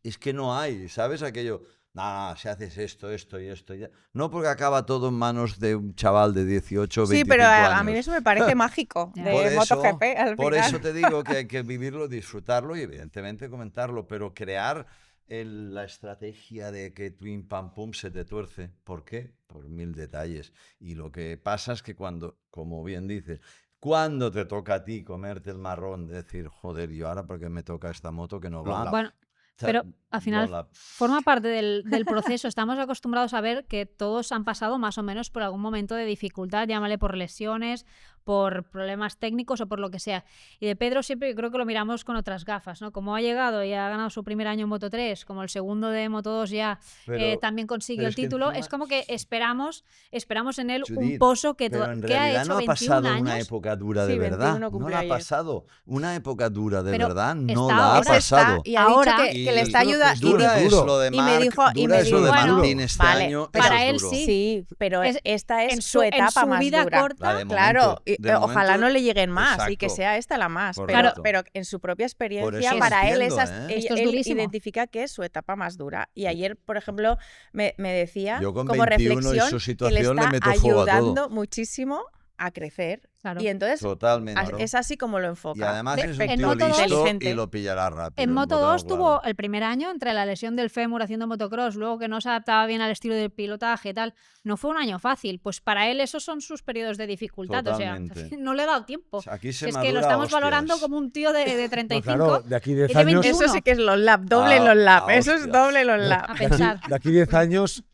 Es que no hay, ¿sabes? Aquello, nada, si haces esto y esto. No porque acaba todo en manos de un chaval de 18 o 25 Sí, pero años. a mí eso me parece mágico Ya. de Por eso- MotoGP al Por final. eso te digo que hay que vivirlo, disfrutarlo y evidentemente comentarlo, pero crear la estrategia de que pim pam pum se te tuerce. ¿Por qué? Por 1000 detalles. Y lo que pasa es que cuando, como bien dices, cuando te toca a ti comerte el marrón, decir, joder, yo ahora porque me toca esta moto que no va. Bueno, O sea, pero al final no la- forma parte del proceso. Estamos acostumbrados a ver que todos han pasado más o menos por algún momento de dificultad, llámale por lesiones, por problemas técnicos o por lo que sea. Y de Pedro siempre yo creo que lo miramos con otras gafas, ¿no? Como ha llegado y ha ganado su primer año en Moto 3, como el segundo de Moto 2 ya Pero- también consigue pero el es que título, encima- es como que esperamos en él un Judith, pozo que, pero en que ha realidad hecho no ha 21 pasado una años. época dura de Sí, verdad. 21 No cumplió la ha ayer. pasado. Una época dura de Pero verdad no está la ha ahora. pasado. Y ha Ahora- dicho que le está Y ayudando. Dura es lo de y me Marc, dijo- y dura me es lo de dijo, bueno, Martín este vale, año. para eso es él duro. sí. Sí, pero Es- esta es en su etapa su más vida dura. corta, La de Claro, momento, y, de ojalá momento, no le lleguen más y que exacto. sea esta la más. Correcto. Pero en su propia experiencia, eso para él, entiendo, esa, ¿eh? Esto es él durísimo. identifica que es su etapa más dura. Y ayer, por ejemplo, me decía, Yo con como 21 y reflexión, su que le situación le está meto fuego a todo. ayudando muchísimo a crecer. Claro. Y entonces Totalmente. es así como lo enfoca. Y además es un en tío Moto2 listo inteligente. y lo pillará rápido. En lo Moto tengo 2 claro. tuvo el primer año entre la lesión del fémur haciendo motocross, luego que no se adaptaba bien al estilo del pilotaje y tal. No fue un año fácil. Pues para él esos son sus periodos de dificultad. Totalmente. O sea, no le ha dado tiempo. O sea, aquí Si se es que lo madura estamos hostias. valorando como un tío de No, 35. claro, de aquí 10 y de años. 21. Eso sí que es los lap, doble Ah, los lap. ah, Eso es hostias. doble los lap. A pensar. De aquí 10 años,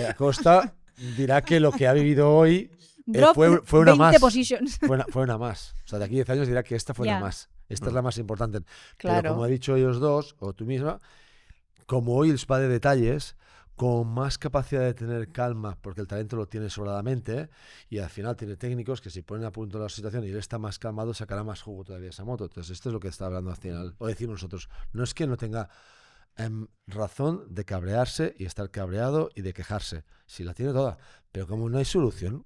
Acosta dirá que lo que ha vivido hoy Drop fue una 20 más. positions. Fue una más. O sea, de aquí 10 años dirá que esta fue Ya. una más. Esta es la más importante. Claro. Pero como ha dicho ellos dos, o tú misma, como hoy el spa de detalles, con más capacidad de tener calma, porque el talento lo tiene sobradamente, y al final tiene técnicos que si ponen a punto la situación y él está más calmado, sacará más jugo todavía esa moto. Entonces esto es lo que está hablando al final, o decimos nosotros. No es que no tenga razón de cabrearse y estar cabreado y de quejarse. Si la tiene toda, pero como no hay solución.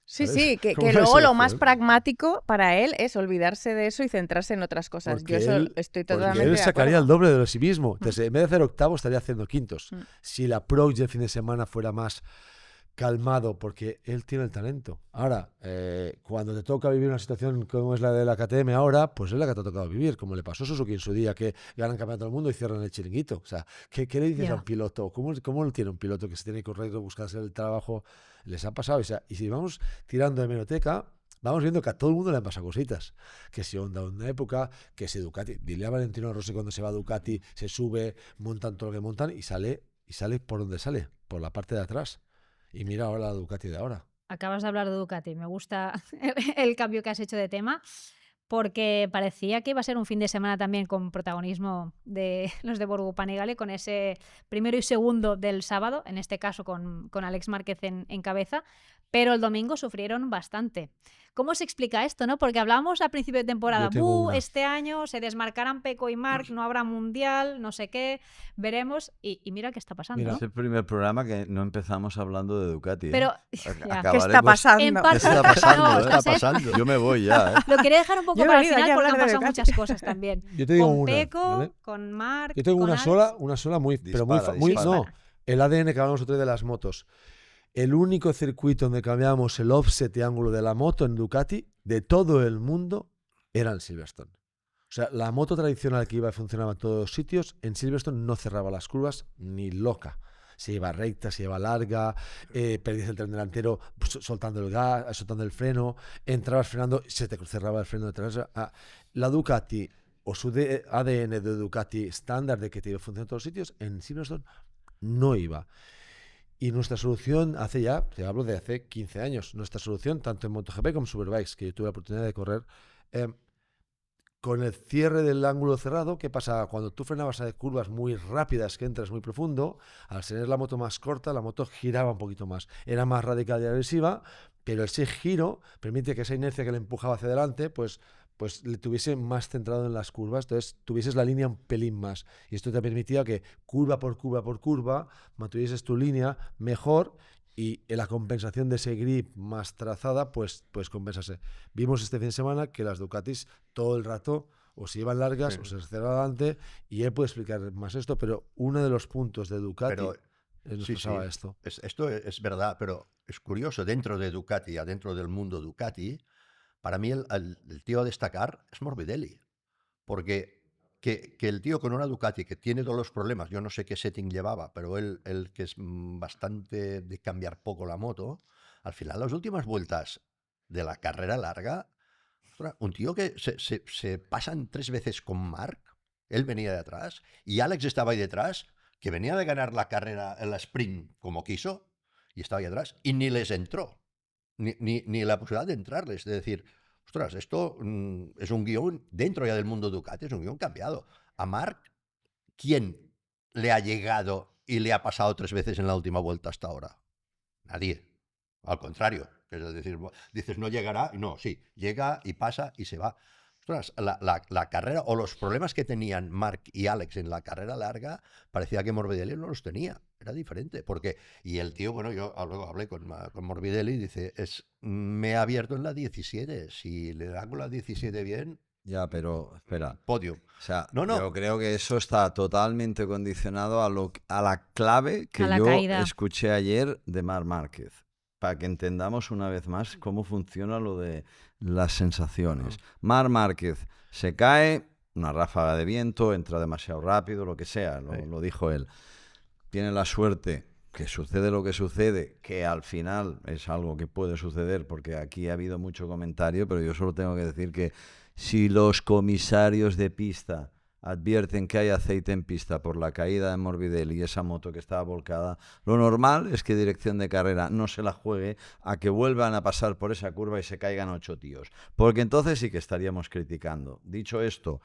Sí, ¿sabes? sí, que ¿Cómo no hay luego lo más solución? pragmático para él es olvidarse de eso y centrarse en otras cosas. Porque Yo eso él- estoy Porque totalmente él de sacaría acuerdo. el doble de sí mismo. Entonces, en vez de hacer octavos, estaría haciendo quintos. Mm. Si el approach del fin de semana fuera más calmado, porque él tiene el talento. Ahora, cuando te toca vivir una situación como es la de la KTM ahora, pues es la que te ha tocado vivir, como le pasó a Suzuki en su día, que ganan campeonato del mundo y cierran el chiringuito. O sea, ¿qué le dices Ya. a un piloto? ¿Cómo lo tiene un piloto que se tiene que correr, buscarse el trabajo? Les ha pasado. O sea, y si vamos tirando de hemeroteca, vamos viendo que a todo el mundo le han pasado cositas. Que si Honda en una época, que si Ducati. Dile a Valentino Rossi cuando se va a Ducati, se sube, montan todo lo que montan y sale por donde sale, por la parte de atrás. Y mira ahora la Ducati de ahora. Acabas de hablar de Ducati, me gusta el cambio que has hecho de tema, porque parecía que iba a ser un fin de semana también con protagonismo de los de Borgu Panigale, con ese primero y segundo del sábado, en este caso con Alex Márquez en cabeza, pero el domingo sufrieron bastante. ¿Cómo se explica esto, no? Porque hablábamos a principio de temporada, este año se desmarcarán Pecco y Marc, no habrá mundial, no sé qué, veremos, y mira qué está pasando. Mira, ¿no? Es el primer programa que no empezamos hablando de Ducati. Pero, ¿qué está pasando? En parte, ¿Qué está pasando? no, ¿Qué está ¿sabes? pasando? Yo me voy ya, ¿eh? Lo quería dejar un poco Yo he para el venido aquí final a porque han hablar de pasado Ducati. muchas cosas también. Yo te digo con una, Pecco, ¿vale? con Marc, Yo tengo con una sola muy, pero Dispara, muy dispara. no, el ADN que hablamos otro día de las motos. El único circuito donde cambiamos el offset y ángulo de la moto en Ducati de todo el mundo era en Silverstone. O sea, la moto tradicional que iba y funcionaba en todos los sitios, en Silverstone no cerraba las curvas ni loca. Se iba recta, se iba larga, perdías el tren delantero soltando el gas, soltando el freno, entrabas frenando, se te cerraba el freno detrás. La Ducati o su ADN de Ducati estándar de que te iba a funcionar en todos los sitios, en Silverstone no iba. Y nuestra solución te hablo de hace 15 años, nuestra solución tanto en MotoGP como en Superbikes, que yo tuve la oportunidad de correr, con el cierre del ángulo cerrado, ¿qué pasa? Cuando tú frenabas a curvas muy rápidas, que entras muy profundo, al tener la moto más corta, la moto giraba un poquito más. Era más radical y agresiva, pero ese giro permite que esa inercia que le empujaba hacia adelante, pues le tuviese más centrado en las curvas, entonces tuvieses la línea un pelín más. Y esto te permitía que curva por curva mantuvieses tu línea mejor y la compensación de ese grip más trazada, pues compensase. Vimos este fin de semana que las Ducatis todo el rato o se iban largas o se cerraban adelante, y él puede explicar más esto, pero uno de los puntos de Ducati nos pasaba esto. Esto es verdad, pero es curioso, dentro de Ducati, adentro del mundo Ducati, para mí el tío a destacar es Morbidelli, porque que el tío con una Ducati que tiene todos los problemas, yo no sé qué setting llevaba, pero él que es bastante de cambiar poco la moto, al final las últimas vueltas de la carrera larga, un tío que se pasan 3 veces con Marc, él venía de atrás, y Alex estaba ahí detrás, que venía de ganar la carrera, el sprint como quiso, y estaba ahí atrás, y ni les entró. Ni la posibilidad de entrarles, es decir, ostras, esto es un guión dentro ya del mundo Ducati, es un guión cambiado. A Marc, ¿quién le ha llegado y le ha pasado 3 veces en la última vuelta hasta ahora? Nadie. Al contrario, es decir, dices no llegará, no, sí, llega y pasa y se va. Ostras, la carrera o los problemas que tenían Marc y Alex en la carrera larga, parecía que Morbidelli no los tenía. Era diferente, porque, y el tío, bueno, yo luego hablé con Morbidelli y dice, me ha abierto en la 17, si le hago la 17 bien... Ya, pero espera. Podio. O sea, no. Yo creo que eso está totalmente condicionado a la clave que yo escuché ayer de Marc Márquez, para que entendamos una vez más cómo funciona lo de las sensaciones. Marc Márquez se cae, una ráfaga de viento, entra demasiado rápido, lo que sea, lo dijo él. Tiene la suerte que sucede lo que sucede, que al final es algo que puede suceder, porque aquí ha habido mucho comentario, pero yo solo tengo que decir que si los comisarios de pista advierten que hay aceite en pista por la caída de Morbidelli y esa moto que estaba volcada, lo normal es que dirección de carrera no se la juegue a que vuelvan a pasar por esa curva y se caigan 8 tíos, porque entonces sí que estaríamos criticando. Dicho esto,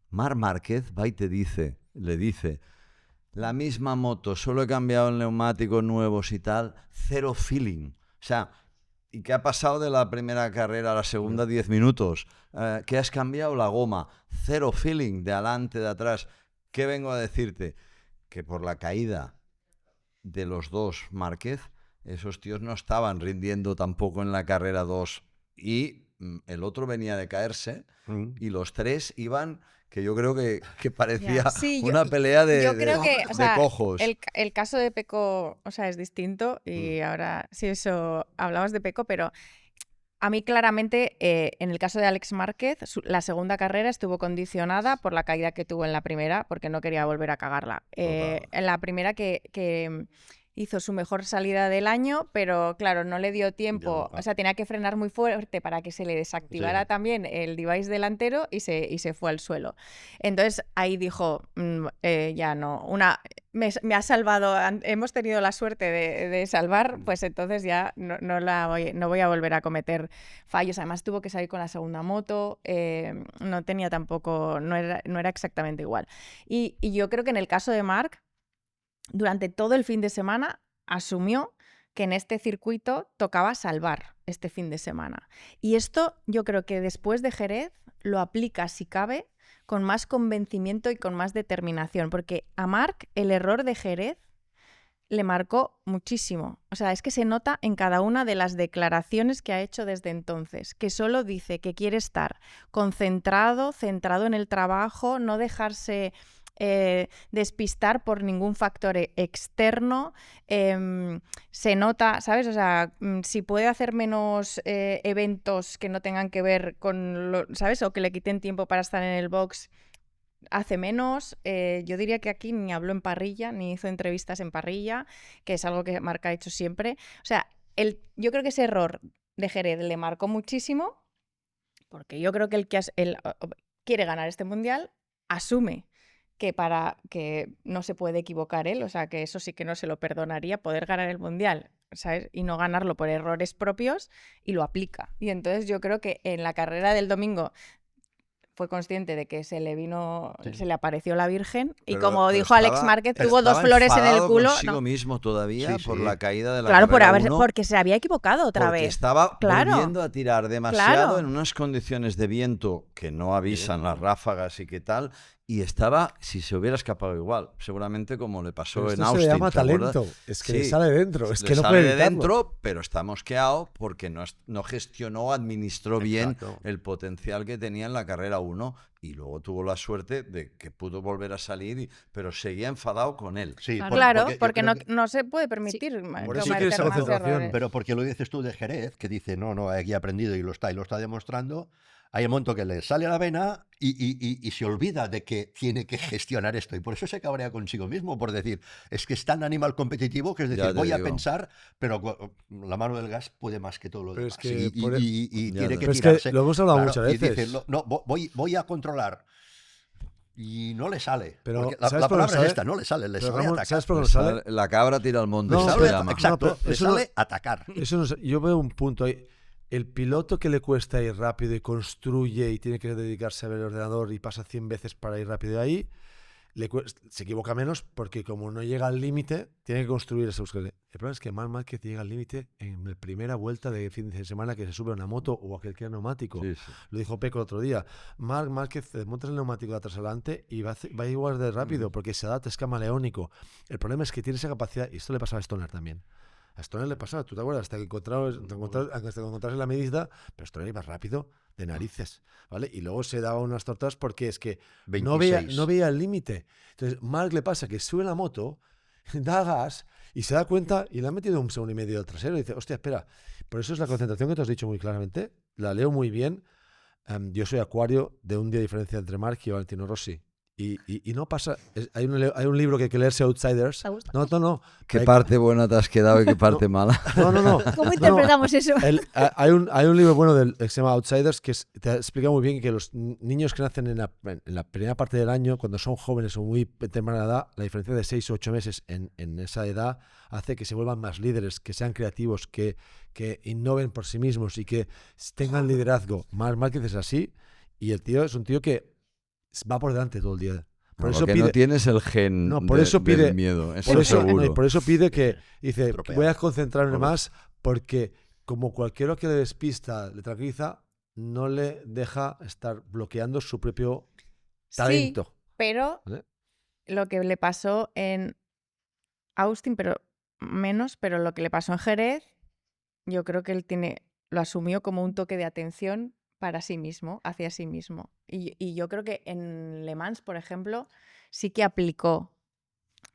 Marc Márquez va y le dice, la misma moto, solo he cambiado el neumáticos nuevos y tal, cero feeling. O sea, ¿y qué ha pasado de la primera carrera a la segunda 10 minutos? ¿Qué has cambiado? La goma. Cero feeling, de adelante, de atrás. ¿Qué vengo a decirte? Que por la caída de los dos Márquez, esos tíos no estaban rindiendo tampoco en la carrera 2. Y el otro venía de caerse y los tres iban... que yo creo que parecía una pelea de cojos. El caso de Pecco, o sea, es distinto, y ahora sí, eso, hablamos de Pecco, pero a mí claramente, en el caso de Alex Márquez, la segunda carrera estuvo condicionada por la caída que tuvo en la primera, porque no quería volver a cagarla. En la primera que hizo su mejor salida del año, pero claro, no le dio tiempo, o sea, tenía que frenar muy fuerte para que se le desactivara también el device delantero y se fue al suelo. Entonces ahí dijo, ya no, me ha salvado, hemos tenido la suerte de salvar, pues entonces ya no voy a volver a cometer fallos. Además tuvo que salir con la segunda moto, no tenía tampoco, no era exactamente igual. Y yo creo que en el caso de Marc, durante todo el fin de semana asumió que en este circuito tocaba salvar este fin de semana. Y esto yo creo que después de Jerez lo aplica, si cabe, con más convencimiento y con más determinación, porque a Marc el error de Jerez le marcó muchísimo. O sea, es que se nota en cada una de las declaraciones que ha hecho desde entonces, que solo dice que quiere estar concentrado, centrado en el trabajo, no dejarse despistar por ningún factor externo. Se nota, ¿sabes? O sea, si puede hacer menos eventos que no tengan que ver con, ¿sabes? O que le quiten tiempo para estar en el box, hace menos. Yo diría que aquí ni habló en parrilla, ni hizo entrevistas en parrilla, que es algo que Marc ha hecho siempre. O sea, yo creo que ese error de Jerez le marcó muchísimo, porque yo creo que él quiere ganar este mundial, asume que no se puede equivocar él, o sea, que eso sí que no se lo perdonaría, poder ganar el mundial, ¿sabes? Y no ganarlo por errores propios, y lo aplica. Y entonces yo creo que en la carrera del domingo fue consciente de que se le apareció la Virgen, y como dijo Alex Márquez, tuvo 2 flores en el culo. Consigo mismo todavía por la caída de la claro, carrera porque se había equivocado otra vez. Estaba volviendo a tirar demasiado en unas condiciones de viento que no avisan las ráfagas y qué tal, y estaba, si se hubiera escapado igual, seguramente como le pasó en Austin. Se le llama talento, es que le sale dentro, es que no sale puede de dentro, pero está mosqueado porque no gestionó, administró bien el potencial que tenía en la carrera 1, y luego tuvo la suerte de que pudo volver a salir, pero seguía enfadado con él. Sí, claro, porque no se puede permitir por eso cometer más errores. Pero porque lo dices tú de Jerez, que dice, no, aquí he aprendido y lo está demostrando. Hay un momento que le sale a la vena y se olvida de que tiene que gestionar esto. Y por eso se cabrea consigo mismo, por decir, es que es tan animal competitivo que es decir, voy a pensar, pero la mano del gas puede más que todo lo demás. Es que y tiene que tirarse. Es que lo hemos hablado muchas veces. Y dice, no, voy a controlar. Y no le sale. Pero la palabra es esta, no le sale, le sale atacar. ¿Sabes por qué no sale? La cabra tira al monte. Exacto, le sale atacar. Yo veo un punto ahí. El piloto que le cuesta ir rápido y construye y tiene que dedicarse a ver el ordenador y pasa 100 veces para ir rápido ahí, se equivoca menos porque como no llega al límite, tiene que construir ese búsqueda. El problema es que Marc Márquez llega al límite en la primera vuelta de fin de semana que se sube a una moto o a cualquier neumático. Sí. Lo dijo Peco el otro día. Marc Márquez monta el neumático de atrás adelante y va igual de rápido porque se adapta, es camaleónico. El problema es que tiene esa capacidad, y esto le pasaba a Stoner también. A Stoner le pasaba, ¿tú te acuerdas? Hasta que encontraras la medida, pero Stoner iba rápido de narices, ¿vale? Y luego se daba unas tortas porque es que no veía el límite. Entonces, Marc le pasa que sube la moto, da gas y se da cuenta y le ha metido 1,5 segundos del trasero y dice, hostia, espera. Por eso es la concentración que te has dicho muy claramente, la leo muy bien. Yo soy acuario de un día de diferencia entre Marc y Valentino Rossi. Y no pasa. Hay un libro que hay que leerse, Outsiders. No. ¿Qué parte buena te has quedado y qué parte mala? No. ¿Cómo interpretamos eso? Hay un libro bueno que se llama Outsiders que te explica muy bien que los niños que nacen en la primera parte del año, cuando son jóvenes o muy temprana edad, la diferencia de 6 o 8 meses en esa edad hace que se vuelvan más líderes, que sean creativos, que innoven por sí mismos y que tengan liderazgo. Marc Márquez es así y el tío es un tío que va por delante todo el día. Por eso no tienes el gen del miedo, eso seguro. Por eso pide que dice, voy a concentrarme más porque como cualquiera que le despista, le tranquiliza, no le deja estar bloqueando su propio talento. Sí, pero lo que le pasó en Austin, pero lo que le pasó en Jerez, yo creo que él lo asumió como un toque de atención para sí mismo, hacia sí mismo. Y yo creo que en Le Mans, por ejemplo, sí que aplicó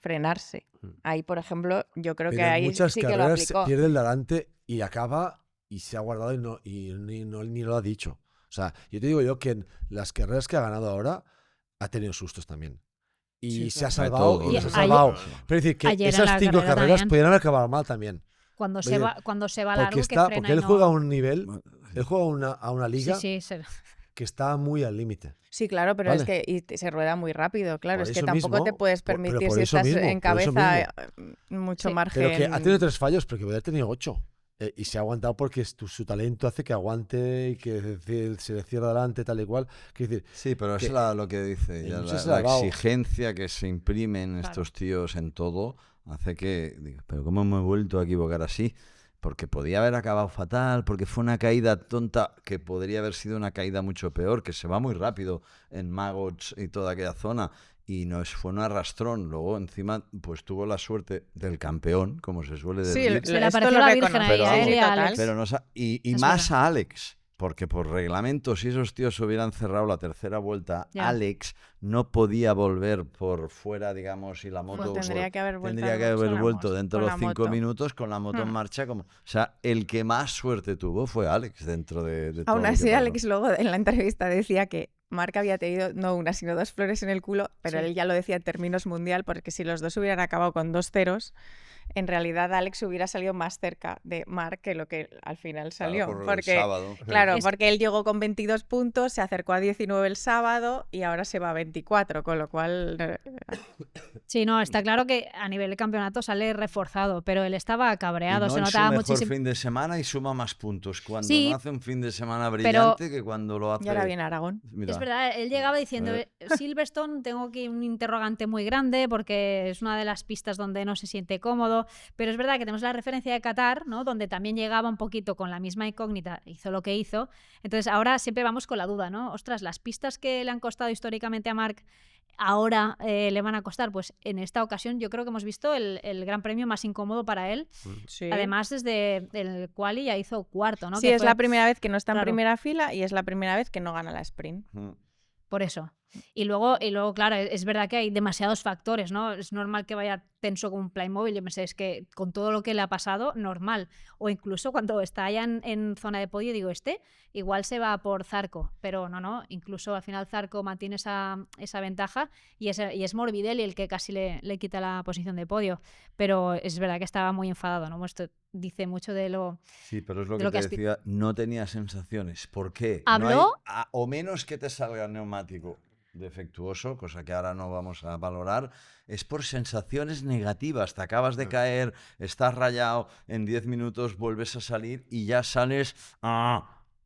frenarse. Ahí, por ejemplo, yo creo que ahí sí que lo aplicó. Pierde el delante y acaba y se ha guardado ni lo ha dicho. O sea, yo te digo que en las carreras que ha ganado ahora ha tenido sustos también. y Sí, se ha claro. salvado. Todo, Y Y se ha ayer- salvado. Pero es decir, que ayer en esas la 5 carrera carreras también. podrían haber acabado mal también. Cuando Oye, se va largo, que frena Porque él y juega a no... un nivel, él juega a una Sí, liga sí, que está muy al límite. Sí, claro, pero es Vale. que se rueda muy rápido, claro. Por Es que eso tampoco te mismo, puedes pero permitir, por si eso estás mismo, en por eso cabeza, mucho Sí. margen. Pero que ha tenido 3 fallos, pero que podría haber tenido 8. Y se ha aguantado porque su talento hace que aguante y que se le cierra adelante, tal y cual. Quiero decir, Sí, pero que es lo que dice, el ya muchacho la, se la ha la dado. exigencia que se imprime en Claro. estos tíos en todo hace que, digo, pero ¿cómo me he vuelto a equivocar así? Porque podía haber acabado fatal, porque fue una caída tonta que podría haber sido una caída mucho peor, que se va muy rápido en Magots y toda aquella zona. Y fue un arrastrón. Luego, encima, pues tuvo la suerte del campeón, como se suele Sí, decir. Se le esto apareció lo la Virgen reconoce, ahí a Pero él y a total. Alex. Pero y Es más verdad. a Alex, porque por reglamento, si esos tíos hubieran cerrado la tercera vuelta, Ya. Alex no podía volver por fuera, digamos, y la Pues moto tendría que haber vuelto tendría que con haber la vuelto moto, dentro de con los la 5 moto. minutos con la moto en Hmm. marcha. O sea, el que más suerte tuvo fue Alex dentro de todo Aún lo que así, pasó. Alex luego en la entrevista decía que Marc había tenido no una, sino 2 flores en el culo, pero Sí. él ya lo decía en términos mundial, porque si los dos hubieran acabado con 2 ceros, en realidad Alex hubiera salido más cerca de Marc que lo que al final salió. Claro, por el porque, sábado. claro, Es- porque él llegó con 22 puntos, se acercó a 19 el sábado y ahora se va a 24, con lo cual... Sí, no, está claro que a nivel de campeonato sale reforzado, pero él estaba Y cabreado, no se en su notaba mejor muchísimo. fin de semana y suma más puntos cuando Sí, no hace un fin de semana pero- brillante que cuando lo hace. Y ahora viene Aragón. Mira, Es verdad, él llegaba diciendo, ver. Silverstone tengo aquí un interrogante muy grande porque es una de las pistas donde no se siente cómodo, pero es verdad que tenemos la referencia de Qatar, ¿no? Donde también llegaba un poquito con la misma incógnita, hizo lo que hizo, entonces ahora siempre vamos con la duda, ¿no? Ostras, las pistas que le han costado históricamente a Marc ahora le van a costar, pues en esta ocasión yo creo que hemos visto el gran premio más incómodo para él, Sí. además desde el quali ya hizo cuarto, ¿no? Sí, Que es fue la primera vez que no está en Claro. primera fila y es la primera vez que no gana la sprint. por eso. Y luego, claro, es verdad que hay demasiados factores, ¿no? Es normal que vaya tenso con un Playmobil. Yo pensé, es que con todo lo que le ha pasado, normal. O incluso cuando está allá en zona de podio, digo, igual se va por Zarco. Pero no, incluso al final Zarco mantiene esa ventaja y es Morbidelli el que casi le quita la posición de podio. Pero es verdad que estaba muy enfadado, ¿no? Esto dice mucho de lo... Sí, pero es lo de que lo te que has decía, no tenía sensaciones. ¿Por qué? ¿Habló? O menos que te salga el neumático defectuoso, cosa que ahora no vamos a valorar, es por sensaciones negativas. Te acabas de caer, estás rayado, en 10 minutos vuelves a salir y ya sales...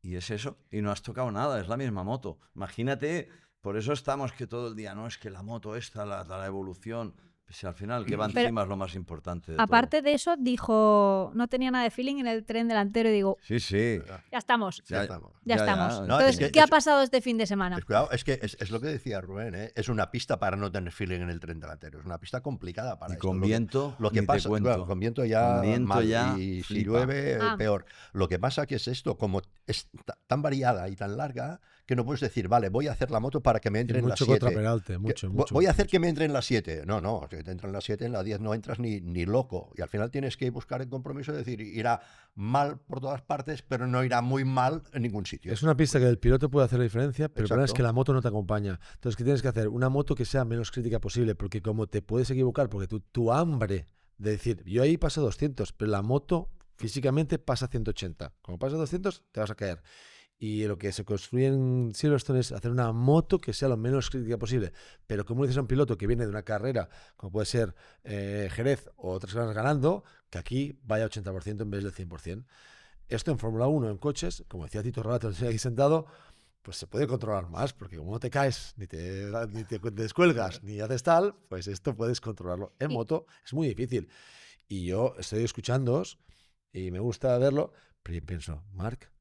Y es eso, y no has tocado nada, es la misma moto. Imagínate, por eso estamos que todo el día, no, es que la moto esta, la evolución... Si al final que va Pero- encima es lo más importante de Aparte de eso, dijo, no tenía nada de feeling en el tren delantero y digo, todo. Sí, sí. ya estamos. Ya estamos. Ya estamos. No, Entonces, es que ¿qué ha es- pasado este fin de semana? Cuidado, es que es lo que decía Rubén, ¿eh? Es una pista para no tener feeling en el tren delantero. Es una pista complicada para Y esto. con Lo que- viento, Lo que ni te pasa, cuento. claro, con viento ya Con viento mal, ya y si flipa. llueve Ah. peor. Lo que pasa que es esto, como es tan variada y tan larga, que no puedes decir, vale, voy a hacer la moto para que me entre en las mucho 7. contraperalte, mucho. Voy a hacer que me entre en las 7. No, que te entra en las 7, en las 10 no entras ni loco. Y al final tienes que buscar el compromiso de decir, irá mal por todas partes, pero no irá muy mal en ningún sitio. Es una pista que el piloto puede hacer la diferencia, pero el problema es Exacto. que la moto no te acompaña. Entonces, ¿qué tienes que hacer? Una moto que sea menos crítica posible, porque como te puedes equivocar, porque tu hambre de decir, yo ahí paso 200, pero la moto físicamente pasa 180. Como pasa 200, te vas a caer. Y lo que se construye en Silverstone es hacer una moto que sea lo menos crítica posible. Pero como dices a un piloto que viene de una carrera, como puede ser Jerez o otras carreras ganando, que aquí vaya 80% en vez del 100%. Esto en Fórmula 1, en coches, como decía Tito Rato aquí sentado, pues se puede controlar más, porque como no te caes, ni te descuelgas, ni haces tal, pues esto puedes controlarlo. En moto es muy difícil. Y yo estoy escuchándoos y me gusta verlo, pero yo pienso, Marc,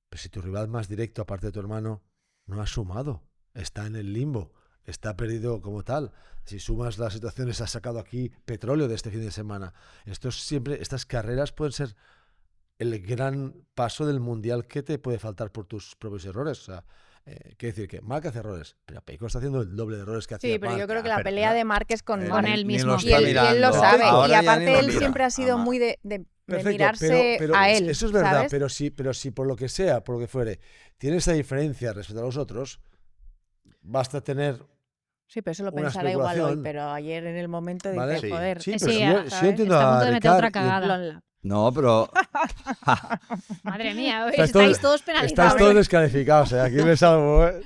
pero si tu rival más directo, aparte de tu hermano, no ha sumado, está en el limbo, está perdido como tal. Si sumas las situaciones, has sacado aquí petróleo de este fin de semana. Estas carreras pueden ser el gran paso del mundial que te puede faltar por tus propios errores. O sea, quiere decir que Marc hace errores, pero Peico está haciendo el doble de errores que hacía Sí, pero yo Marc. creo que la pero pelea de Marc es con Con Marc. él Ni mismo. lo Y está él, y él lo mirando. sabe. Ahora Y ya aparte ni lo él mira. siempre ha sido Ama. muy de Perfecto, mirarse pero a él. eso es verdad, ¿sabes? pero si por lo que sea, por lo que fuere, tiene esa diferencia respecto a los otros, basta tener Sí, pero eso lo una pensará igual hoy, especulación, pero ayer en el momento dice, ¿vale? Sí. joder, Sí, pero Sí, si yo ¿sabes? entiendo está a punto a de meter otra Ricard, cagada. Lonla. No, pero Madre mía, Estáis estáis todos- todos estáis penalizados. todos descalificados, ¿eh? Aquí me salvo, ¿eh?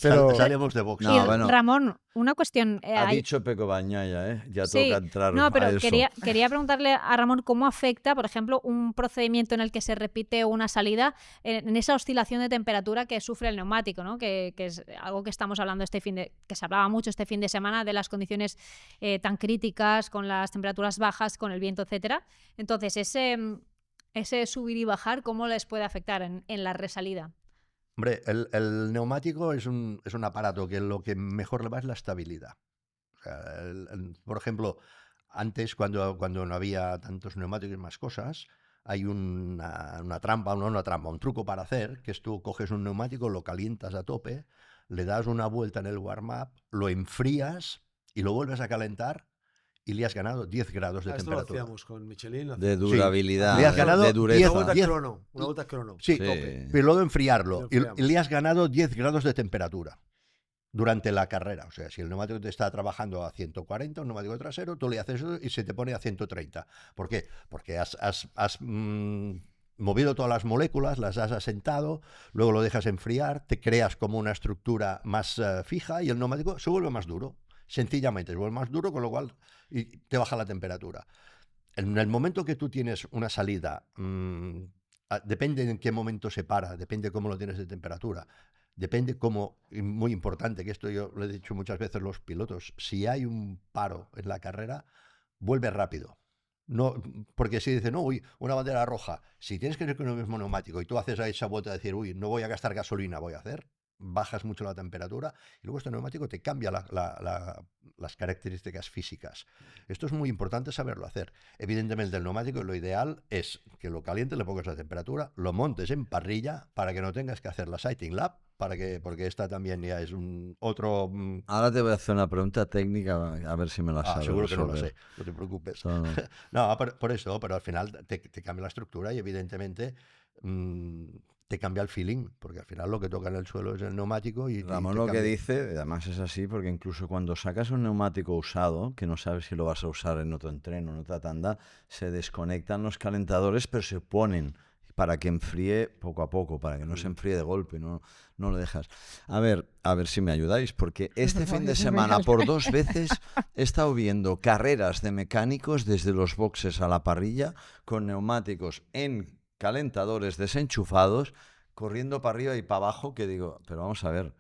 Pero Salimos de box. No, Y bueno. Ramón, una cuestión. ha dicho Peco Bañaya, ¿eh? Ya Sí, toca entrar no, a pero eso. quería preguntarle a Ramón cómo afecta, por ejemplo, un procedimiento en el que se repite una salida en esa oscilación de temperatura que sufre el neumático, ¿no? Que es algo que estamos hablando que se hablaba mucho este fin de semana de las condiciones tan críticas, con las temperaturas bajas, con el viento, etcétera. Entonces, ese subir y bajar, ¿cómo les puede afectar en la resalida? Hombre, el neumático es un aparato que lo que mejor le va es la estabilidad. O sea, por ejemplo, antes cuando no había tantos neumáticos y más cosas, hay una trampa, no una trampa, un truco para hacer, que es tú coges un neumático, lo calientas a tope, le das una vuelta en el warm-up, lo enfrías y lo vuelves a calentar y le has ganado 10 grados de esto lo temperatura. hacíamos con Michelin. lo De hacíamos. durabilidad, Le has ganado de Una dureza. vuelta 10. crono, una vuelta crono. Sí, Sí. pero luego enfriarlo Lo y enfriamos. le has ganado 10 grados de temperatura durante la carrera. O sea, si el neumático te está trabajando a 140, un neumático trasero, tú le haces eso y se te pone a 130. ¿Por qué? Porque has movido todas las moléculas, las has asentado, luego lo dejas enfriar, te creas como una estructura más fija y el neumático se vuelve más duro. Sencillamente se vuelve más duro, con lo cual y te baja la temperatura. En el momento que tú tienes una salida, depende en qué momento se para, depende cómo lo tienes de temperatura, depende cómo, y muy importante, que esto yo lo he dicho muchas veces a los pilotos, si hay un paro en la carrera, vuelve rápido. No, porque si dice, no, uy, una bandera roja, si tienes que ir con el mismo neumático y tú haces a esa vuelta de decir, uy, no voy a gastar gasolina, voy a hacer, bajas mucho la temperatura y luego este neumático te cambia las características físicas. Esto es muy importante saberlo hacer. Evidentemente el neumático lo ideal es que lo calientes, le pongas la temperatura, lo montes en parrilla para que no tengas que hacer la sighting lap, porque esta también ya es un otro... Ahora te voy a hacer una pregunta técnica, a ver si me la sabes seguro que no lo resolver. sé, no te preocupes. No, no. No, por eso, pero al final te cambia la estructura y evidentemente te cambia el feeling, porque al final lo que toca en el suelo es el neumático y Ramón te lo que cambia. dice, además es así, porque incluso cuando sacas un neumático usado, que no sabes si lo vas a usar en otro entreno, en otra tanda, se desconectan los calentadores, pero se ponen para que enfríe poco a poco, para que no se enfríe de golpe, no lo dejas. A ver si me ayudáis, porque este fin de semana por 2 veces he estado viendo carreras de mecánicos desde los boxes a la parrilla con neumáticos en calentadores desenchufados, corriendo para arriba y para abajo, que digo, pero vamos a ver,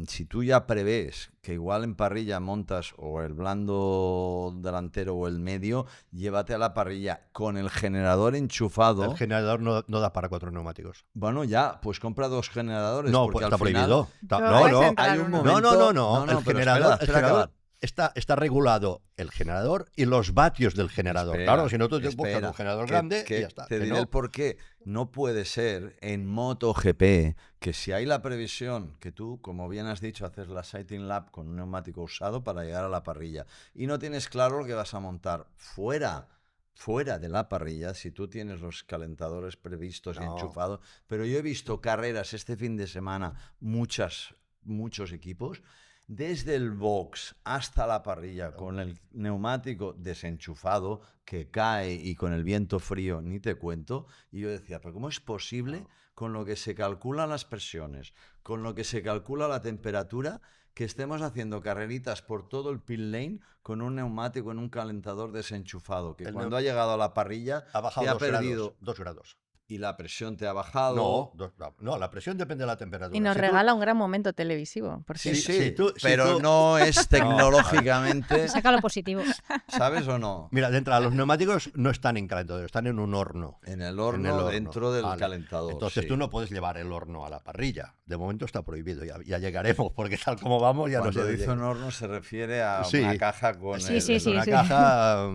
si tú ya prevés que igual en parrilla montas o el blando delantero o el medio, llévate a la parrilla con el generador enchufado. El generador no da para 4 neumáticos. Bueno, ya, pues compra 2 generadores. No, porque pues al está final prohibido. No puedes entrar hay un uno. momento... No. El pero generador, espera acabar. está regulado el generador y los vatios del generador. Espera, Claro, si no tú te buscas espera, un generador que- grande que y ya está. Te Que diré no. el por qué. No puede ser en MotoGP que si hay la previsión que tú, como bien has dicho, haces la sighting lap con un neumático usado para llegar a la parrilla y no tienes claro lo que vas a montar fuera de la parrilla, si tú tienes los calentadores previstos y No. enchufados, pero yo he visto carreras este fin de semana, muchos equipos, desde el box hasta la parrilla, con el neumático desenchufado, que cae y con el viento frío, ni te cuento. Y yo decía, pero ¿cómo es posible, con lo que se calculan las presiones, con lo que se calcula la temperatura, que estemos haciendo carreritas por todo el pit lane con un neumático en un calentador desenchufado, que cuando ha llegado a la parrilla Ha bajado te ha 2 grados, perdido 2 grados. y la presión te ha bajado? No, la presión depende de la temperatura. Y nos Si tú- regala un gran momento televisivo. Por Sí, cierto. sí, si tú- pero no es tecnológicamente, Saca lo positivo. ¿sabes o no? Mira, de entrada, los neumáticos no están en calentador, están en un horno. En el horno, dentro del Vale. calentador. Entonces sí. tú no puedes llevar el horno a la parrilla. De momento está prohibido, ya llegaremos, porque tal como vamos ya Cuando no se dice un horno se refiere a Sí. una caja con Sí, el... sí, sí. una caja,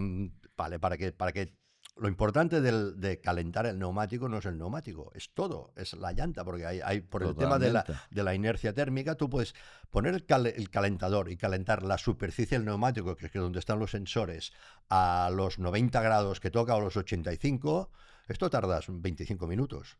vale, para que lo importante de calentar el neumático no es el neumático, es todo, es la llanta, porque hay por el tema Totalmente. de la inercia térmica, tú puedes poner el calentador y calentar la superficie del neumático, que es donde están los sensores, a los 90 grados que toca o los 85, esto tardas 25 minutos.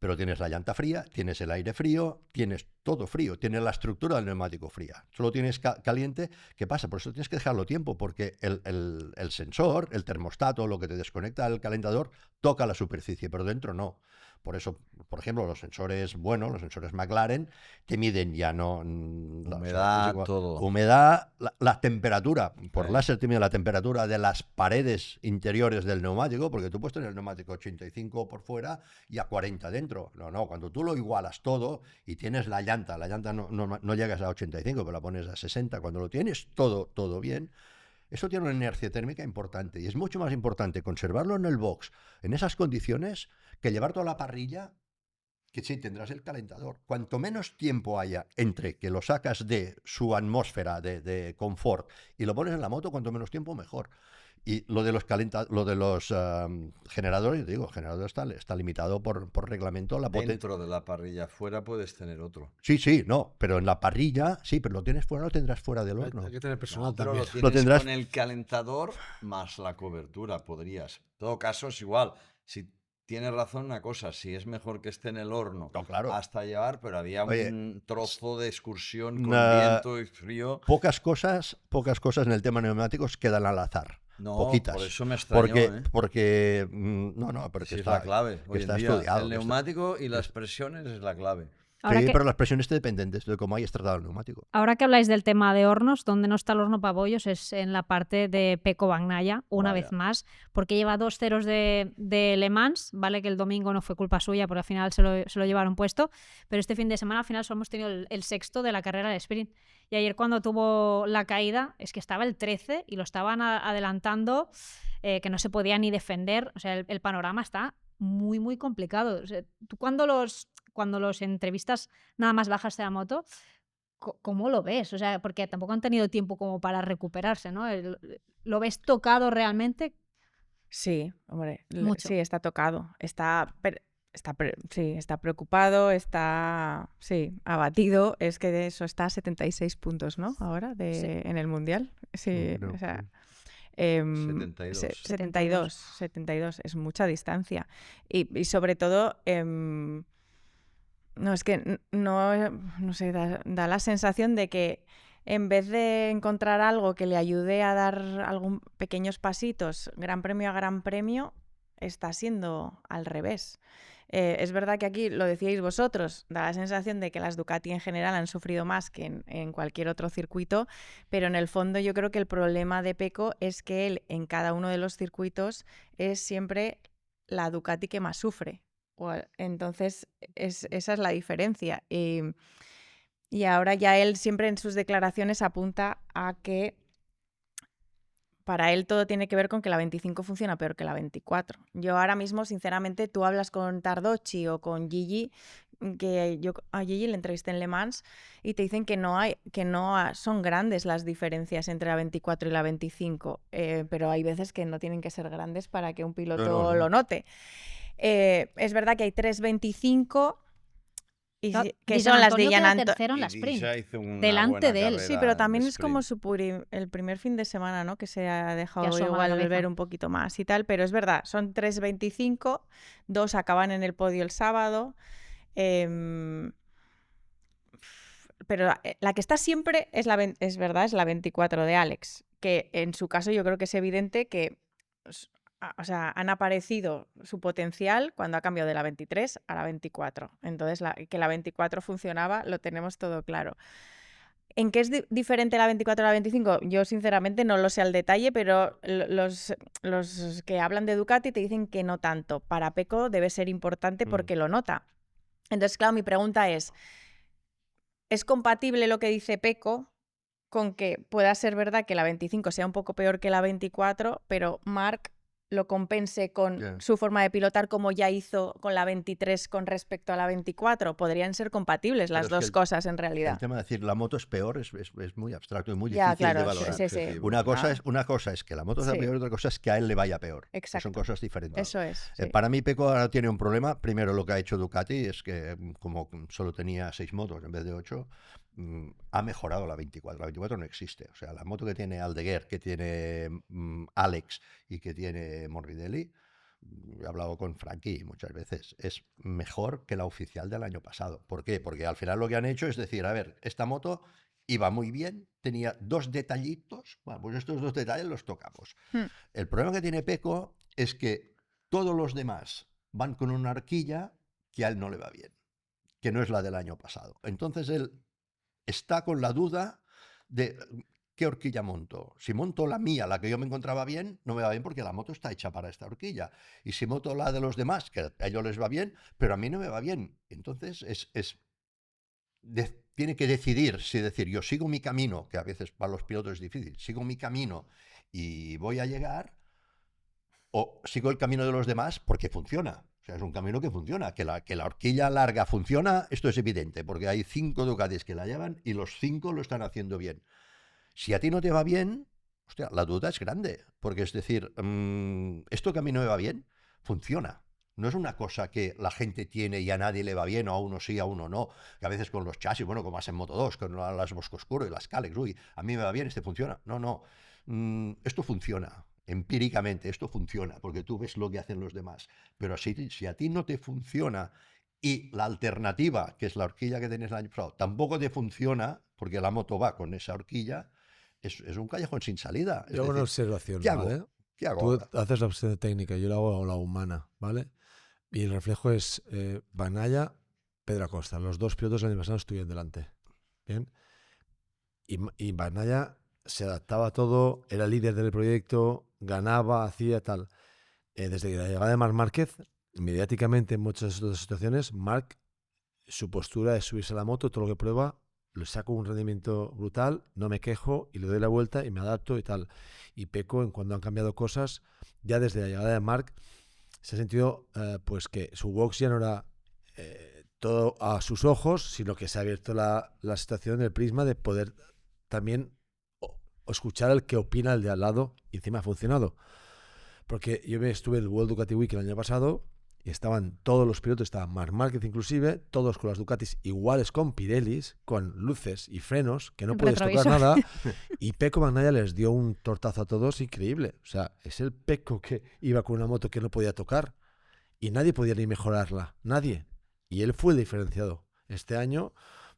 pero tienes la llanta fría, tienes el aire frío, tienes todo frío, tienes la estructura del neumático fría. Solo tienes caliente. ¿Qué pasa? Por eso tienes que dejarlo tiempo, porque el sensor, el termostato, lo que te desconecta el calentador, toca la superficie, pero dentro no. Por eso, por ejemplo, los sensores buenos, los sensores McLaren, te miden ya no... Humedad, todo. Humedad, la temperatura. Por láser te mide la temperatura de las paredes interiores del neumático, porque tú puedes tener el neumático 85 por fuera y a 40 dentro. No, cuando tú lo igualas todo y tienes la llanta no llegas a 85, pero la pones a 60, cuando lo tienes todo bien, eso tiene una inercia térmica importante, y es mucho más importante conservarlo en el box en esas condiciones que llevar toda la parrilla, que sí, tendrás el calentador. Cuanto menos tiempo haya entre que lo sacas de su atmósfera de confort y lo pones en la moto, cuanto menos tiempo, mejor. Y lo de los generadores, te digo, el generador está limitado por reglamento. Dentro de la parrilla, fuera puedes tener otro. Sí, no, pero en la parrilla, sí, pero lo tienes fuera, lo tendrás fuera del horno. Hay que tener personal Pero también. lo tendrás tendrás con el calentador más la cobertura, podrías. En todo caso, es igual. Si tienes razón una cosa, si es mejor que esté en el horno claro. hasta llevar, pero había un trozo de excursión con viento y frío. Pocas cosas en el tema neumáticos quedan al azar. No, poquitas. por eso me extrañó, porque sí, es la clave. Hoy está en día, estudiado. el neumático y las presiones es la clave. Pero las presiones te dependen de cómo hayas tratado el neumático. Ahora que habláis del tema de hornos, donde no está el horno para bollos es en la parte de Pecco Bagnaia, una vez más, porque lleva 2 ceros de Le Mans, vale que el domingo no fue culpa suya, porque al final se lo llevaron puesto, pero este fin de semana al final solo hemos tenido el sexto de la carrera de sprint. Y ayer cuando tuvo la caída, es que estaba el 13 y lo estaban adelantando, que no se podía ni defender. O sea, el panorama está muy, muy complicado. O sea, tú cuando los entrevistas nada más bajas de la moto, ¿cómo lo ves? O sea, porque tampoco han tenido tiempo como para recuperarse, ¿no? ¿Lo ves tocado realmente? Sí, hombre, Mucho. sí, está tocado. Está preocupado, está abatido. Es que de eso está a 76 puntos, ¿no? Ahora en el Mundial. Sí, No, o sea... 72. 72, es mucha distancia. Y sobre todo... No, es que no sé, da la sensación de que en vez de encontrar algo que le ayude a dar algunos pequeños pasitos, gran premio a gran premio, está siendo al revés. Es verdad que aquí, lo decíais vosotros, da la sensación de que las Ducati en general han sufrido más que en cualquier otro circuito, pero en el fondo yo creo que el problema de Pecco es que él en cada uno de los circuitos es siempre la Ducati que más sufre. Entonces, esa es la diferencia. Y ahora ya él siempre en sus declaraciones apunta a que para él todo tiene que ver con que la 25 funciona peor que la 24. Yo ahora mismo, sinceramente, tú hablas con Tardocci o con Gigi, que yo a Gigi le entrevisté en Le Mans y te dicen que no son grandes las diferencias entre la 24 y la 25, pero hay veces que no tienen que ser grandes para que un piloto lo note. Es verdad que hay 3.25 que son las de Jan Antonio. Tercero en la sprint, delante de él. Sí, pero también es como el primer fin de semana, ¿no? Que se ha dejado igual ver un poquito más y tal, pero es verdad, son 3.25, 2 acaban en el podio el sábado, pero la que está siempre es la 24 de Alex, que en su caso yo creo que es evidente que... O sea, han aparecido su potencial cuando ha cambiado de la 23 a la 24. Entonces, que la 24 funcionaba, lo tenemos todo claro. ¿En qué es diferente la 24 a la 25? Yo, sinceramente, no lo sé al detalle, pero los que hablan de Ducati te dicen que no tanto. Para Pecco debe ser importante porque lo nota. Entonces, claro, mi pregunta ¿es compatible lo que dice Pecco con que pueda ser verdad que la 25 sea un poco peor que la 24, pero Marc lo compense con su forma de pilotar como ya hizo con la 23 con respecto a la 24? Podrían ser compatibles las dos cosas en realidad. El tema de decir la moto es peor es muy abstracto y muy difícil de valorar. Sí. Una cosa es que la moto sea peor y otra cosa es que a él le vaya peor. Exacto. Son cosas diferentes. Eso es. Para mí Pecco ahora tiene un problema. Primero, lo que ha hecho Ducati es que como solo tenía 6 motos en vez de 8, ha mejorado la 24. La 24 no existe. O sea, la moto que tiene Aldeguer, que tiene Alex y que tiene Morbidelli, he hablado con Frankie muchas veces, es mejor que la oficial del año pasado. ¿Por qué? Porque al final lo que han hecho es decir, a ver, esta moto iba muy bien, tenía 2 detallitos, bueno, pues estos 2 detalles los tocamos. El problema que tiene Pecco es que todos los demás van con una horquilla que a él no le va bien, que no es la del año pasado. Entonces él está con la duda de qué horquilla monto. Si monto la mía, la que yo me encontraba bien, no me va bien porque la moto está hecha para esta horquilla. Y si monto la de los demás, que a ellos les va bien, pero a mí no me va bien. Entonces tiene que decidir si decir, yo sigo mi camino, que a veces para los pilotos es difícil, sigo mi camino y voy a llegar, o sigo el camino de los demás porque funciona. O sea, es un camino que funciona. Que la horquilla larga funciona, esto es evidente, porque hay 5 Ducatis que la llevan y los 5 lo están haciendo bien. Si a ti no te va bien, hostia, la duda es grande, porque es decir, esto que a mí no me va bien, funciona. No es una cosa que la gente tiene y a nadie le va bien, o a uno sí, a uno no. Que a veces con los chasis, bueno, como hacen Moto 2, con las Bosco Oscuro y las Kalex, uy, a mí me va bien, funciona. No. Esto funciona. Empíricamente, esto funciona, porque tú ves lo que hacen los demás. Pero si a ti no te funciona y la alternativa, que es la horquilla que tenías el año pasado, tampoco te funciona, porque la moto va con esa horquilla, es un callejón sin salida. Yo hago una observación, ¿qué hago? ¿vale? ¿Qué hago? Tú haces la observación técnica, yo la hago la humana, ¿vale? Y el reflejo es Bagnaia, Pedro Acosta. Los 2 pilotos del año pasado estuvieron delante. ¿Bien? Y Bagnaia se adaptaba a todo, era líder del proyecto, ganaba, hacía tal. Desde la llegada de Marc Márquez, mediáticamente en muchas otras situaciones, Marc, su postura es subirse a la moto, todo lo que prueba, le saco un rendimiento brutal, no me quejo y le doy la vuelta y me adapto y tal. Y Pecco, en cuando han cambiado cosas, ya desde la llegada de Marc, se ha sentido pues que su box ya no era todo a sus ojos, sino que se ha abierto la situación, el prisma de poder también escuchar al que opina el de al lado, y encima ha funcionado. Porque yo estuve en el World Ducati Week el año pasado y estaban todos los pilotos, estaba Marc Márquez inclusive, todos con las Ducatis iguales con Pirellis, con luces y frenos, que no puedes tocar nada, y Pecco Bagnaia les dio un tortazo a todos increíble. O sea, es el Pecco que iba con una moto que no podía tocar y nadie podía ni mejorarla, nadie. Y él fue el diferenciado. Este año,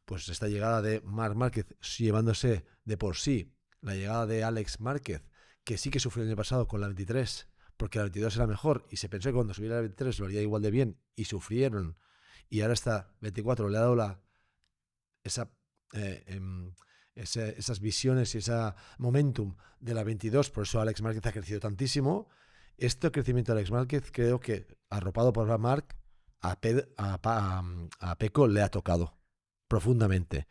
pues esta llegada de Marc Márquez llevándose de por sí la llegada de Alex Márquez, que sí que sufrió el año pasado con la 23, porque la 22 era mejor y se pensó que cuando subiera la 23 lo haría igual de bien y sufrieron, y ahora esta 24 le ha dado esas visiones y ese momentum de la 22, por eso Alex Márquez ha crecido tantísimo. Este crecimiento de Alex Márquez creo que, arropado por Marc, a Pecco le ha tocado profundamente.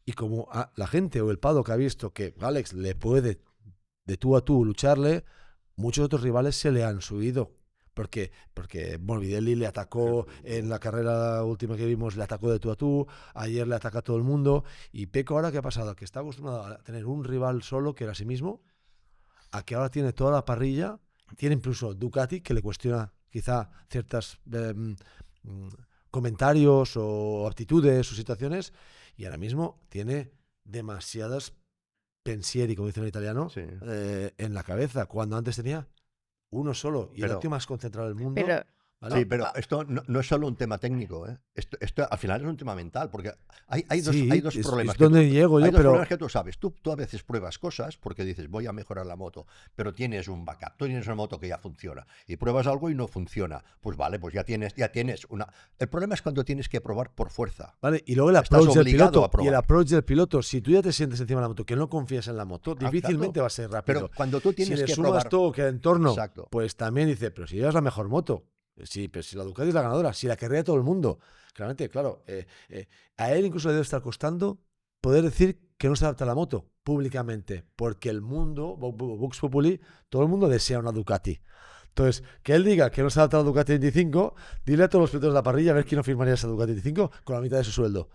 Y como la gente o el paddock ha visto que Alex le puede de tú a tú lucharle, muchos otros rivales se le han subido. Porque Morbidelli le atacó en la carrera última que vimos, le atacó de tú a tú, ayer le ataca a todo el mundo. Y Pecco, ahora, ¿qué ha pasado? Que está acostumbrado a tener un rival solo, que era a sí mismo, a que ahora tiene toda la parrilla, tiene incluso Ducati, que le cuestiona quizá ciertas comentarios o aptitudes o situaciones, y ahora mismo tiene demasiadas pensieri, como dicen en italiano, Sí. En la cabeza, cuando antes tenía uno solo y el tío más concentrado del mundo. ¿vale? Sí, pero esto no es solo un tema técnico, ¿eh? Esto al final es un tema mental, porque hay dos problemas. Es donde llego yo, hay dos pero problemas que tú sabes. Tú a veces pruebas cosas porque dices, voy a mejorar la moto, pero tienes un backup, tú tienes una moto que ya funciona, y pruebas algo y no funciona. Pues vale, pues ya tienes una... El problema es cuando tienes que probar por fuerza. Vale, y luego el approach del piloto. Y el approach del piloto, si tú ya te sientes encima de la moto, que no confías en la moto, difícilmente va a ser rápido. Pero cuando tú tienes si le que sumas probar... todo que el entorno, Exacto. pues también dice, pero si llevas la mejor moto. Sí, pero si la Ducati es la ganadora, si la querría todo el mundo. Claramente, claro, a él incluso le debe estar costando poder decir que no se adapta a la moto públicamente, porque el mundo, Vox Populi, todo el mundo desea una Ducati. Entonces, que él diga que no se adapta a la Ducati 25, dile a todos los pilotos de la parrilla a ver quién no firmaría esa Ducati 25 con la mitad de su sueldo.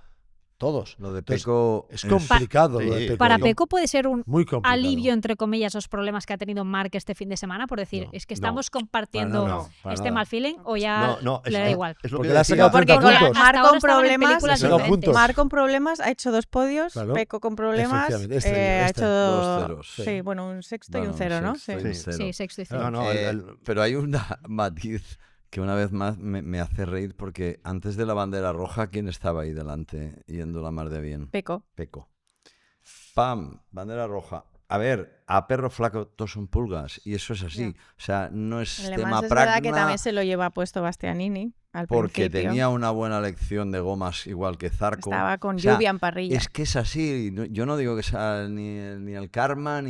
todos. Lo de Entonces, Pecco es complicado. Lo de Sí. Pecco. Para Pecco puede ser un Muy complicado. alivio, entre comillas, los problemas que ha tenido Marc este fin de semana, por decir, No, es que no, estamos compartiendo para nada, para este nada. mal feeling, o ya le da igual. Es lo Porque que le ha decía. sacado Porque 30 con puntos. Marc Hasta ahora con estaban en problemas, películas Le ha sacado diferentes. puntos. Marc con problemas ha hecho 2 podios, Claro. Pecco con problemas Efectivamente, ha este. hecho 2 ceros. sí, bueno, un sexto y Bueno, un 0, ¿no? sexto y Sí. un Sí. cero. Sí, sexto y cero. No, no, Pero hay un matiz que una vez más me hace reír porque antes de la bandera roja, ¿quién estaba ahí delante yendo la mar de bien? Pecco. Pecco. ¡Pam! Bandera roja. A ver, a perro flaco todos son pulgas y eso es así. Ya. O sea, no es El Le tema Mans es verdad que pragna también se lo lleva puesto Bastianini al porque principio. tenía una buena lección de gomas igual que Zarco. Estaba con O sea, lluvia en parrilla. Es que es así. Yo no digo que sea ni el karma,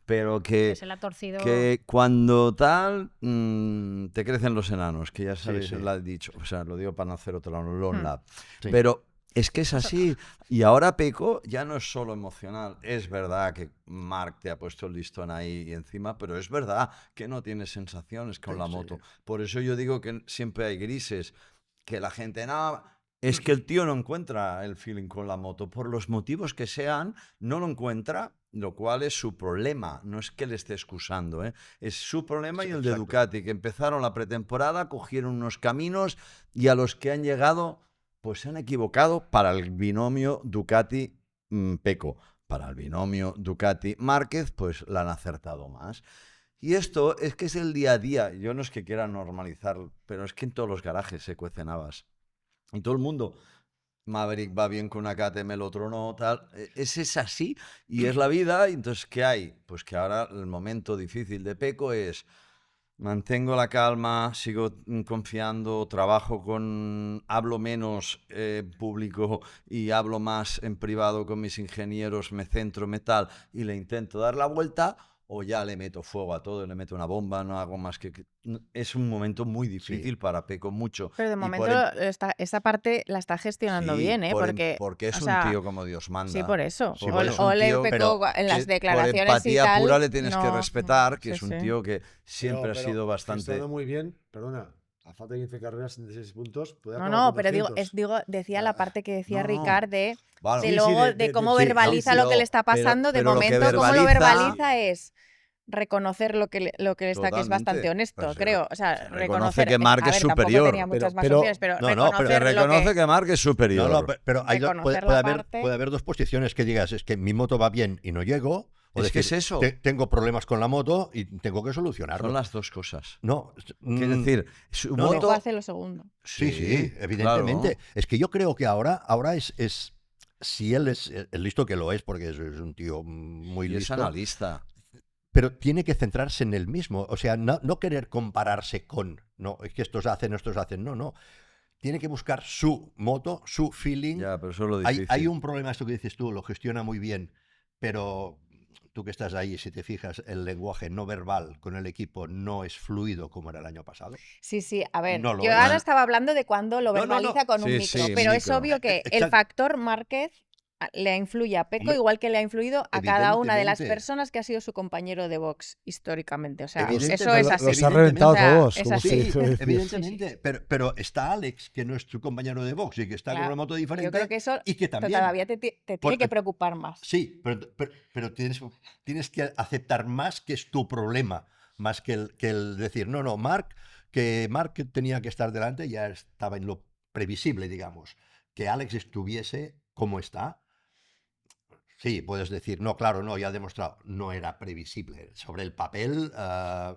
pero Que que, se le ha torcido. que cuando tal te crecen los enanos, que ya sabéis, sí. lo he dicho. O sea, lo digo para no hacer otro long lap. Sí. Pero es que es así. Y ahora Pecco ya no es solo emocional. Es verdad que Marc te ha puesto el listón ahí y encima, pero es verdad que no tienes sensaciones con la Sí. moto. Por eso yo digo que siempre hay grises. Que la gente, no, es que el tío no encuentra el feeling con la moto. Por los motivos que sean, no lo encuentra, lo cual es su problema. No es que le esté excusando, ¿eh? Es su problema Sí, y el de exacto. Ducati, que empezaron la pretemporada, cogieron unos caminos y a los que han llegado, pues se han equivocado para el binomio Ducati-Pecco. Para el binomio Ducati-Márquez, pues la han acertado más. Y esto es que es el día a día. Yo no es que quiera normalizar, pero es que en todos los garajes se cuecen habas. Y todo el mundo, Maverick va bien con una KTM, el otro no, tal. Es así y es la vida. Y entonces, ¿qué hay? Pues que ahora el momento difícil de Pecco es: mantengo la calma, sigo confiando, hablo menos público y hablo más en privado con mis ingenieros, me centro, tal, y le intento dar la vuelta, o ya le meto fuego a todo, le meto una bomba, no hago más que... Es un momento muy difícil para Pecco, mucho. Pero de Y momento esa parte la está gestionando sí, bien, ¿eh? porque es o un sea, tío como Dios manda. Sí, por eso. Sí, Porque es un Ole tío Pecco en las que declaraciones por empatía y tal. pura le tienes que no, respetar, que sí, es un sí. tío que siempre ha sido bastante... Gestionando muy bien, perdona, a falta de 15 carreras, 76 puntos, puede No, acabar no, con pero 200. decía la parte que decía No, no. Ricard Vale. de Sí, luego sí, de cómo sí, verbaliza sí, lo que le está pasando. pero lo que de momento, cómo lo verbaliza- verbaliza es reconocer lo que le está, que es Totalmente. bastante honesto, Pues creo. O sea, reconoce reconocer que Marc a es ver, tampoco superior. tenía muchas más Pero- opciones, pero No, no, pero reconocer lo reconoce que... que Marc es superior. No, pero hay Reconocer la parte. puede haber dos posiciones que digas, es que mi moto va bien y no llego. O Es que decir, es eso. Tengo problemas con la moto y tengo que solucionarlo. Son las dos cosas. No, Quiero decir, su no, Pecco moto... hace lo segundo. sí, evidentemente. claro. Es que yo creo que ahora es si él es el listo, que lo es, porque es un tío muy Y es listo, analista. pero tiene que centrarse en él mismo. O sea, no querer compararse con, no, es que estos hacen, no. Tiene que buscar su moto, su feeling. Ya, pero eso es lo Hay, difícil. hay un problema, esto que dices tú, lo gestiona muy bien, pero tú que estás ahí, si te fijas, el lenguaje no verbal con el equipo no es fluido como era el año pasado. Sí, a ver, No lo yo es. ahora estaba hablando de cuando lo No, no, no. verbaliza con un Sí, micro, sí, pero es micro. obvio que el Exacto. factor Márquez le influye a Pecco Hombre, igual que le ha influido a cada una de las evidentemente. personas que ha sido su compañero de box históricamente. O sea, Evidentemente, eso es Lo- así. Los ha reventado O sea, todos, es como así. se Sí, suele decir. evidentemente, pero está Alex, que no es tu compañero de box y que está con Claro, una moto diferente. Yo creo que eso y que también. todavía te tiene Porque- que preocupar más. Sí, pero tienes que aceptar más que es tu problema, más que el decir, no, Marc tenía que estar delante, ya estaba en lo previsible, digamos. Que Alex estuviese como está. Sí, puedes decir, no, claro, no, ya ha demostrado, no era previsible. Sobre el papel,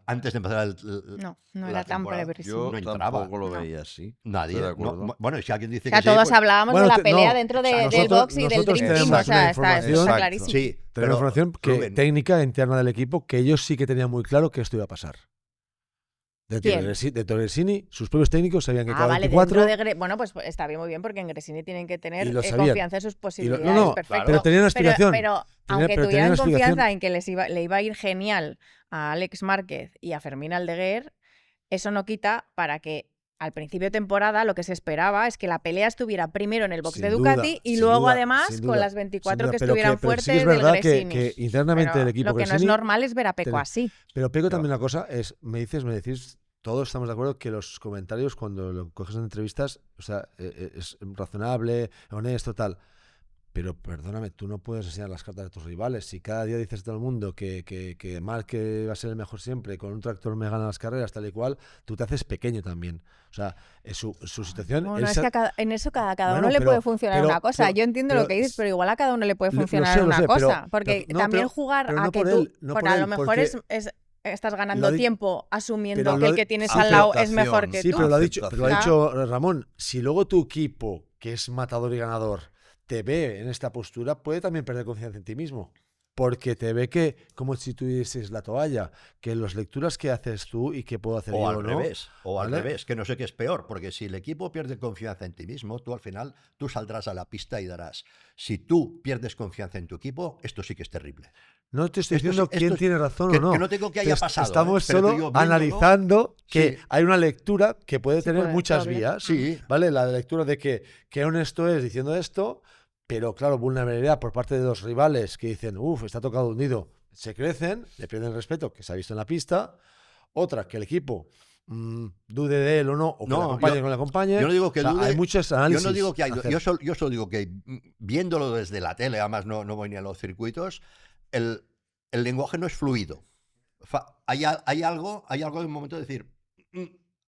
antes de empezar No la era tan temporada, previsible. Yo no entraba. tampoco lo No. veía así. nadie. Estoy de acuerdo. Bueno, y si alguien dice O sea, que sí, todos pues- hablábamos Bueno, de la no, pelea dentro del nosotros- box y del nosotros Dream Team. tenemos O sea, una está información- clarísimo. Sí, Pero información Rubén, técnica interna del equipo que ellos sí que tenían muy claro que esto iba a pasar. ¿Quién? De Toresini, sus propios técnicos sabían que cada Vale, 24... dentro de bueno, pues está bien, muy bien, porque en Gresini tienen que tener Y lo sabían. confianza en sus posibilidades. no, Perfecto. pero tenían aspiración. Pero Tenía- aunque pero tenían tuvieran explicación. confianza en que le iba a ir genial a Alex Márquez y a Fermín Aldeguer, eso no quita para que al principio de temporada lo que se esperaba es que la pelea estuviera primero en el box Sin de duda, Ducati y sin luego duda, además sin con duda, las sin 24 duda, que pero estuvieran pero fuertes sí que es del verdad que Gresini. internamente Pero el equipo lo que no es Gresini- normal es ver a Pecco Pero- así. Pero Pecco también una cosa es, me decís, todos estamos de acuerdo que los comentarios cuando lo coges en entrevistas, o sea, es razonable, honesto, tal. Pero perdóname, tú no puedes enseñar las cartas de tus rivales. Si cada día dices a todo el mundo que Marc va a ser el mejor siempre, con un tractor me gana las carreras, tal y cual, tú te haces pequeño también. O sea, su situación... Bueno, es que en eso cada Bueno, uno le pero- puede funcionar pero- una cosa. pero- Yo entiendo pero- lo que dices, pero igual a cada uno le puede Lo funcionar sé, una pero- cosa. Porque no, también pero- jugar pero a no que por tú... él, no porque por a lo él, mejor porque- estás lo ganando ha di- tiempo asumiendo pero que lo el ha que di- tienes sí, al pero- lado es mejor que Sí, tú. pero lo ha dicho Claro. Ramón. Si luego tu equipo, que es matador y ganador, te ve en esta postura, puede también perder confianza en ti mismo. Porque te ve que, como si tú dices la toalla, que las lecturas que haces tú y que puedo hacer O yo, al ¿no? revés, o al ¿Vale? revés, que no sé qué es peor, porque si el equipo pierde confianza en ti mismo, tú al final tú saldrás a la pista y darás. Si tú pierdes confianza en tu equipo, esto sí que es terrible. No te estoy Esto diciendo sí- quién esto- tiene razón que- o no. que no tengo que haya pasado, Estamos pero solo tú y yo viéndolo, analizando que sí. hay una lectura que puede Sí, tener puede, muchas doble. vías. Sí. ¿Vale? La lectura de que qué honesto es diciendo esto, pero claro, vulnerabilidad por parte de los rivales que dicen, está tocado hundido, se crecen, le pierden el respeto que se ha visto en la pista. Otra, que el equipo dude de él o no, o que No, le acompañe yo- o no le acompañe. Yo no digo que O sea, dude, hay muchos yo análisis. no digo que hay, a hacer. yo solo digo que viéndolo desde la tele, además no voy ni a los circuitos, el lenguaje no es fluido. Hay algo en un momento de decir,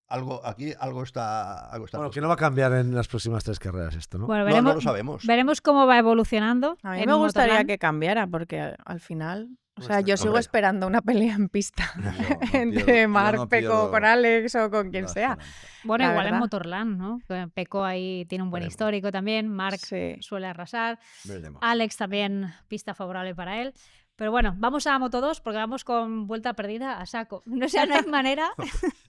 algo está Bueno, puesto. que no va a cambiar en las próximas 3 carreras esto, ¿no? Bueno, No lo sabemos. veremos cómo va evolucionando. A mí en me gustaría Motorland. que cambiara, porque al final... O No sea, está- yo sigo hombre. esperando una pelea en pista Yo no entre pierdo- yo Marc, no Pecco, pierdo con Alex o con quien la sea. esperanza. Bueno, la igual en verdad. Motorland, ¿no? Que Pecco ahí tiene un buen Veremos. histórico también. Marc Sí. suele arrasar. Veremos. Alex también, pista favorable para él. Pero bueno, vamos a Moto 2 porque vamos con vuelta perdida a saco. No hay manera,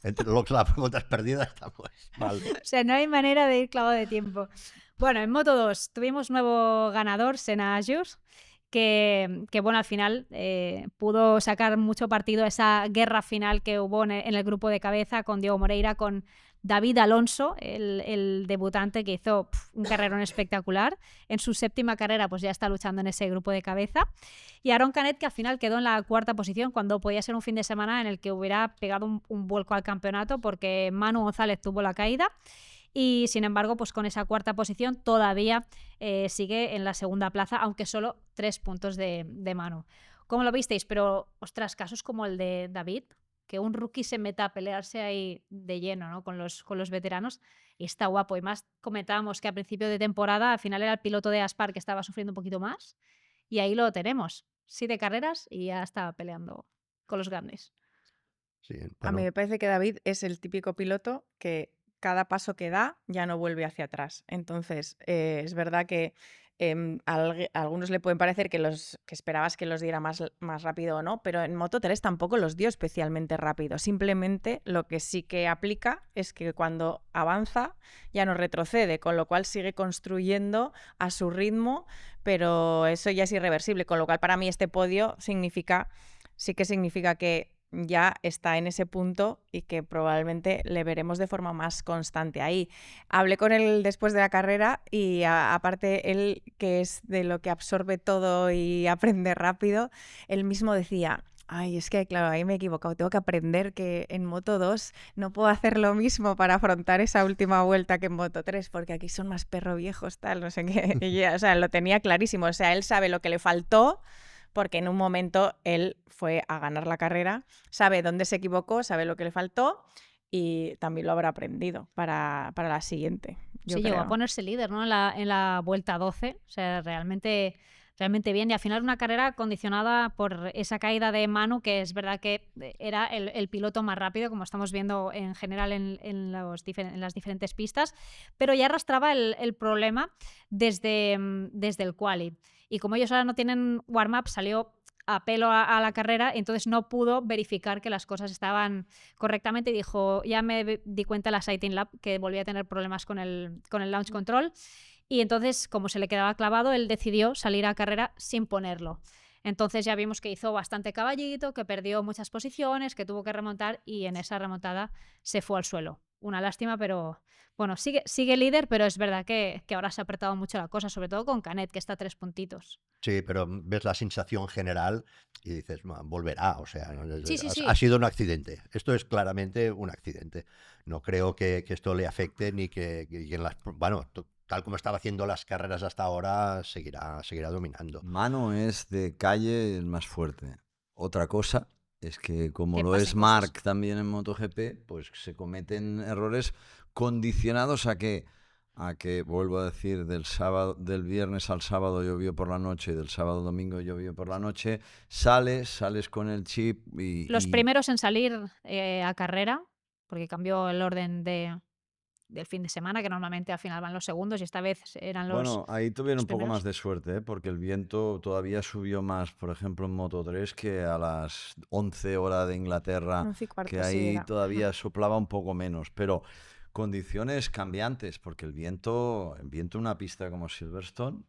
Entre las vueltas perdidas estamos mal. no hay manera de ir clavado de tiempo. Bueno, en Moto 2 tuvimos nuevo ganador, Senna Agius, que bueno, al final pudo sacar mucho partido a esa guerra final que hubo en el grupo de cabeza con Diego Moreira, con David Alonso, el debutante que hizo un carrerón espectacular. En su 7ª carrera pues ya está luchando en ese grupo de cabeza. Y Aaron Canet, que al final quedó en la 4ª posición cuando podía ser un fin de semana en el que hubiera pegado un vuelco al campeonato porque Manu González tuvo la caída. Y sin embargo, pues con esa 4ª posición todavía sigue en la 2ª plaza, aunque solo 3 puntos de Manu. ¿Cómo lo visteis? Pero, ostras, casos como el de David, que un rookie se meta a pelearse ahí de lleno, ¿no? con los veteranos, y está guapo. Y más comentábamos que a principio de temporada, al final era el piloto de Aspar que estaba sufriendo un poquito más, y ahí lo tenemos. 7 carreras y ya estaba peleando con los grandes. Sí, A bueno, mí me parece que David es el típico piloto que cada paso que da ya no vuelve hacia atrás. Entonces, es verdad que a algunos le pueden parecer que esperabas que los diera más rápido o no, pero en Moto 3 tampoco los dio especialmente rápido. Simplemente lo que sí que aplica es que cuando avanza ya no retrocede, con lo cual sigue construyendo a su ritmo, pero eso ya es irreversible, con lo cual para mí este podio sí que significa que ya está en ese punto y que probablemente le veremos de forma más constante ahí. Hablé con él después de la carrera y aparte él, que es de lo que absorbe todo y aprende rápido, él mismo decía... Ay, es que claro, ahí me he equivocado. Tengo que aprender que en Moto 2 no puedo hacer lo mismo para afrontar esa última vuelta que en Moto 3, porque aquí son más perro viejos, tal, no sé qué. Y ya, o sea, lo tenía clarísimo. O sea, él sabe lo que le faltó, porque en un momento él fue a ganar la carrera, sabe dónde se equivocó, sabe lo que le faltó y también lo habrá aprendido para la siguiente. Yo Sí, llegó a creo. ponerse líder, ¿no? En la vuelta 12, o sea, realmente bien. Y al final una carrera condicionada por esa caída de Manu, que es verdad que era el piloto más rápido, como estamos viendo en general en las diferentes pistas, pero ya arrastraba el problema desde el quali. Y como ellos ahora no tienen warm-up, salió a pelo a la carrera, entonces no pudo verificar que las cosas estaban correctamente y dijo, ya me di cuenta en la Sighting Lab que volvía a tener problemas con el launch control y entonces, como se le quedaba clavado, él decidió salir a carrera sin ponerlo. Entonces ya vimos que hizo bastante caballito, que perdió muchas posiciones, que tuvo que remontar y en esa remontada se fue al suelo. Una lástima, pero bueno, sigue líder, pero es verdad que ahora se ha apretado mucho la cosa, sobre todo con Canet, que está a 3 puntitos. sí, pero ves la sensación general y dices, volverá, o sea, Sí. ha sido un accidente. Esto es claramente un accidente. No creo que esto le afecte ni que en las... Bueno, tal como estaba haciendo las carreras hasta ahora, seguirá dominando. Mano es de calle el más fuerte. Otra cosa es que, como Que lo pasen es cosas. Marc también en MotoGP, pues se cometen errores condicionados a que, vuelvo a decir, del viernes al sábado llovió por la noche y del sábado al domingo llovió por la noche, sales con el chip y... Los primeros en salir a carrera, porque cambió el orden del fin de semana, que normalmente al final van los segundos y esta vez eran los... Bueno, ahí tuvieron los un poco primeros. más de suerte, ¿eh? Porque el viento todavía subió más, por ejemplo, en Moto3 que a las 11 horas de Inglaterra, 11:15, que sí, ahí era. todavía soplaba un poco menos, pero condiciones cambiantes, porque el viento en una pista como Silverstone,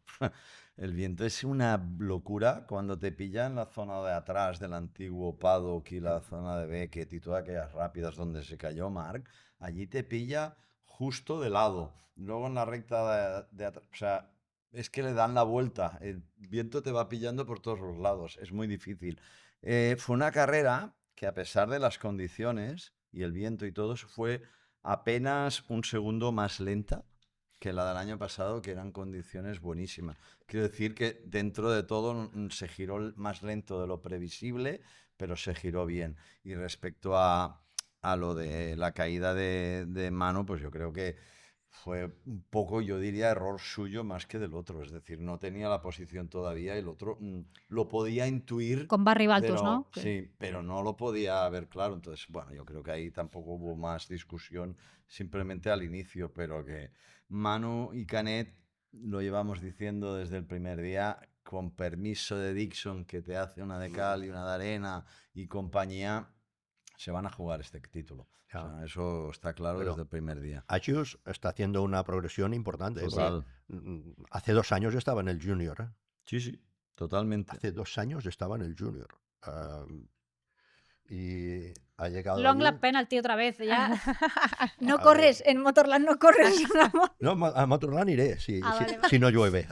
el viento es una locura cuando te pilla en la zona de atrás del antiguo paddock y la zona de Beckett y todas aquellas rápidas donde se cayó Marc, allí te pilla justo de lado. Luego en la recta de atrás, o sea, es que le dan la vuelta. El viento te va pillando por todos los lados. Es muy difícil. Fue una carrera que, a pesar de las condiciones y el viento y todo, fue apenas un segundo más lenta que la del año pasado, que eran condiciones buenísimas. Quiero decir que dentro de todo se giró más lento de lo previsible, pero se giró bien. Y respecto a lo de la caída de Mano, pues yo creo que fue un poco, yo diría, error suyo más que del otro. Es decir, no tenía la posición todavía y el otro lo podía intuir. Con Barry Baltus, Pero, ¿no? sí, pero no lo podía ver claro. Entonces, bueno, yo creo que ahí tampoco hubo más discusión, simplemente al inicio, pero que Manu y Canet lo llevamos diciendo desde el primer día, con permiso de Dixon, que te hace una de cal y una de arena y compañía, se van a jugar este título. Ya. O sea, eso está claro Pero desde el primer día. Agius está haciendo una progresión importante. Total. Hace 2 años estaba en el Junior. ¿eh? Sí, sí, totalmente. Hace 2 años estaba en el Junior. Y ha llegado Long allí. lap penalty otra vez, ya. No A corres, en Motorland no corres. No, a Motorland iré si Vale. si no llueve.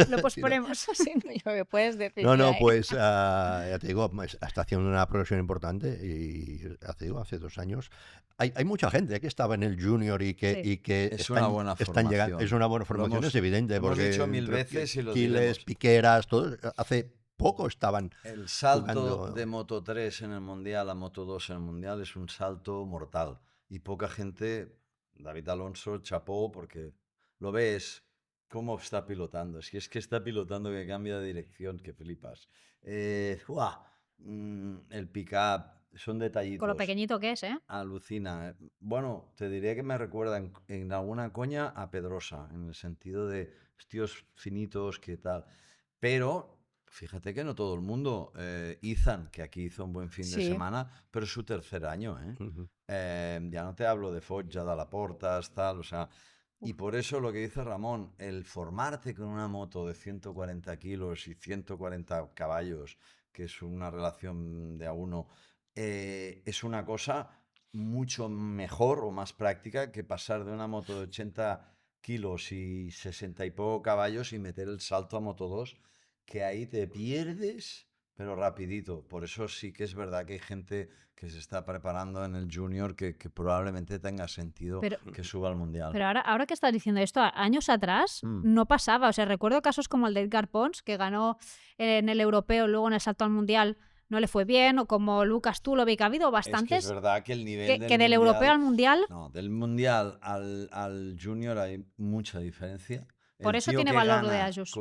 Lo posponemos. Si no llueve, puedes decir. No, ya, ¿eh? pues ya te digo, está haciendo una progresión importante y ya te digo, hace 2 años. Hay mucha gente que estaba en el Junior y que, Sí. y que Es están, una buena están llegando. formación. Es una buena Lo formación, hemos- es evidente. lo hemos porque dicho 1000 entre veces y lo Quiles, diremos. Piqueras, todos, hace poco estaban. El salto jugando. de Moto 3 en el Mundial a Moto 2 en el Mundial es un salto mortal. Y poca gente, David Alonso, chapó, porque lo ves cómo está pilotando. Si es que está pilotando que cambia de dirección, que flipas. El pick-up, son detallitos. Con lo pequeñito que es, ¿eh? Alucina. Bueno, te diré que me recuerda en alguna coña a Pedrosa, en el sentido de tíos finitos, que tal. Pero fíjate que no todo el mundo. Ethan, que aquí hizo un buen fin de Sí. semana, pero es su tercer año, ¿eh? Ujú. Ya no te hablo de Foggia, de la Portas, tal, o sea. Y por eso lo que dice Ramón, el formarte con una moto de 140 kilos y 140 caballos, que es una relación de a uno, es una cosa mucho mejor o más práctica que pasar de una moto de 80 kilos y 60 y poco caballos y meter el salto a Moto 2, que ahí te pierdes, pero rapidito. Por eso sí que es verdad que hay gente que se está preparando en el Junior que probablemente tenga sentido Pero- que suba al Mundial. Pero ahora que estás diciendo esto, años atrás Mm. no pasaba. O sea, recuerdo casos como el de Edgar Pons, que ganó en el europeo, luego en el salto al mundial no le fue bien, o como Lucas Tulovic. Ha habido Es que bastantes es verdad que el nivel que del europeo al mundial. No, del mundial al junior hay mucha diferencia. Por El eso tío tiene que valor lo de gana Ayus.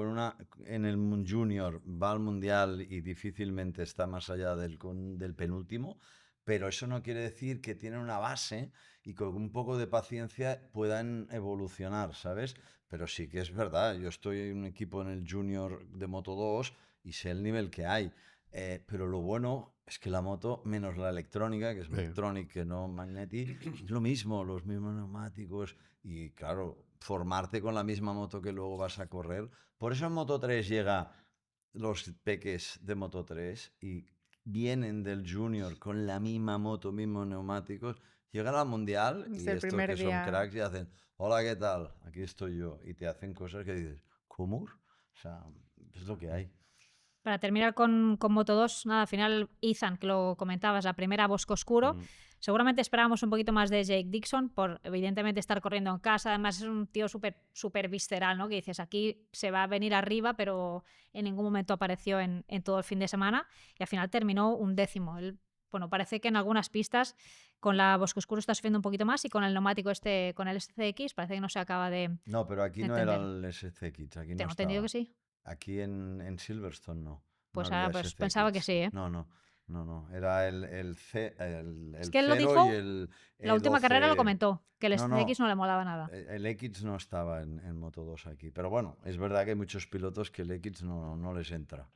en el junior va al mundial y difícilmente está más allá del penúltimo, pero eso no quiere decir que tienen una base y con un poco de paciencia puedan evolucionar, ¿sabes? Pero sí que es verdad, yo estoy en un equipo en el junior de Moto 2 y sé el nivel que hay. Pero lo bueno es que la moto, menos la electrónica, que es Sí. Medtronic, que no Magneti, es lo mismo, los mismos neumáticos y claro, formarte con la misma moto que luego vas a correr. Por eso en Moto 3 llega los peques de Moto 3 y vienen del Junior con la misma moto, mismos neumáticos, llegan al Mundial y Desde el estos primer que son día. cracks y hacen, hola, ¿qué tal? Aquí estoy yo. Y te hacen cosas que dices, ¿cómo? O sea, es lo que hay. Para terminar con Moto2, nada, al final Ethan, que lo comentabas, la primera Bosco Oscuro. Seguramente esperábamos un poquito más de Jake Dixon por evidentemente estar corriendo en casa. Además es un tío súper visceral, ¿no? Que dices, aquí se va a venir arriba, pero en ningún momento apareció en todo el fin de semana y al final terminó 11º. Él, bueno, parece que en algunas pistas con la Bosco Oscuro está sufriendo un poquito más y con el neumático con el SCX parece que no se acaba de No, pero aquí no era el SCX, aquí no Tengo entendido estaba. que sí. Aquí en Silverstone no. Pues, no había pues pensaba que SCX. sí, ¿eh? No. Era el Es que él lo 0 dijo, y el la última carrera lo 12. comentó, que el No, SCX no le molaba nada. El X no estaba en Moto2 aquí. Pero bueno, es verdad que hay muchos pilotos que el X no les entra.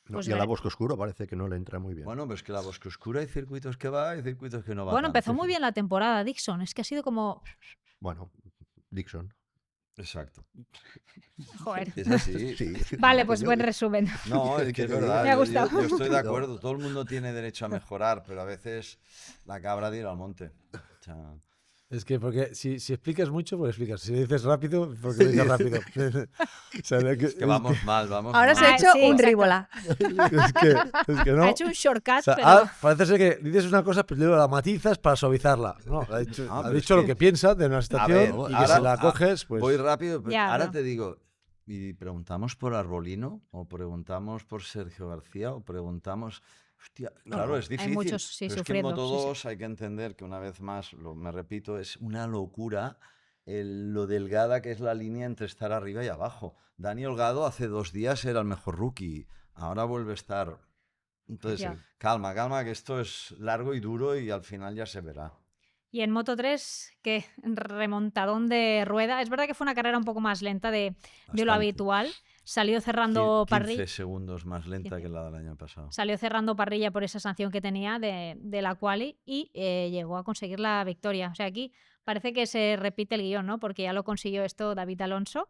No, Pues y a la veré. Bosco Oscuro parece que no le entra muy bien. Bueno, pues que la Bosque Oscura hay circuitos que va y circuitos que no va Bueno, tanto. empezó muy bien la temporada, Dixon. Es que ha sido como... Bueno, Dixon. Exacto. Joder. Es así. Sí. Vale, pues Yo- buen resumen. No, es que es verdad. Me ha yo- gustado. Yo estoy de acuerdo. Todo el mundo tiene derecho a mejorar, pero a veces la cabra tira al monte. O sea, Es que porque si explicas mucho, pues explicas. Si dices rápido, porque lo dices rápido. O sea, es que vamos mal, vamos Ahora mal. se ha hecho sí, un exacto. ríbola. es que no. Ha hecho un shortcut, O sea, pero... parece ser que dices una cosa, pero luego la matizas para suavizarla. No, ha dicho, No, ha pero dicho es lo que- que piensa de una A situación ver, y que ahora- si la coges, pues... Voy rápido, pero Ya, ahora no. te digo, y preguntamos por Arbolino, o preguntamos por Sergio García, o preguntamos... Hostia, claro, es difícil. muchos, sí, pero es que en sufriendo, Moto2 sí, hay que entender que una vez más, me repito, es una locura lo delgada que es la línea entre estar arriba y abajo. Dani Holgado hace 2 días era el mejor rookie, ahora vuelve a estar... Entonces, Ya. calma, que esto es largo y duro y al final ya se verá. Y en Moto 3, que remontadón de rueda. Es verdad que fue una carrera un poco más lenta de lo Bastante. habitual. Salió cerrando 15 parrilla. segundos más lenta 15. que la del año pasado. Salió cerrando parrilla por esa sanción que tenía de la quali y llegó a conseguir la victoria. O sea, aquí parece que se repite el guión, ¿no? Porque ya lo consiguió esto David Alonso.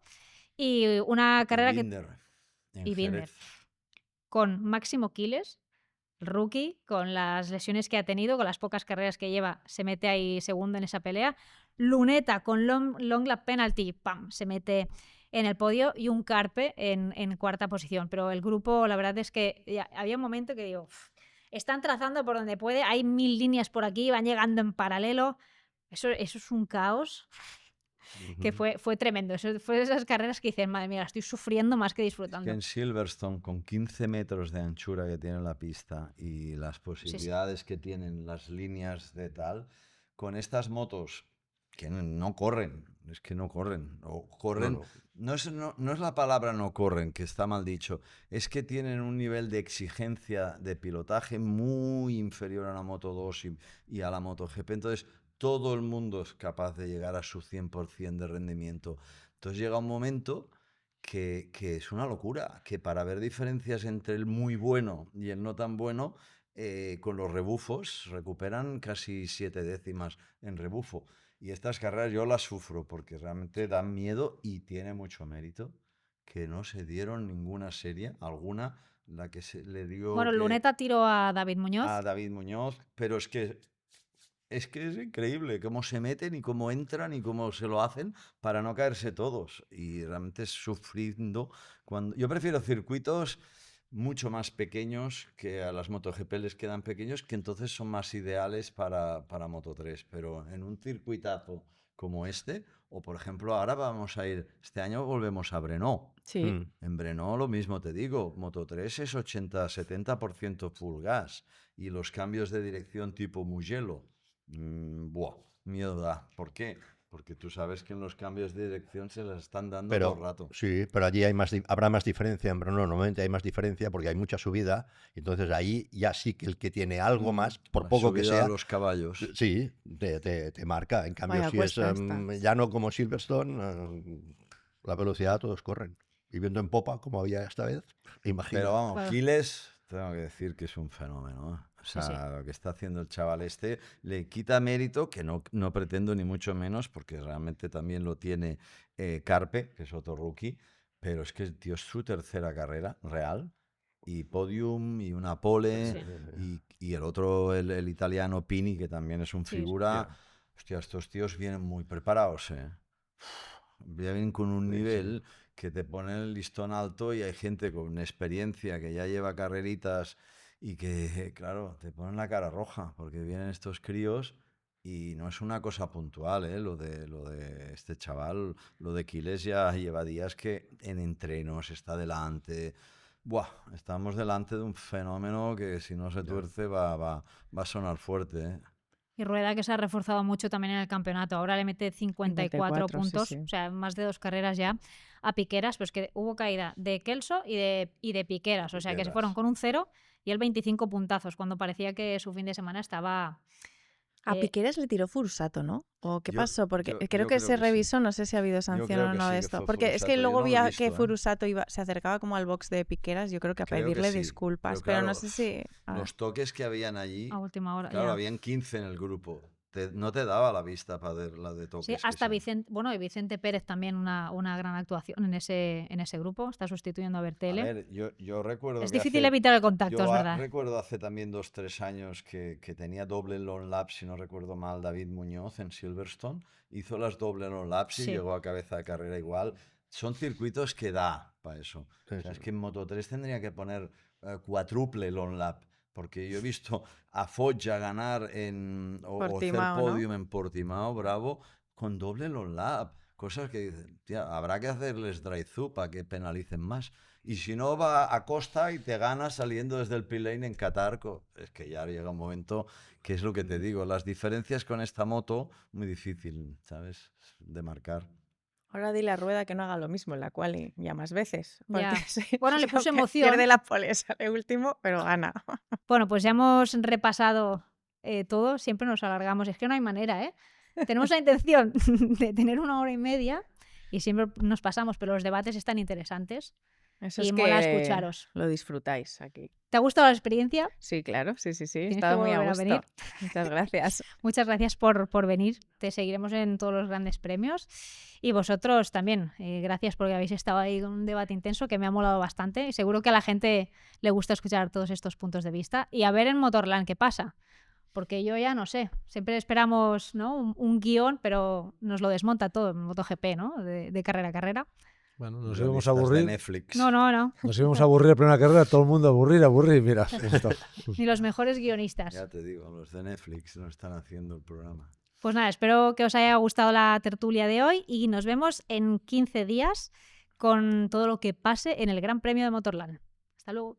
Y una carrera que y Binder. Con Máximo Quiles, el rookie, con las lesiones que ha tenido, con las pocas carreras que lleva, se mete ahí segundo en esa pelea. Luneta con long lap penalty, ¡pam!, se mete en el podio y un Carpe en cuarta posición. Pero el grupo, la verdad es que ya, había un momento que digo, están trazando por donde puede, hay 1000 líneas por aquí, van llegando en paralelo. Eso es un caos que fue tremendo. Eso fue de esas carreras que dicen, madre mía, la estoy sufriendo más que disfrutando. Que en Silverstone, con 15 metros de anchura que tiene la pista y las posibilidades que tienen las líneas de tal, con estas motos que no corren, es que no corren, o corren, no es la palabra no corren, que está mal dicho, es que tienen un nivel de exigencia de pilotaje muy inferior a la Moto 2 y a la MotoGP, entonces todo el mundo es capaz de llegar a su 100% de rendimiento. Entonces llega un momento que es una locura, que para ver diferencias entre el muy bueno y el no tan bueno, con los rebufos recuperan casi 7 décimas en rebufo. Y estas carreras yo las sufro porque realmente dan miedo y tiene mucho mérito que no se dieron ninguna serie, alguna, la que se le dio... Bueno, Luneta tiró a David Muñoz. A David Muñoz, pero es que es increíble cómo se meten y cómo entran y cómo se lo hacen para no caerse todos. Y realmente es sufriendo. Yo prefiero circuitos mucho más pequeños, que a las MotoGP les quedan pequeños, que entonces son más ideales para Moto3. Pero en un circuitazo como este, o por ejemplo ahora vamos a ir, este año volvemos a Brno. Sí. En Brno lo mismo te digo, Moto3 es 80-70% full gas y los cambios de dirección tipo Mugello, miedo da. ¿Por qué? Porque tú sabes que en los cambios de dirección se las están dando todo el rato. Sí, pero allí habrá más diferencia. En Brno normalmente hay más diferencia porque hay mucha subida. Entonces ahí ya sí que el que tiene algo más, por La poco que subida sea, a los caballos. sí, te marca. En cambio, Vaya si es cuesta esta. llano como Silverstone, la velocidad todos corren. Y viendo en popa, como había esta vez, imagino. Pero vamos, Bueno. Quiles, tengo que decir que es un fenómeno, ¿eh? O sea, Sí. lo que está haciendo el chaval este le quita mérito, que no pretendo ni mucho menos, porque realmente también lo tiene Carpe, que es otro rookie, pero es que el tío es su tercera carrera real, y podium, y una pole, y el otro, el italiano Pini, que también es un Sí, figura. Hostia, estos tíos vienen muy preparados, ¿eh? Vienen con un nivel que te ponen el listón alto y hay gente con experiencia que ya lleva carreritas y que, claro, te ponen la cara roja porque vienen estos críos y no es una cosa puntual, ¿eh? Lo de este chaval, lo de Quiles ya lleva días que en entrenos está delante. Buah, estamos delante de un fenómeno que si no se tuerce va a sonar fuerte, ¿eh? Y Rueda, que se ha reforzado mucho también en el campeonato. Ahora le mete 54 sí, puntos, sí. o sea, más de 2 carreras ya a Piqueras, pues que hubo caída de Kelso y de Piqueras, o sea, que se fueron con un 0 y él 25 puntazos, cuando parecía que su fin de semana estaba... A Piqueras le tiró Furusato, ¿no? ¿O qué Yo- pasó? Porque yo creo que creo se que sí. revisó, no sé si ha habido sanción creo o que no sí de que esto. fue Porque es Furusato, que yo luego no lo he vi visto, que ¿eh? Furusato se acercaba como al box de Piqueras, yo creo que a Creo que pedirle sí, disculpas, pero pero no claro, sé si... a ver. Los toques que habían allí, A última hora, claro, ya. habían 15 en el grupo. No te daba la vista para ver la de toques. Sí, que hasta se- Vicente, bueno, y Vicente Pérez también una gran actuación en ese grupo, está sustituyendo a A Bertele. ver, yo recuerdo Es que difícil hace- evitar el contacto, yo es verdad. recuerdo hace también 2-3 años que tenía doble long lap, si no recuerdo mal, David Muñoz en Silverstone. Hizo las doble long laps y Sí. llegó a cabeza de carrera igual. Son circuitos que da para eso. Sí, O sea, sí. es que en Moto3 tendría que poner cuádruple long lap. Porque yo he visto a Foggia ganar o hacer Portimao, ¿no? podium en Portimao, Bravo, con doble long lap. Cosas que dicen, tía, habrá que hacerles drive-thru para que penalicen más. Y si no, va a costa y te gana saliendo desde el pit lane en Qatar. Es que ya llega un momento que es lo que te digo. Las diferencias con esta moto, muy difícil, ¿sabes? De marcar. Ahora dile a Rueda que no haga lo mismo en la quali ya más veces. Porque Ya. sí, Bueno, le puse aunque emoción. Pierde la pole, sale último, pero gana. Bueno, pues ya hemos repasado todo, siempre nos alargamos, es que no hay manera, ¿eh? Tenemos la intención de tener 1 hora y media y siempre nos pasamos, pero los debates están interesantes Eso y es mola que escucharos. lo disfrutáis aquí. ¿Te ha gustado la experiencia? Sí, claro, sí. He Tienes que estado muy a volver a gusto. venir. Muchas gracias. Muchas gracias por venir. Te seguiremos en todos los grandes premios. Y vosotros también. Gracias porque habéis estado ahí con un debate intenso que me ha molado bastante. Y seguro que a la gente le gusta escuchar todos estos puntos de vista. Y a ver en Motorland qué pasa. Porque yo ya no sé. Siempre esperamos, ¿no? un guión, pero nos lo desmonta todo en MotoGP, ¿no? De carrera a carrera. Bueno, nos Guionistas íbamos a de aburrir. Netflix. No. Nos íbamos a aburrir la primera carrera, todo el mundo aburrir, mira. Esto. Ni los mejores guionistas. Ya te digo, los de Netflix no están haciendo el programa. Pues nada, espero que os haya gustado la tertulia de hoy y nos vemos en 15 días con todo lo que pase en el Gran Premio de Motorland. Hasta luego.